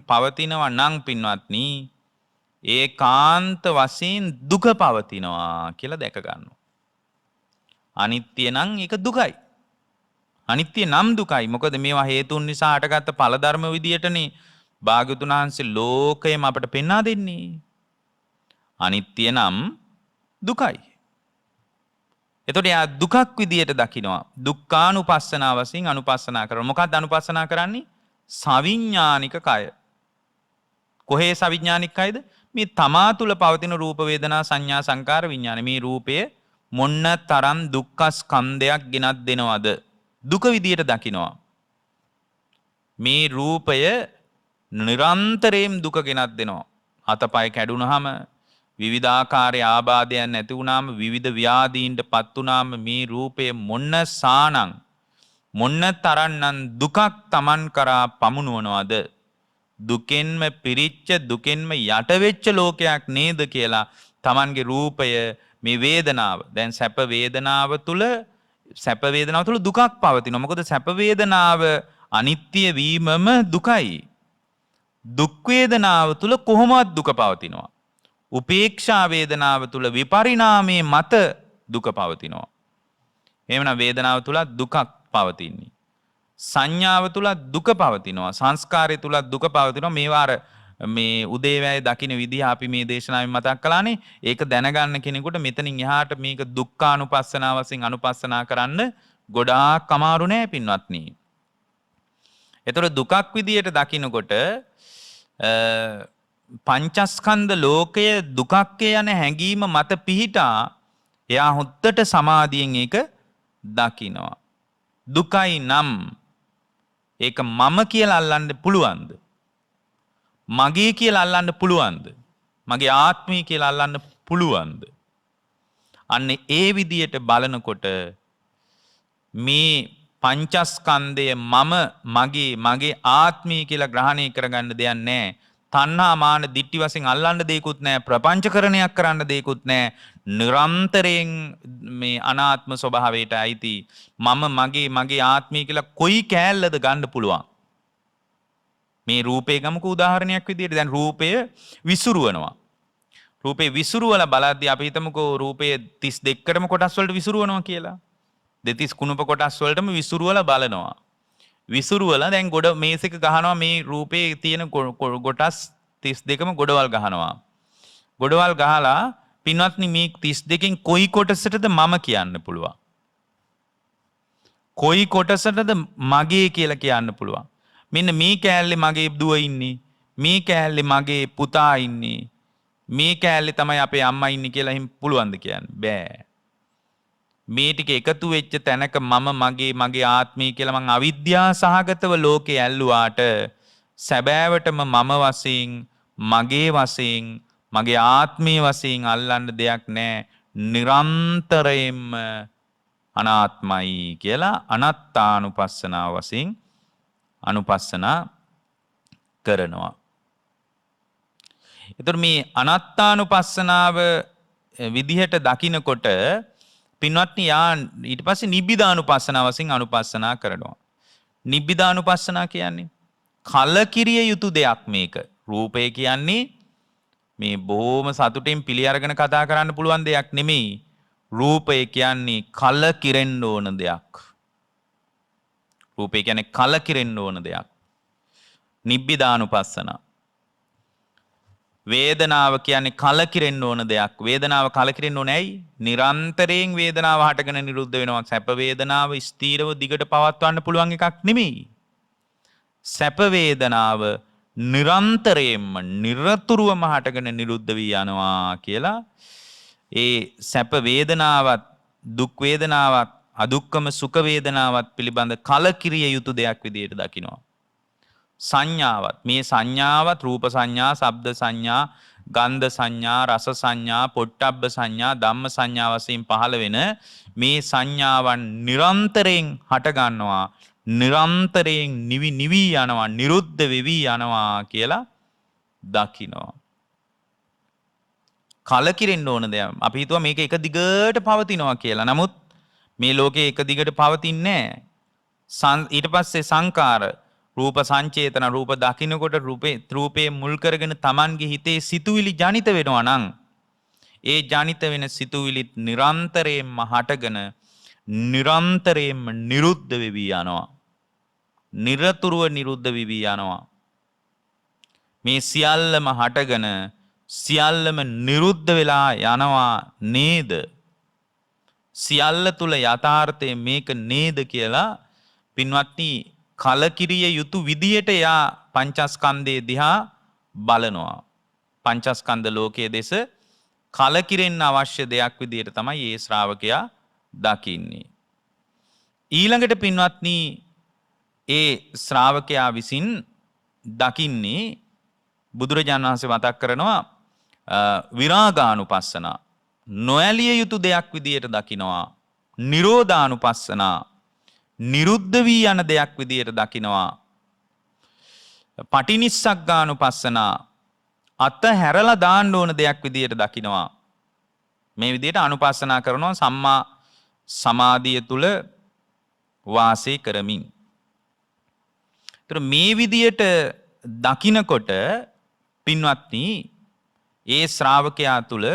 S1: පවතිනවා නම් පින්වත්නි ඒකාන්ත වශයෙන් දුක පවතිනවා කියලා දැක ගන්නවා. අනිත්‍ය නම් ඒක දුකයි. අනිත්‍ය නම් දුකයි. මොකද මේවා හේතුන් නිසා හටගත්ත ඵල ධර්ම විදියටනේ භාග්‍යවතුන් වහන්සේ ලෝකයම අපට පෙන්වා දෙන්නේ. අනිත්‍ය නම් දුකයි. එතකොට යා දුකක් විදියට දකිනවා. දුක්ඛානුපස්සනා වශයෙන් අනුපස්සනා කරනවා. මොකක්ද අනුපස්සනා කරන්නේ? සවිඥානික කය. කොහේ සවිඥානික කයද? මේ තමා තුල පවතින රූප, වේදනා, සංඥා, සංකාර, විඥාන. මේ රූපය මොන්න තරම් දුක්ඛ ස්කන්ධයක් ගෙනත් දෙනවද? දුක විදියට දකිනවා. මේ රූපය නිරන්තරයෙන් දුක ගෙනත් දෙනවා. අතපය කැඩුනහම, විවිධාකාරයේ ආබාධයන් නැති වුණාම, විවිධ ව්‍යාධීන්ට පත් වුණාම මේ රූපය මොන්න සානං මොන්න තරන්නම් දුකක් Taman කරා පමුණුවනවද? දුකෙන්ම පිරිච්ච, දුකෙන්ම යට වෙච්ච ලෝකයක් නේද කියලා Tamanගේ රූපය මේ වේදනාව. දැන් සැප වේදනාව තුල දුකක් පවතිනවා. මොකද සැප වේදනාව අනිත්‍ය වීමම දුකයි. දුක් වේදනාව තුල කොහොමවත් දුක පවතිනවා. උපේක්ෂා වේදනාව තුල විපරිණාමයේ මත දුක පවතිනවා. එහෙමනම් වේදනාව තුල දුකක් පවතින්නේ. සංඥාව තුල දුක පවතිනවා. සංස්කාරය තුල දුක පවතිනවා. මේවා අර මේ උදේවැය දකින්න විදිහ අපි මේ දේශනාවෙන් මතක් කළානේ. ඒක දැනගන්න කෙනෙකුට මෙතනින් එහාට මේක දුක්ඛානුපස්සනා වශයෙන් අනුපස්සනා කරන්න ගොඩාක් අමාරු නෑ පින්වත්නි. ඒතර දුකක් විදියට දකින්නකොට පංචස්කන්ධ ලෝකය දුකක් යන හැඟීම මත පිහිටා එයා හොද්දට සමාධියෙන් ඒක දකිනවා. දුකයි නම් ඒක මම කියලා අල්ලන්න පුළුවන්ද? මගේ කියලා අල්ලන්න පුළුවන්ද? මගේ ආත්මය කියලා අල්ලන්න පුළුවන්ද? අන්න ඒ විදියට බලනකොට මේ පංචස්කන්ධය මම, මගේ ආත්මය කියලා ග්‍රහණය කරගන්න දෙයක් නැහැ. තණ්හා මාන දිට්ටි වශයෙන් අල්ලන්න දෙයක්වත් නැහැ. ප්‍රපංචකරණයක් කරන්න දෙයක්වත් නැහැ. නිරන්තරයෙන් මේ අනාත්ම ස්වභාවයට අයිති මම මගේ ආත්මය කියලා කොයි කෑල්ලද ගන්න පුළුවන්. මේ රූපේ ගමුකෝ උදාහරණයක් විදිහට. දැන් රූපය විසුරුවනවා. රූපේ විසුරුවලා බලද්දී අපි හිතමුකෝ රූපයේ 32කටම කොටස් වලට විසුරුවනවා කියලා. දෙතිස් කුණප කොටස් වලටම විසුරුවලා බලනවා. විසුරුවලා දැන් ගොඩ මේසෙක ගහනවා මේ රූපේ තියෙන කොටස් 32ම ගොඩවල් ගහනවා. ගොඩවල් ගහලා පින්වත්නි මේ 32කින් කොයි කොටසටද මම කියන්න පුළුවන්? කොයි කොටසටද මගේ කියලා කියන්න පුළුවන්? මෙන්න මේ කෑල්ලේ මගේ දුව ඉන්නේ. මේ කෑල්ලේ මගේ පුතා ඉන්නේ. මේ කෑල්ලේ තමයි අපේ අම්මා ඉන්නේ කියලා හිම පුළුවන්ද කියන්න බෑ. මේ ටික එකතු වෙච්ච තැනක මගේ ආත්මය කියලා මං අවිද්‍යා සහගතව ලෝකේ ඇල්ලුවාට සැබෑවටම මම වශයෙන් මගේ වශයෙන් මගේ ආත්මය වශයෙන් අල්ලන්න දෙයක් නැහැ. නිරන්තරයෙන්ම අනාත්මයි කියලා අනත්තානුපස්සනාව වශයෙන් අනුපස්සනා කරනවා. එතකොට මේ අනත්තානුපස්සනාව විදිහට දකිනකොට පින්වත්නි ඊට පස්සේ නිබ්බිදානුපස්සනාව වශයෙන් අනුපස්සනා කරනවා. නිබ්බිදානුපස්සනා කියන්නේ කලකිරිය යුතු දෙයක් මේක. රූපය කියන්නේ මේ බොහොම සතුටින් පිළි අරගෙන කතා කරන්න පුළුවන් දෙයක් නෙමෙයි. රූපය කියන්නේ කලකිරෙන්න ඕන දෙයක්. රූපය කියන්නේ කලකිරෙන්න ඕන දෙයක්. නිබ්බිදානුපස්සනා. වේදනාව කියන්නේ කලකිරෙන්න ඕන දෙයක්. වේදනාව කලකිරෙන්න ඕනේ ඇයි? නිරන්තරයෙන් වේදනාව හටගෙන නිරුද්ධ වෙනවා. සැප වේදනාව ස්ථීරව දිගට පවත්වන්න පුළුවන් එකක් නෙමෙයි. සැප වේදනාව නිරන්තරයෙන්ම නිරතුරුවම හටගෙන නිරුද්ධ වී යනවා කියලා ඒ සැප වේදනාවත් දුක් වේදනාවත් අදුක්කම සුඛ වේදනාවත් පිළිබඳ කලකිරිය යුතු දෙයක් විදිහට දකිනවා. සංඥාවත් මේ සංඥාවත් රූප සංඥා, ශබ්ද සංඥා, ගන්ධ සංඥා, රස සංඥා, පොට්ටබ්බ සංඥා, ධම්ම සංඥා වශයෙන් පහළ වෙන මේ සංඥාවන් නිරන්තරයෙන් හට ගන්නවා. නිරන්තරයෙන් නිවි යනවා, නිරුද්ධ වෙවි යනවා කියලා දකිනවා. කලකිරෙන්න ඕන දෙයක්. අපි හිතුවා මේක එක දිගට පවතිනවා කියලා. නමුත් මේ ලෝකේ එක දිගට පවතින්නේ නැහැ. ඊට පස්සේ සංකාර රූප සංචේතන රූප දකින්නකොට රූපේ මුල් කරගෙන Tamanගේ හිතේ සිතුවිලි ජනිත වෙනවා නම් ඒ ජනිත වෙන සිතුවිලිත් නිරන්තරයෙන්ම හටගෙන නිරන්තරයෙන්ම නිරුද්ධ වෙවි යනවා. නිරතුරුව නිරුද්ධ වෙවි යනවා. මේ සියල්ලම හටගෙන සියල්ලම නිරුද්ධ වෙලා යනවා නේද? සියල්ල තුල යථාර්ථය මේක නේද කියලා පින්වත්නි කලකිරිය යුතු විදියට යා පංචස්කන්ධයේ දිහා බලනවා. පංචස්කන්ධ ලෝකයේ දෙස කලකිරෙන්න අවශ්‍ය දෙයක් විදියට තමයි මේ ශ්‍රාවකයා දකින්නේ. ඊළඟට පින්වත්නි ඒ ශ්‍රාවකයා විසින් දකින්නේ බුදුරජාණන් වහන්සේ මතක් කරනවා විරාගානුපස්සනා. නොඇලිය යුතු දෙයක් විදියට දකිනවා. නිරෝධානුපස්සනා. නිරුද්ධ වී යන දෙයක් විදියට දකිනවා. පටිනිස්සග්ගානුපස්සනා. අත හැරලා දාන්න ඕන දෙයක් විදියට දකිනවා. මේ විදියට අනුපස්සනා කරනවා සම්මා සමාධිය තුල වාසය කරමින්. ඒතර මේ විදියට දකිනකොට පින්වත්නි ඒ ශ්‍රාවකයා තුල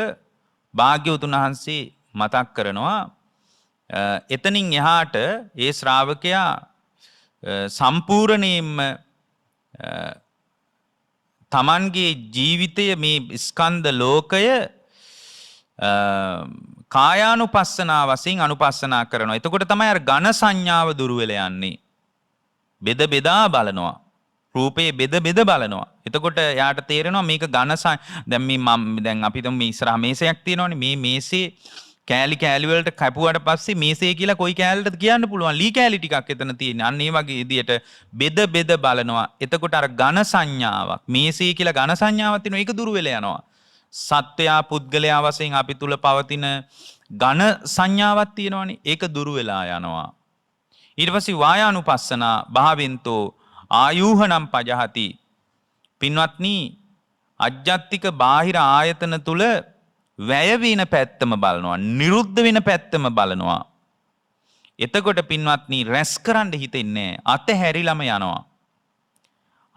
S1: භාග්‍යවතුන් වහන්සේ මතක් කරනවා එතනින් එහාට ඒ ශ්‍රාවකයා සම්පූර්ණයෙන්ම තමන්ගේ ජීවිතය මේ ස්කන්ධ ලෝකය කායානුපස්සනා වශයෙන් අනුපස්සනා කරනවා. එතකොට තමයි අර ඝන සංඥාව දුරු වෙලා යන්නේ. බෙද බෙදා බලනවා. රූපේ බෙද බෙද බලනවා. එතකොට යාට තේරෙනවා මේක ඝන දැන් අපි මේ ඉස්සරහා මේසයක් තියෙනවනේ. මේ මේසේ කෑලි වලට කැපුවාට පස්සේ මේසේ කියලා කොයි කෑල්ලටද කියන්න පුළුවන්. ලී කෑලි ටිකක් එතන තියෙන්නේ. අන්න ඒ වගේ විදියට බෙද බෙද බලනවා. එතකොට අර ඝන සංඥාවක් මේසේ කියලා ඝන සංඥාවක් තියෙනවා. ඒක දුරු වෙලා යනවා. සත්වයා පුද්ගලයා වශයෙන් අපි තුල පවතින ඝන සංඥාවක් තියෙනවනේ. ඒක දුරු වෙලා යනවා. ඊට පස්සේ වායානුපස්සනා භාවෙන්තෝ ආයූහනම් පජහති. පින්වත්නි අජ්ජත්තික බාහිර ආයතන තුල වැය වෙන පැත්තම බලනවා, නිරුද්ධ වෙන පැත්තම බලනවා. එතකොට පින්වත්නි රැස් කරන්න හිතෙන්නේ අතහැරිලම යනවා.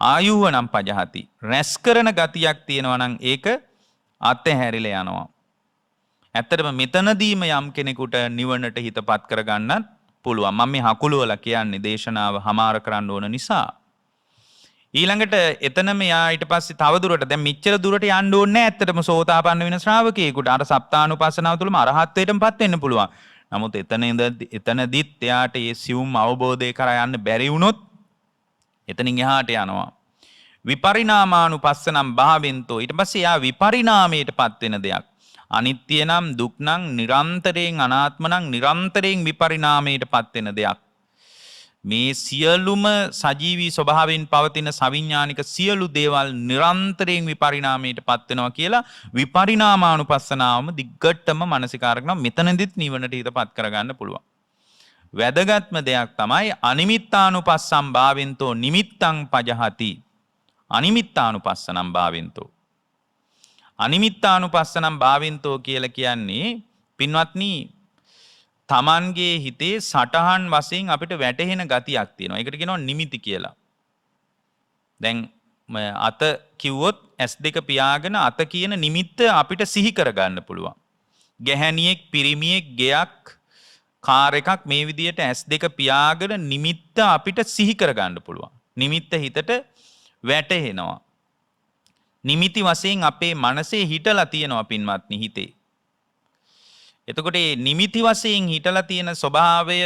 S1: ආයුව නම් පජහති. රැස් කරන ගතියක් තියෙනවා නම් ඒක අතහැරිලා යනවා. ඇත්තටම මෙතනදීම යම් කෙනෙකුට නිවනට හිතපත් කරගන්නත් පුළුවන්. මම මේ හකුලුවලා කියන්නේ දේශනාව හමාර කරන්න ඕන නිසා. ඊළඟට එතනම යා ඊට පස්සේ තව දුරට දැන් මෙච්චර දුරට යන්න ඕනේ නැහැ. ඇත්තටම සෝතාපන්න වෙන ශ්‍රාවකයෙකුට අර සප්තානුපස්සනාව තුළම අරහත්ත්වයටමපත් වෙන්න පුළුවන්. නමුත් එතනදිත් එයාට ඒ සියුම් අවබෝධය කරා යන්න බැරි වුණොත් එතනින් එහාට යනවා. විපරිණාමානුපස්සනම් භාවෙන්තෝ. ඊට පස්සේ යා විපරිණාමයටපත් වෙන දෙයක්. අනිත්‍ය නම් දුක් නම් නිරන්තරයෙන් අනාත්ම නම් නිරන්තරයෙන් විපරිණාමයටපත් වෙන දෙයක්. මේ සියලුම සජීවී ස්වභාවයෙන් පවතින සවිඥානික සියලු දේවල් නිරන්තරයෙන් විපරිණාමයටපත් වෙනවා කියලා විපරිණාමානුපස්සනාවම දිග්ගටම මානසිකාරක නම් මෙතනදිත් නිවනට හිතපත් කරගන්න පුළුවන්. වැදගත්ම දෙයක් තමයි අනිමිත්තානුපස්සම් භාවෙන්තෝ නිමිත්තං පජහති. අනිමිත්තානුපස්සනම් භාවෙන්තෝ. අනිමිත්තානුපස්සනම් භාවෙන්තෝ කියලා කියන්නේ පින්වත්නි තමන්ගේ හිතේ සටහන් වශයෙන් අපිට වැටහෙන ගතියක් තියෙනවා. ඒකට කියනවා නිමිති කියලා. දැන් අත කිව්වොත් S2 පියාගෙන අත කියන නිමිත්ත අපිට සිහි කරගන්න පුළුවන්. ගැහැණියෙක්, පිරිමියෙක්, ගෙයක්, කාර් එකක් මේ විදියට S2 පියාගෙන නිමිත්ත අපිට සිහි කරගන්න පුළුවන්. නිමිත්ත හිතට වැටහෙනවා. නිමිති වශයෙන් අපේ මනසේ හිටලා තියෙනවා පින්වත්නි හිතේ. එතකොට මේ නිමිති වශයෙන් හිටලා තියෙන ස්වභාවය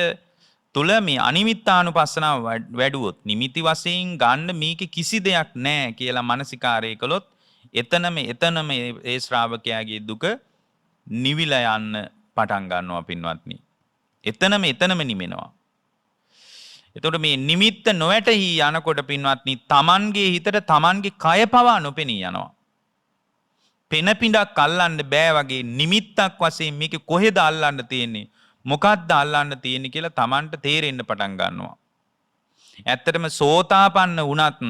S1: තුල මේ අනිමිත්තානුපස්සනාව වැඩුවොත් නිමිති වශයෙන් ගන්න මේකේ කිසි දෙයක් නැහැ කියලා මානසිකාරය කළොත් එතනම ඒ ශ්‍රාවකයාගේ දුක නිවිලා යන්න පටන් ගන්නවා පින්වත්නි. එතනම නිමෙනවා. එතකොට මේ නිමිත්ත නොවැටහි යනකොට පින්වත්නි තමන්ගේ හිතට තමන්ගේ කය පවා නොපෙනී යනවා. පෙන පිඬක් අල්ලන්න බෑ වගේ නිමිත්තක් වශයෙන් මේක කොහෙද අල්ලන්න තියෙන්නේ මොකක්ද අල්ලන්න තියෙන්නේ කියලා තමන්ට තේරෙන්න පටන් ගන්නවා. ඇත්තටම සෝතාපන්න වුණත්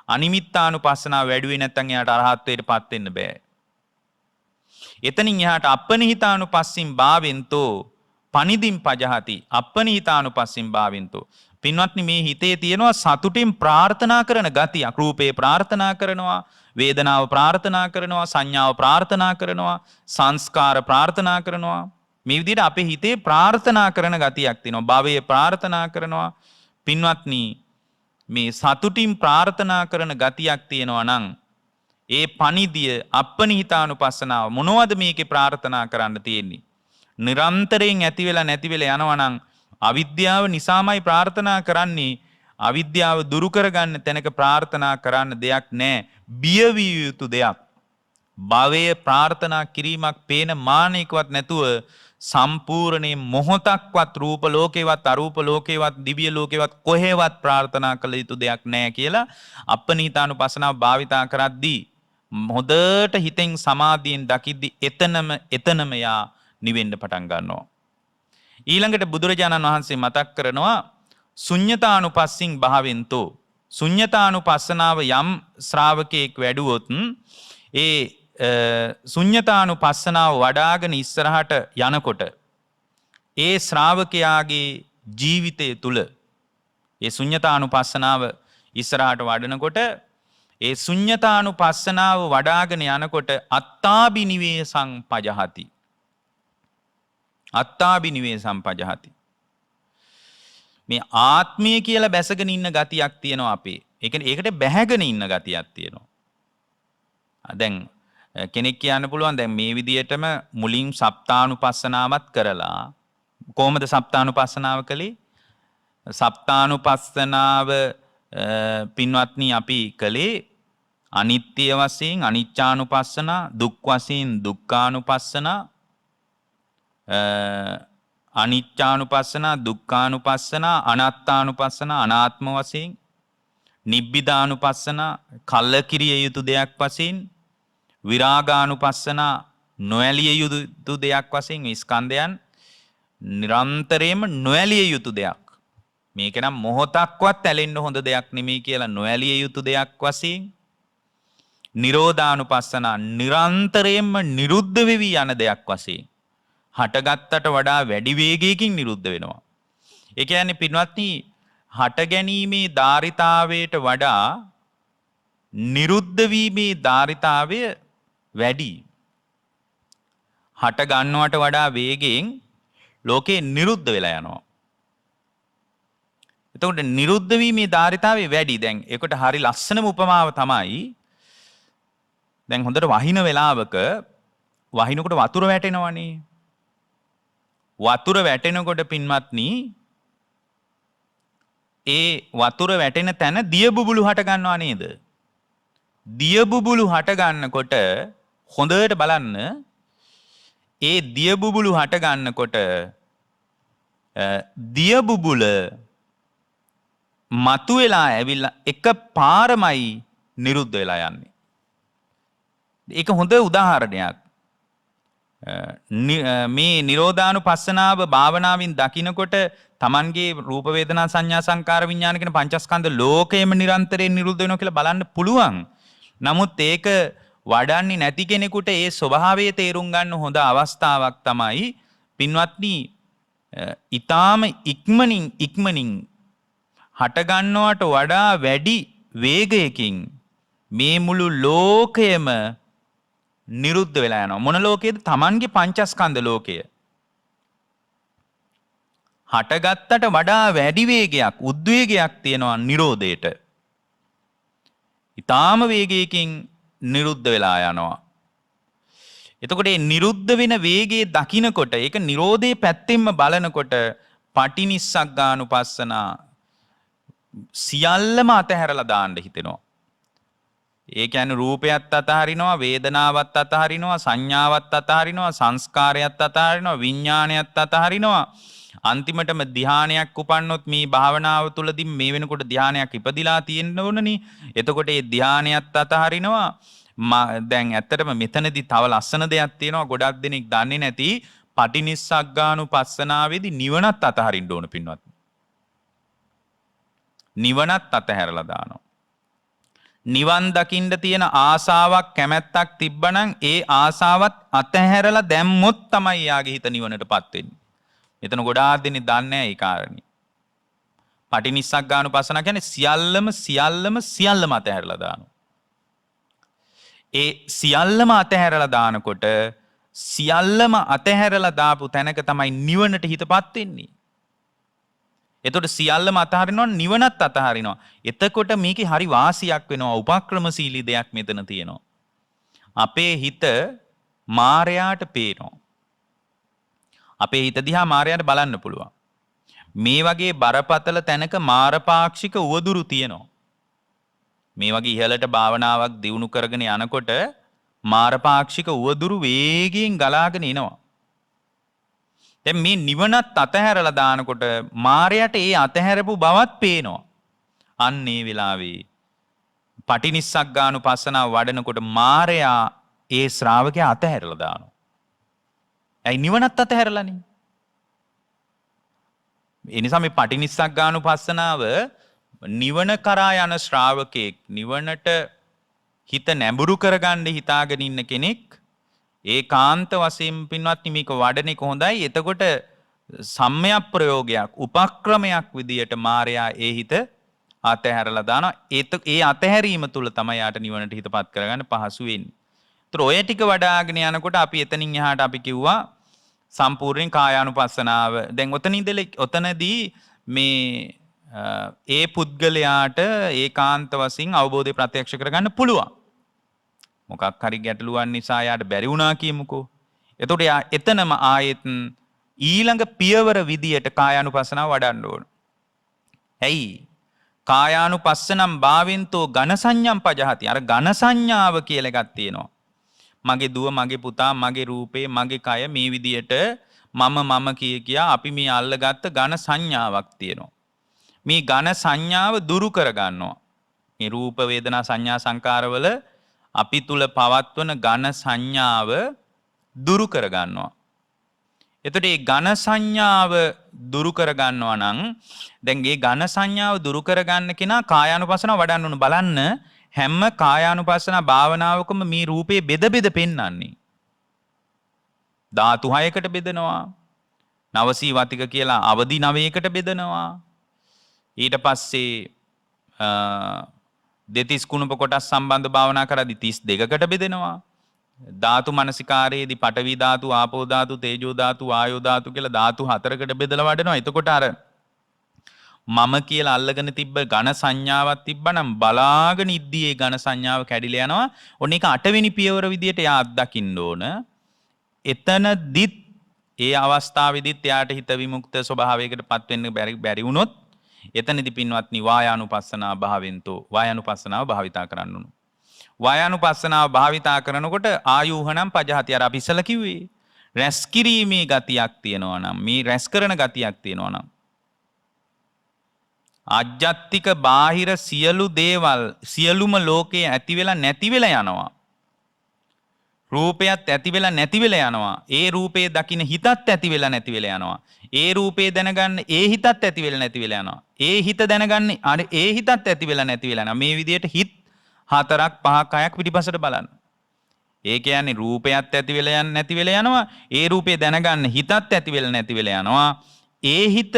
S1: අනිමිත්තානුපස්සනාව වැඩුවේ නැත්නම් එයාට අරහත්ත්වයටපත් වෙන්න බෑ. එතනින් එහාට අපනිහිතානුපස්සින් භාවෙන්තෝ පනිදින් පජහති. අපනිහිතානුපස්සින් භාවෙන්තෝ. පින්වත්නි මේ හිතේ තියෙනවා සතුටින් ප්‍රාර්ථනා කරන ගතියක්. රූපේ ප්‍රාර්ථනා කරනවා, වේදනාව ප්‍රාර්ථනා කරනවා, සංඥාව ප්‍රාර්ථනා කරනවා, සංස්කාර ප්‍රාර්ථනා කරනවා. මේ විදිහට අපේ හිතේ ප්‍රාර්ථනා කරන ගතියක් තියෙනවා. භවයේ ප්‍රාර්ථනා කරනවා. පින්වත්නි මේ සතුටින් ප්‍රාර්ථනා කරන ගතියක් තියෙනවා නම් ඒ පනිදිය අපනිහිතානුපස්සනාව මොනවද මේකේ ප්‍රාර්ථනා කරන්න තියෙන්නේ? නිරන්තරයෙන් ඇති වෙලා නැති වෙලා යනවා නම් අවිද්‍යාව නිසාමයි ප්‍රාර්ථනා කරන්නේ. අවිද්‍යාව දුරු කරගන්න තැනක ප්‍රාර්ථනා කරන්න දෙයක් නැහැ. බිය විය යුතු දෙයක්. භවයේ ප්‍රාර්ථනා කිරීමක් පේන මානෙකවත් නැතුව සම්පූර්ණේ මොහොතක්වත් රූප ලෝකේවත් අරූප ලෝකේවත් දිව්‍ය ලෝකේවත් කොහෙවත් ප්‍රාර්ථනා කළ යුතු දෙයක් නැහැ කියලා අපනිහිතානුපස්සනාව භාවිතා කරද්දී හොඳට හිතෙන් සමාධියෙන් දකිද්දි එතනම යා නිවෙන්න පටන් ගන්නවා. ඊළඟට බුදුරජාණන් වහන්සේ මතක් කරනවා ශුඤ්ඤතානුපස්සින් භාවෙන්තෝ. ශුඤ්ඤතානුපස්සනාව යම් ශ්‍රාවකයෙක් වැඩුවොත් ඒ ශුඤ්ඤතානුපස්සනාව වඩාගෙන ඉස්සරහට යනකොට ඒ ශ්‍රාවකයාගේ ජීවිතය තුල ඒ ශුඤ්ඤතානුපස්සනාව ඉස්සරහට වඩනකොට ඒ ශුඤ්ඤතානුපස්සනාව වඩාගෙන යනකොට අත්තාබිනිවේසං පජහති. අත්තාබිනිවේසං පජහති. මේ ආත්මය කියලා බැසගෙන ඉන්න ගතියක් තියෙනවා අපේ. ඒ කියන්නේ ඒකට බැහැගෙන ඉන්න ගතියක් තියෙනවා. දැන් කෙනෙක් කියන්න පුළුවන් දැන් මේ විදියටම මුලින් සප්තානුපස්සනාවත් කරලා කොහොමද සප්තානුපස්සනාව කළේ? සප්තානුපස්සනාව පින්වත්නි අපි කළේ අනිත්‍ය වශයෙන් අනිච්චානුපස්සනා, දුක් වශයෙන් දුක්ඛානුපස්සනා, අනිච්චානුපස්සනා, දුක්ඛානුපස්සනා, අනාත්තානුපස්සනා, අනාත්ම වශයෙන්, නිබ්බිදානුපස්සනා, කල්ලකිරිය යුතු දෙයක් වශයෙන්, විරාගානුපස්සනා, නොඇලිය යුතු දෙයක් වශයෙන් ස්කන්ධයන් නිරන්තරයෙන්ම නොඇලිය යුතු දෙයක්. මේක නම් මොහොතක්වත් ඇලෙන්න හොඳ දෙයක් නෙමෙයි කියලා නොඇලිය යුතු දෙයක් වශයෙන් නිරෝධානුපස්සනා නිරන්තරයෙන්ම නිරුද්ධ වෙවි යන දෙයක් වශයෙන් හටගත්තට වඩා වැඩි වේගයකින් නිරුද්ධ වෙනවා. ඒ කියන්නේ පින්වත්නි හට ගැනීමේ ධාරිතාවයට වඩා නිරුද්ධ වීමේ ධාරිතාවය වැඩි. හට ගන්නවට වඩා වේගයෙන් ලෝකේ නිරුද්ධ වෙලා යනවා. එතකොට නිරුද්ධ වීමේ ධාරිතාවය වැඩි. දැන් ඒකට හරි ලස්සනම උපමාව තමයි දැන් හොඳට වහින වෙලාවක වහිනකොට වතුර වැටෙනවනේ. වතුර වැටෙනකොට පින්වත්නි ඒ වතුර වැටෙන තැන දිය බුබුලු හට ගන්නවා නේද? දිය බුබුලු හට ගන්නකොට හොඳට බලන්න ඒ දිය බුබුලු හට ගන්නකොට දිය බුබුල මතුවෙලා ඇවිල්ලා එක පාරමයි නිරුද්ධ වෙලා යන්නේ. ඒක හොඳ උදාහරණයක්. මේ නිරෝධානුපස්සනාව භාවනාවෙන් දකිනකොට තමන්ගේ රූප වේදනා සංඥා සංකාර විඥාන කියන පංචස්කන්ධ ලෝකයේම නිරන්තරයෙන් නිරුද්ධ වෙනවා කියලා බලන්න පුළුවන්. නමුත් ඒක වඩන්නේ නැති කෙනෙකුට ඒ ස්වභාවය තේරුම් ගන්න හොඳ අවස්ථාවක් තමයි පින්වත්නි ඊටාම ඉක්මනින් හට ගන්නවට වඩා වැඩි වේගයකින් මේ මුළු ලෝකයම නිරුද්ධ වෙලා යනවා. මොන ලෝකයේද? තමන්ගේ පංචස්කන්ධ ලෝකය. හටගත්තට වඩා වැඩි වේගයක් උද්වේගයක් තියෙනවා නිරෝධයට. ඊටාම වේගයකින් නිරුද්ධ වෙලා යනවා. එතකොට මේ නිරුද්ධ වෙන වේගයේ දකින්නකොට ඒක නිරෝධයේ පැත්තෙන්ම බලනකොට පටිනිස්සග්ගානුපස්සනා සියල්ලම අතහැරලා දාන්න හිතෙනවා. ඒ කියන්නේ රූපයත් අතහරිනවා, වේදනාවත් අතහරිනවා, සංඥාවත් අතහරිනවා, සංස්කාරයත් අතහරිනවා, විඥානයත් අතහරිනවා. අන්තිමටම ධානයක් උපන්නොත් මේ භාවනාව තුළදී මේ වෙනකොට ධානයක් ඉපදිලා තියෙන්න ඕනනේ. එතකොට ඒ ධානයත් අතහරිනවා. දැන් ඇත්තටම මෙතනදී තව ලස්සන දෙයක් තියෙනවා ගොඩක් දෙනෙක් දන්නේ නැති පටිනිස්සග්ගානුපස්සනාවේදී නිවනත් අතහරින්න ඕන පින්වත්. නිවනත් අතහැරලා දානවා. නිවන් දකින්න තියෙන ආසාවක් කැමැත්තක් තිබ්බනම් ඒ ආසාවත් අතහැරලා දැම්මොත් තමයි යාගේ හිත නිවනටපත් වෙන්නේ. මෙතන ගොඩාක් දෙනෙක් දන්නේ නැහැ ඒ කාරණේ. පටිනිස්සග්ගානුපස්සන කියන්නේ සියල්ලම අතහැරලා දානවා. ඒ සියල්ලම අතහැරලා දානකොට සියල්ලම අතහැරලා දාපු තැනක තමයි නිවනට හිතපත් වෙන්නේ. එතකොට සියල්ලම අතහරිනවා නිවනත් අතහරිනවා. එතකොට මේකේ හරි වාසියක් වෙනවා. උපක්‍රමශීලී දෙයක් මෙතන තියෙනවා. අපේ හිත මායයට පේනවා. අපේ හිත දිහා මායයට බලන්න පුළුවන්. මේ වගේ බරපතල තැනක මාරපාක්ෂික උවදුරු තියෙනවා. මේ වගේ ඉහළට භාවනාවක් දියුණු කරගෙන යනකොට මාරපාක්ෂික උවදුරු වේගයෙන් ගලාගෙන එනවා. දැන් මේ නිවනත් අතහැරලා දානකොට මායයට ඒ අතහැරපු බවත් පේනවා. අන්න ඒ වෙලාවේ පටිනිස්සග්ගානුපස්සනාව වඩනකොට මායයා ඒ ශ්‍රාවකයා අතහැරලා දානවා. ඇයි නිවනත් අතහැරලානේ. ඒ නිසා මේ පටිනිස්සග්ගානුපස්සනාව නිවන කරා යන ශ්‍රාවකෙක් නිවනට හිත නැඹුරු කරගන්න හිතාගෙන ඉන්න කෙනෙක් ඒකාන්ත වශයෙන් පින්වත්නි මේක වඩන එක හොඳයි. එතකොට සම්මයක් ප්‍රයෝගයක් උපක්‍රමයක් විදියට මායයා ඒ හිත අතහැරලා දානවා. ඒ අතහැරීම තුල තමයි යාට නිවනට හිතපත් කරගන්න පහසු වෙන්නේ. ඒතර ඔය ටික වඩාගෙන යනකොට අපි එතනින් එහාට අපි කිව්වා සම්පූර්ණ කායානුපස්සනාව. දැන් ඔතනදී මේ ඒ පුද්ගලයාට ඒකාන්ත වශයෙන් අවබෝධය ප්‍රත්‍යක්ෂ කරගන්න පුළුවන්. මොකක් හරි ගැටලුවක් නිසා යාට බැරි වුණා කියමුකෝ. එතකොට යා එතනම ආයෙත් ඊළඟ පියවර විදියට කායානුපස්සනාව වඩන්න ඕන. ඇයි? කායානුපස්සනම් භාවෙන්තෝ ඝන සංඥම් පජහති. අර ඝන සංඥාව කියලා එකක් තියෙනවා. මගේ දුව, මගේ පුතා, මගේ රූපේ, මගේ කය මේ විදියට මම කියා අපි මේ අල්ලගත්ත ඝන සංඥාවක් තියෙනවා. මේ ඝන සංඥාව දුරු කරගන්නවා. මේ රූප වේදනා සංඥා සංකාරවල අපි තුල පවත්වන ඝන සංඥාව දුරු කරගන්නවා. එතකොට මේ ඝන සංඥාව දුරු කරගන්නවා නම් දැන් මේ ඝන සංඥාව දුරු කරගන්න කෙනා කායානුපස්සනාව වඩන්න ඕන. බලන්න හැම කායානුපස්සනා භාවනාවකම මේ රූපේ බෙද බෙද පෙන්වන්නේ. ධාතු 6කට බෙදනවා. නවසී වතික කියලා අවදි 9කට බෙදනවා. ඊට පස්සේ දෙතිස් කුණප කොටස් සම්බන්ධ භාවනා කරද්දී 32කට බෙදෙනවා. ධාතු මනසිකාරයේදී පඨවි ධාතු, ආපෝ ධාතු, තේජෝ ධාතු, වායෝ ධාතු කියලා ධාතු 4කට බෙදලා වඩනවා. එතකොට අර මම කියලා අල්ලගෙන තිබ්බ ඝන සංඥාවක් තිබ්බනම් බලාගෙන ඉද්දී ඒ ඝන සංඥාව කැඩිලා යනවා. ඔන්න ඒක 8 වෙනි පියවර විදියට එයා අත්දකින්න ඕන. එතනදිත් ඒ අවස්ථාවේදීත් එයාට හිත විමුක්ත ස්වභාවයකටපත් වෙන්න බැරි වුණොත් එතනදී පින්වත්නි වායානුපස්සනා භාවෙන්තෝ වායානුපස්සනාව භාවිතා කරන්න ඕන. වායානුපස්සනාව භාවිතා කරනකොට ආයෝහනම් පජහති අර අපි ඉස්සලා කිව්වේ රැස් කිරීමේ ගතියක් තියෙනවා නම් මේ රැස් කරන ගතියක් තියෙනවා නම් ආජ්ජත්තික බාහිර සියලු දේවල් සියලුම ලෝකයේ ඇති වෙලා නැති වෙලා යනවා. රූපයත් ඇති වෙලා නැති වෙලා යනවා. ඒ රූපේ දකින්න හිතත් ඇති වෙලා නැති වෙලා යනවා. ඒ රූපේ දැනගන්න ඒ හිතත් ඇති වෙලා නැති වෙලා යනවා. ඒ හිත දැනගන්න අර ඒ හිතත් ඇති වෙලා නැති වෙලා යනවා. මේ විදිහට හිත 4ක් 5ක් 6ක් පිටිපසට බලන්න. ඒ කියන්නේ රූපයත් ඇති වෙලා යන්නේ නැති වෙලා යනවා. ඒ රූපේ දැනගන්න හිතත් ඇති වෙලා නැති වෙලා යනවා. ඒ හිතත්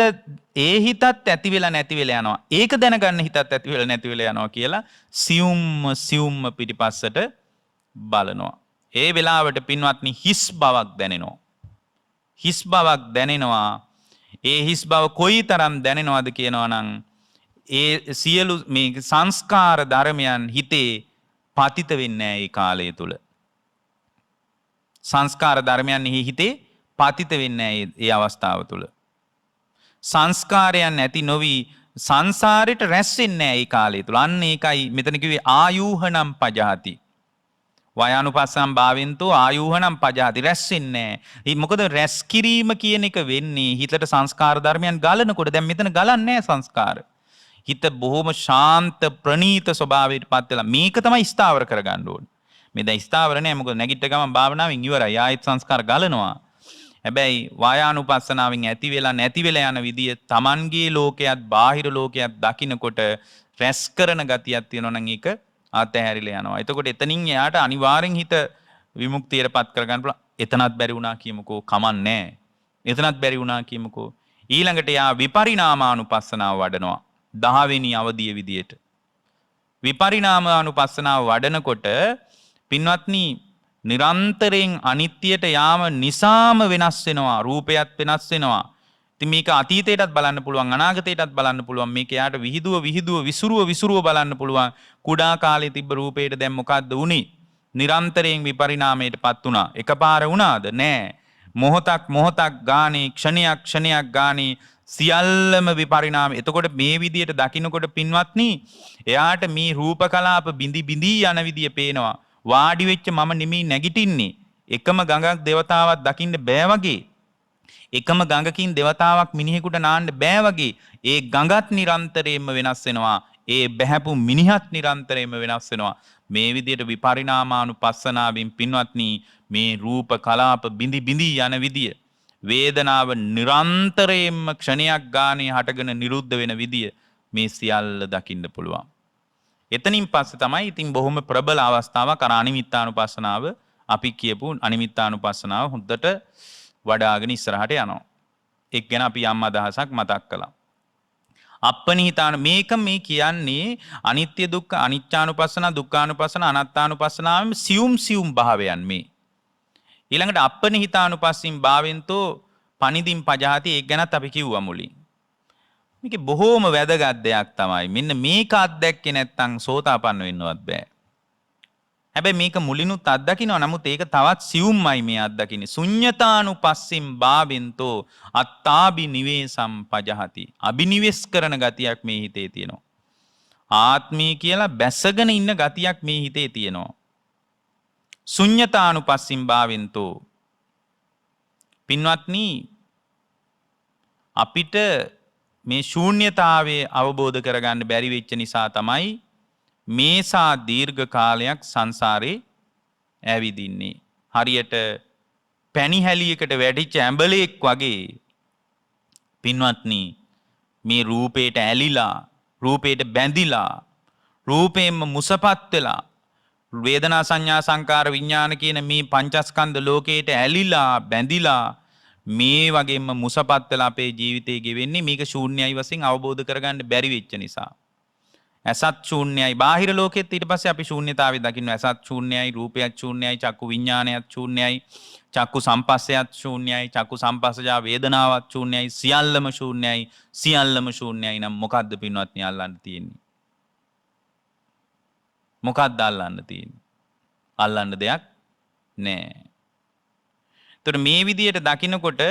S1: ඇති වෙලා නැති වෙලා යනවා. ඒක දැනගන්න හිතත් ඇති වෙලා නැති වෙලා යනවා කියලා සියුම්ම පිටිපස්සට බලනවා. ඒ වෙලාවට පින්වත්නි හිස් බවක් දැනෙනවා. හිස් බවක් දැනෙනවා. ඒ හිස් බව කොයිතරම් දැනෙනවද කියනවා නම් ඒ සියලු මේ සංස්කාර ධර්මයන් හිතේ පතිත වෙන්නේ නැහැ ඒ කාලය තුල. සංස්කාර ධර්මයන් හිතේ පතිත වෙන්නේ නැහැ ඒ අවස්ථාව තුල. සංස්කාරයන් නැති නොවි සංසාරයට රැස් වෙන්නේ නැහැ ඒ කාලය තුල. අන්න ඒකයි මෙතන කිව්වේ ආයූහනම් පජහති. වයානුපස්සම් භාවෙන්තෝ ආයූහනම් පජහති රැස් වෙන්නේ නැහැ. මොකද රැස් කිරීම කියන එක වෙන්නේ හිතට සංස්කාර ධර්මයන් ගලනකොට. දැන් මෙතන ගලන්නේ නැහැ සංස්කාර. හිත බොහොම ශාන්ත ප්‍රණීත ස්වභාවයට පත් වෙලා මේක තමයි ස්ථාවර කරගන්න ඕනේ. මේ දැන් ස්ථාවර නෑ මොකද නැගිට ගමන් භාවනාවෙන් ඉවරයි. ආයෙත් සංස්කාර ගලනවා. හැබැයි වායානුපස්සනාවෙන් ඇති වෙලා නැති වෙලා යන විදිය Tamanගේ ලෝකයක් බාහිර ලෝකයක් දකින්නකොට රැස් කරන ගතියක් තියෙනවා නම් ඒක අතහැරිලා යනවා. එතකොට එතනින් එයාට අනිවාර්යෙන් හිත විමුක්තියටපත් කරගන්න පුළුවන්. එතනත් බැරි වුණා කියමුකෝ කමන්නේ. එතනත් බැරි වුණා කියමුකෝ. ඊළඟට එයා විපරිණාමානුපස්සනාව වඩනවා. 10 වෙනි අවධිය විදියට. විපරිණාමානුපස්සනාව වඩනකොට පින්වත්නි නිරන්තරයෙන් අනිත්‍යයට යාම නිසාම වෙනස් වෙනවා. රූපයත් වෙනස් වෙනවා. ඉතින් මේක අතීතයටත් බලන්න පුළුවන් අනාගතයටත් බලන්න පුළුවන්. මේක යාට විහිදුව විසුරුව බලන්න පුළුවන්. කුඩා කාලේ තිබ්බ රූපේට දැන් මොකද්ද වුනේ? නිරන්තරයෙන් විපරිණාමයටපත් වුණා. එකපාර වුණාද? නෑ. මොහොතක් ගානේ ක්ෂණයක් ගානේ සියල්ලම විපරිණාම. එතකොට මේ විදියට දකින්නකොට පින්වත්නි එයාට මේ රූප කලාප බිඳි යන විදිය පේනවා. වාඩි වෙච්ච මම නිමි නැගිටින්නේ එකම ගඟක් දෙවතාවක් දකින්න බෑ වගේ. එකම ගඟකින් දෙවතාවක් මිනිහෙකුට නාන්න බෑ වගේ. ඒ ගඟත් නිරන්තරයෙන්ම වෙනස් වෙනවා. ඒ බැහැපු මිනිහත් නිරන්තරයෙන්ම වෙනස් වෙනවා. මේ විදියට විපරිණාමානුපස්සනාවෙන් පින්වත්නි මේ රූප කලාප බිඳි යන විදිය වේදනාව නිරන්තරයෙන්ම ක්ෂණයක් ගානේ හටගෙන නිරුද්ධ වෙන විදිය මේ සියල්ල දකින්න පුළුවන්. එතනින් පස්සේ තමයි ඉතින් බොහොම ප්‍රබල අවස්ථාවක් අර අනිමිත්තානුපස්සනාව අපි කියපු අනිමිත්තානුපස්සනාව හොඳට වඩාගෙන ඉස්සරහට යනවා. ඒක ගැන අපි යම් අදහසක් මතක් කළා. අපනිහිතාන මේක මේ කියන්නේ අනිත්‍ය දුක්ඛ අනිච්චානුපස්සනා දුක්ඛානුපස්සනා අනාත්තානුපස්සනාවෙන් සියුම් භාවයන් මේ. ඊළඟට අපනිහිතානුපස්සින් භාවෙන්තෝ පනිදින් පජහති ඒක ගැනත් අපි කිව්වා මුලින්. මේක බොහෝම වැදගත් දෙයක් තමයි. මෙන්න මේක අත්දැක්කේ නැත්නම් සෝතාපන්න වෙන්නවත් බෑ. හැබැයි මේක මුලිනුත් අත්දකින්නවා. නමුත් ඒක තවත් සියුම්මයි මේ අත්දකින්නේ. ශුඤ්ඤතානුපස්සින් භාවෙන්තෝ අත්තාබි නිවේසම් පජහති. අබිනිවෙස් කරන ගතියක් මේ හිතේ තියෙනවා. ආත්මී කියලා බැසගෙන ඉන්න ගතියක් මේ හිතේ තියෙනවා. ශුඤ්ඤතානුපස්සින් භාවෙන්තෝ පින්වත්නි අපිට මේ ශූන්‍යතාවයේ අවබෝධ කරගන්න බැරි වෙච්ච නිසා තමයි මේසා දීර්ඝ කාලයක් සංසාරේ ඇවිදින්නේ. හරියට පැණිහැලියකට වැටිච්ච ඇඹලෙක් වගේ පින්වත්නි මේ රූපේට ඇලිලා රූපේට බැඳිලා රූපයෙන්ම මුසපත් වෙලා වේදනා සංඥා සංකාර විඥාන කියන මේ පංචස්කන්ධ ලෝකයට ඇලිලා බැඳිලා මේ වගේම මුසපත් වෙලා අපේ ජීවිතේ ගෙවෙන්නේ මේක ශූන්‍යයි වශයෙන් අවබෝධ කරගන්න බැරි වෙච්ච නිසා. ඇසත් ශූන්‍යයි. බාහිර ලෝකෙත් ඊට පස්සේ අපි ශූන්‍යතාවය දකින්න. ඇසත් ශූන්‍යයි, රූපයත් ශූන්‍යයි, චක්කු විඥානයත් ශූන්‍යයි, චක්කු සම්පස්සයත් ශූන්‍යයි, චක්කු සම්පස්සජා වේදනාවත් ශූන්‍යයි, සියල්ලම ශූන්‍යයි, සියල්ලම ශූන්‍යයි නම් මොකද්ද පින්වත්නි අල්ලන්න තියෙන්නේ? මොකක්ද අල්ලන්න තියෙන්නේ? අල්ලන්න දෙයක් නැහැ. ඒතර මේ විදියට දකින්නකොට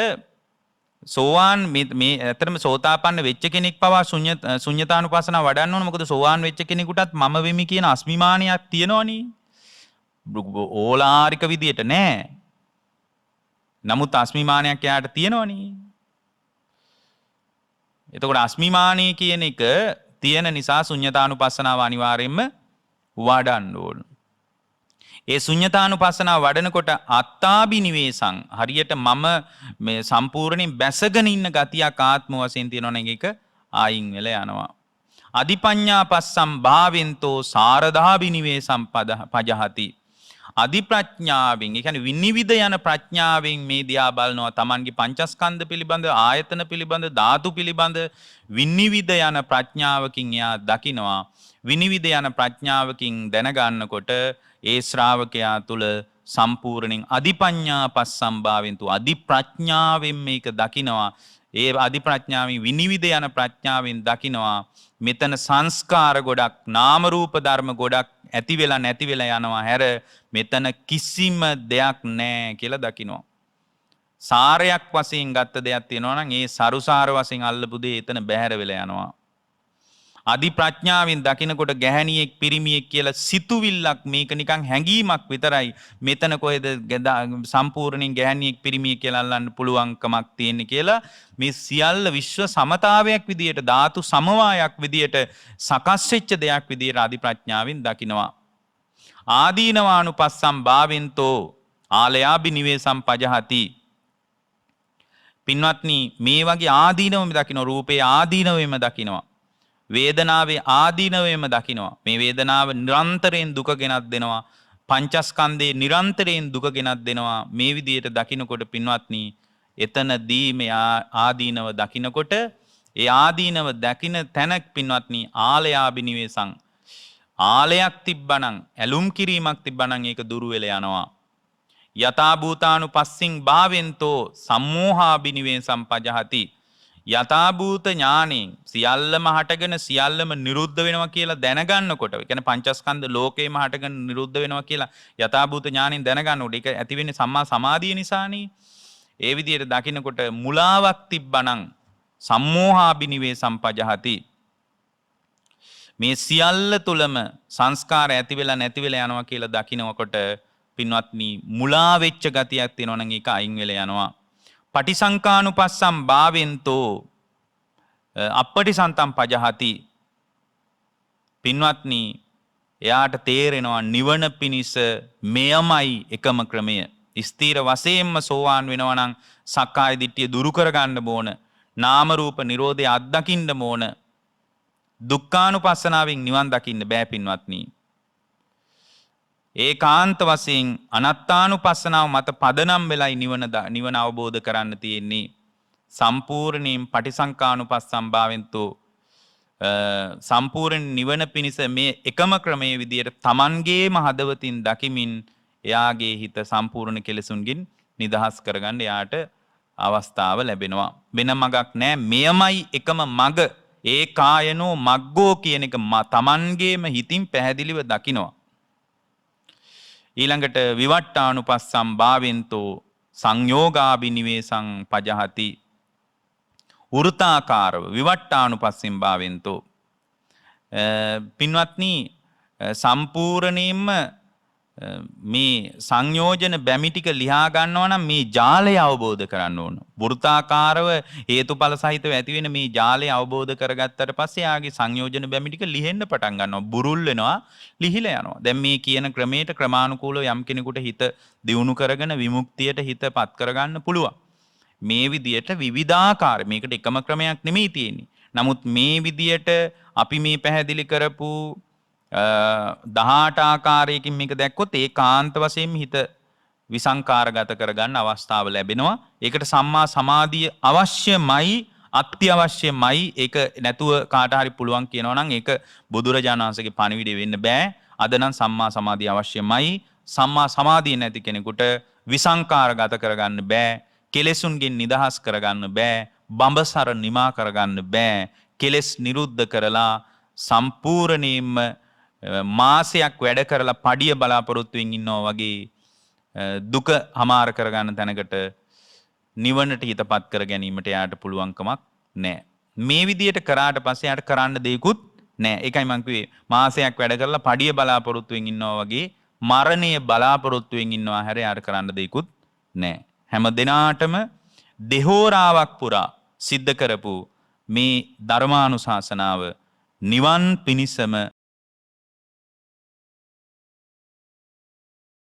S1: සෝවාන් මේ ඇත්තටම සෝතාපන්න වෙච්ච කෙනෙක් පවා ශුන්‍යතානුපස්සනාව වඩන්න ඕන. මොකද සෝවාන් වෙච්ච කෙනෙකුටත් මම වෙමි කියන අස්මිමානියක් තියෙනවනේ. ඕලාරික විදියට නෑ. නමුත් අස්මිමානයක් එයාට තියෙනවනේ. එතකොට අස්මිමානී කියන එක තියෙන නිසා ශුන්‍යතානුපස්සනාව අනිවාර්යයෙන්ම වඩන්න ඕන. ඒ ශුන්‍යතානුපස්සනාව වඩනකොට අත්තාබිනිවේසං හරියට මම මේ සම්පූර්ණයෙන් බැසගෙන ඉන්න ගතියක් ආත්ම වශයෙන් තියෙනවනේ ඒක ආයින් වෙලා යනවා. අධිපඤ්ඤා පස්සම් භාවෙන්තෝ සාරදාබිනිවේසම් පජහති. අධිප්‍රඥාවෙන් ඒ කියන්නේ විනිවිද යන ප්‍රඥාවෙන් මේ දිහා බලනවා. Tamanගේ පංචස්කන්ධ පිළිබඳ, ආයතන පිළිබඳ, ධාතු පිළිබඳ විනිවිද යන ප්‍රඥාවකින් එයා දකිනවා. විනිවිද යන ප්‍රඥාවකින් දැනගන්නකොට ඒ ශ්‍රාවකයා තුළ සම්පූර්ණයෙන් අධිපඤ්ඤා පස්සම්භාවෙන්තු අධිප්‍රඥාවෙන් මේක දකිනවා. ඒ අධිප්‍රඥාවෙන් විනිවිද යන ප්‍රඥාවෙන් දකිනවා. මෙතන සංස්කාර ගොඩක්, නාම රූප ධර්ම ගොඩක් ඇති වෙලා නැති වෙලා යනවා. හැර මෙතන කිසිම දෙයක් නැහැ කියලා දකිනවා. සාරයක් වශයෙන් ගත්ත දෙයක් තියෙනවා නම් ඒ සරුසාර වශයෙන් අල්ලපු දේ එතන බැහැර වෙලා යනවා. අධි ප්‍රඥාවෙන් දකිනකොට ගැහැණියෙක් පිරිමියෙක් කියලා සිතුවිල්ලක් මේක නිකන් හැඟීමක් විතරයි. මෙතන කොහෙද සම්පූර්ණයෙන් ගැහැණියෙක් පිරිමියෙක් කියලා අල්ලන්න පුළුවන්කමක් තියෙන්නේ කියලා මේ සියල්ල විශ්ව සමතාවයක් විදියට, ධාතු සමவாயයක් විදියට සකස් වෙච්ච දෙයක් විදියට අධි ප්‍රඥාවෙන් දකිනවා. ආදීනවානුපස්සම් භාවෙන්තෝ ආලයාබිනිවේසම් පජහති. පින්වත්නි මේ වගේ ආදීනවම දකින්න, රූපේ ආදීනවෙම දකිනවා. වේදනාවේ ආදීනවෙම දකිනවා. මේ වේදනාව නිරන්තරයෙන් දුක ගෙනත් දෙනවා. පංචස්කන්ධේ නිරන්තරයෙන් දුක ගෙනත් දෙනවා. මේ විදියට දකිනකොට පින්වත්නි එතනදී මේ ආදීනව දකිනකොට ඒ ආදීනව දකින තැනක් පින්වත්නි ආලයාබිනිවේසං. ආලයක් තිබ්බනම්, ඇලුම් කිරීමක් තිබ්බනම් ඒක දුරු වෙලා යනවා. යථා භූතානුපස්සින් භාවෙන්තෝ සම්මෝහාබිනිවේසං පජහති. යථාභූත ඥානෙන් සියල්ලම හටගෙන සියල්ලම නිරුද්ධ වෙනවා කියලා දැනගන්නකොට, ඒ කියන්නේ පංචස්කන්ධ ලෝකේම හටගෙන නිරුද්ධ වෙනවා කියලා යථාභූත ඥානෙන් දැනගන්නකොට ඒක ඇති වෙන්නේ සම්මා සමාධිය නිසානේ. ඒ විදිහට දකින්නකොට මුලාවක් තිබ්බනම් සම්මෝහාබිනිවේසම් පජහති. මේ සියල්ල තුලම සංස්කාර ඇති වෙලා නැති වෙලා යනවා කියලා දකින්නකොට පින්වත්නි මුලා වෙච්ච ගතියක් තියෙනවා නම් ඒක අයින් වෙලා යනවා. පටිසංකානුපස්සම් භාවෙන්තෝ අපටිසන්තම් පජහති. පින්වත්නි එයාට තේරෙනවා නිවන පිණිස මෙයමයි එකම ක්‍රමය. ස්ථීර වශයෙන්ම සෝවාන් වෙනවා නම් සක්කාය දිට්ඨිය දුරු කරගන්න ඕන. නාම රූප නිරෝධය අත්දකින්න ඕන. දුක්ඛානුපස්සනාවෙන් නිවන් දකින්න බෑ පින්වත්නි. ඒකාන්ත වශයෙන් අනත්තානුපස්සනාව මත පදනම් වෙලයි නිවන අවබෝධ කරන්න තියෙන්නේ. සම්පූර්ණයෙන් පටිසංකානුපස්සම් භාවෙන්තෝ සම්පූර්ණ නිවන පිණිස මේ එකම ක්‍රමයේ විදියට Tamanගේම හදවතින් දකිමින් එයාගේ හිත සම්පූර්ණ කෙලෙසුන්ගින් නිදහස් කරගන්න එයාට අවස්ථාව ලැබෙනවා. වෙන මගක් නෑ. මෙයමයි එකම මග. ඒ කායනෝ මග්ගෝ කියන එක Tamanගේම හිතින් පැහැදිලිව දකිනවා. ඊළඟට විවට්ටානුපස්සම් භාවෙන්තෝ සංයෝගාබිනිවේසං පජහති. වෘතාකාරව විවට්ටානුපස්සම් භාවෙන්තෝ පින්වත්නි සම්පූර්ණයෙන්ම මේ සංයෝජන බැමි ටික ලියා ගන්නවා නම් මේ ජාලය අවබෝධ කරන්න ඕන. වෘතාකාරව හේතුඵල සහිතව ඇති වෙන මේ ජාලය අවබෝධ කරගත්තට පස්සේ ආගේ සංයෝජන බැමි ටික ලිහෙන්න පටන් ගන්නවා. බුරුල් වෙනවා, ලිහිලා යනවා. දැන් මේ කියන ක්‍රමයට ක්‍රමානුකූලව යම් කෙනෙකුට හිත දියුණු කරගෙන විමුක්තියට හිතපත් කරගන්න පුළුවන්. මේ විදියට විවිධාකාර, මේකට එකම ක්‍රමයක් නෙමෙයි තියෙන්නේ. නමුත් මේ විදියට අපි මේ පැහැදිලි කරපු 18 ආකාරයකින් මේක දැක්කොත් ඒකාන්ත වශයෙන්ම හිත විසංකාරගත කරගන්න අවස්ථාව ලැබෙනවා. ඒකට සම්මා සමාධිය අවශ්‍යමයි, අත්‍යවශ්‍යමයි. ඒක නැතුව කාට හරි පුළුවන් කියනවා නම් ඒක බුදුරජාණන් වහන්සේගේ පණිවිඩය වෙන්න බෑ. අද නම් සම්මා සමාධිය අවශ්‍යමයි. සම්මා සමාධිය නැති කෙනෙකුට විසංකාරගත කරගන්න බෑ. කෙලෙසුන්ගෙන් නිදහස් කරගන්න බෑ. බඹසර නිමා කරගන්න බෑ. කෙලෙස් නිරුද්ධ කරලා සම්පූර්ණයෙන්ම මාසයක් වැඩ කරලා පඩිය බලාපොරොත්තුවෙන් ඉන්නවා වගේ දුක හමාර කරගන්න තැනකට නිවනට හිතපත් කර ගැනීමට යාට පුළුවන්කමක් නැහැ. මේ විදියට කරාට පස්සේ යාට කරන්න දෙයක්වත් නැහැ. ඒකයි මම කිව්වේ මාසයක් වැඩ කරලා පඩිය බලාපොරොත්තුවෙන් ඉන්නවා වගේ මරණය බලාපොරොත්තුවෙන් ඉන්නවා හැර යාට කරන්න දෙයක්වත් නැහැ. හැම දිනාටම දෙහෝරාවක් පුරා සිද්ධ කරපු මේ ධර්මානුශාසනාව නිවන් පිණිසම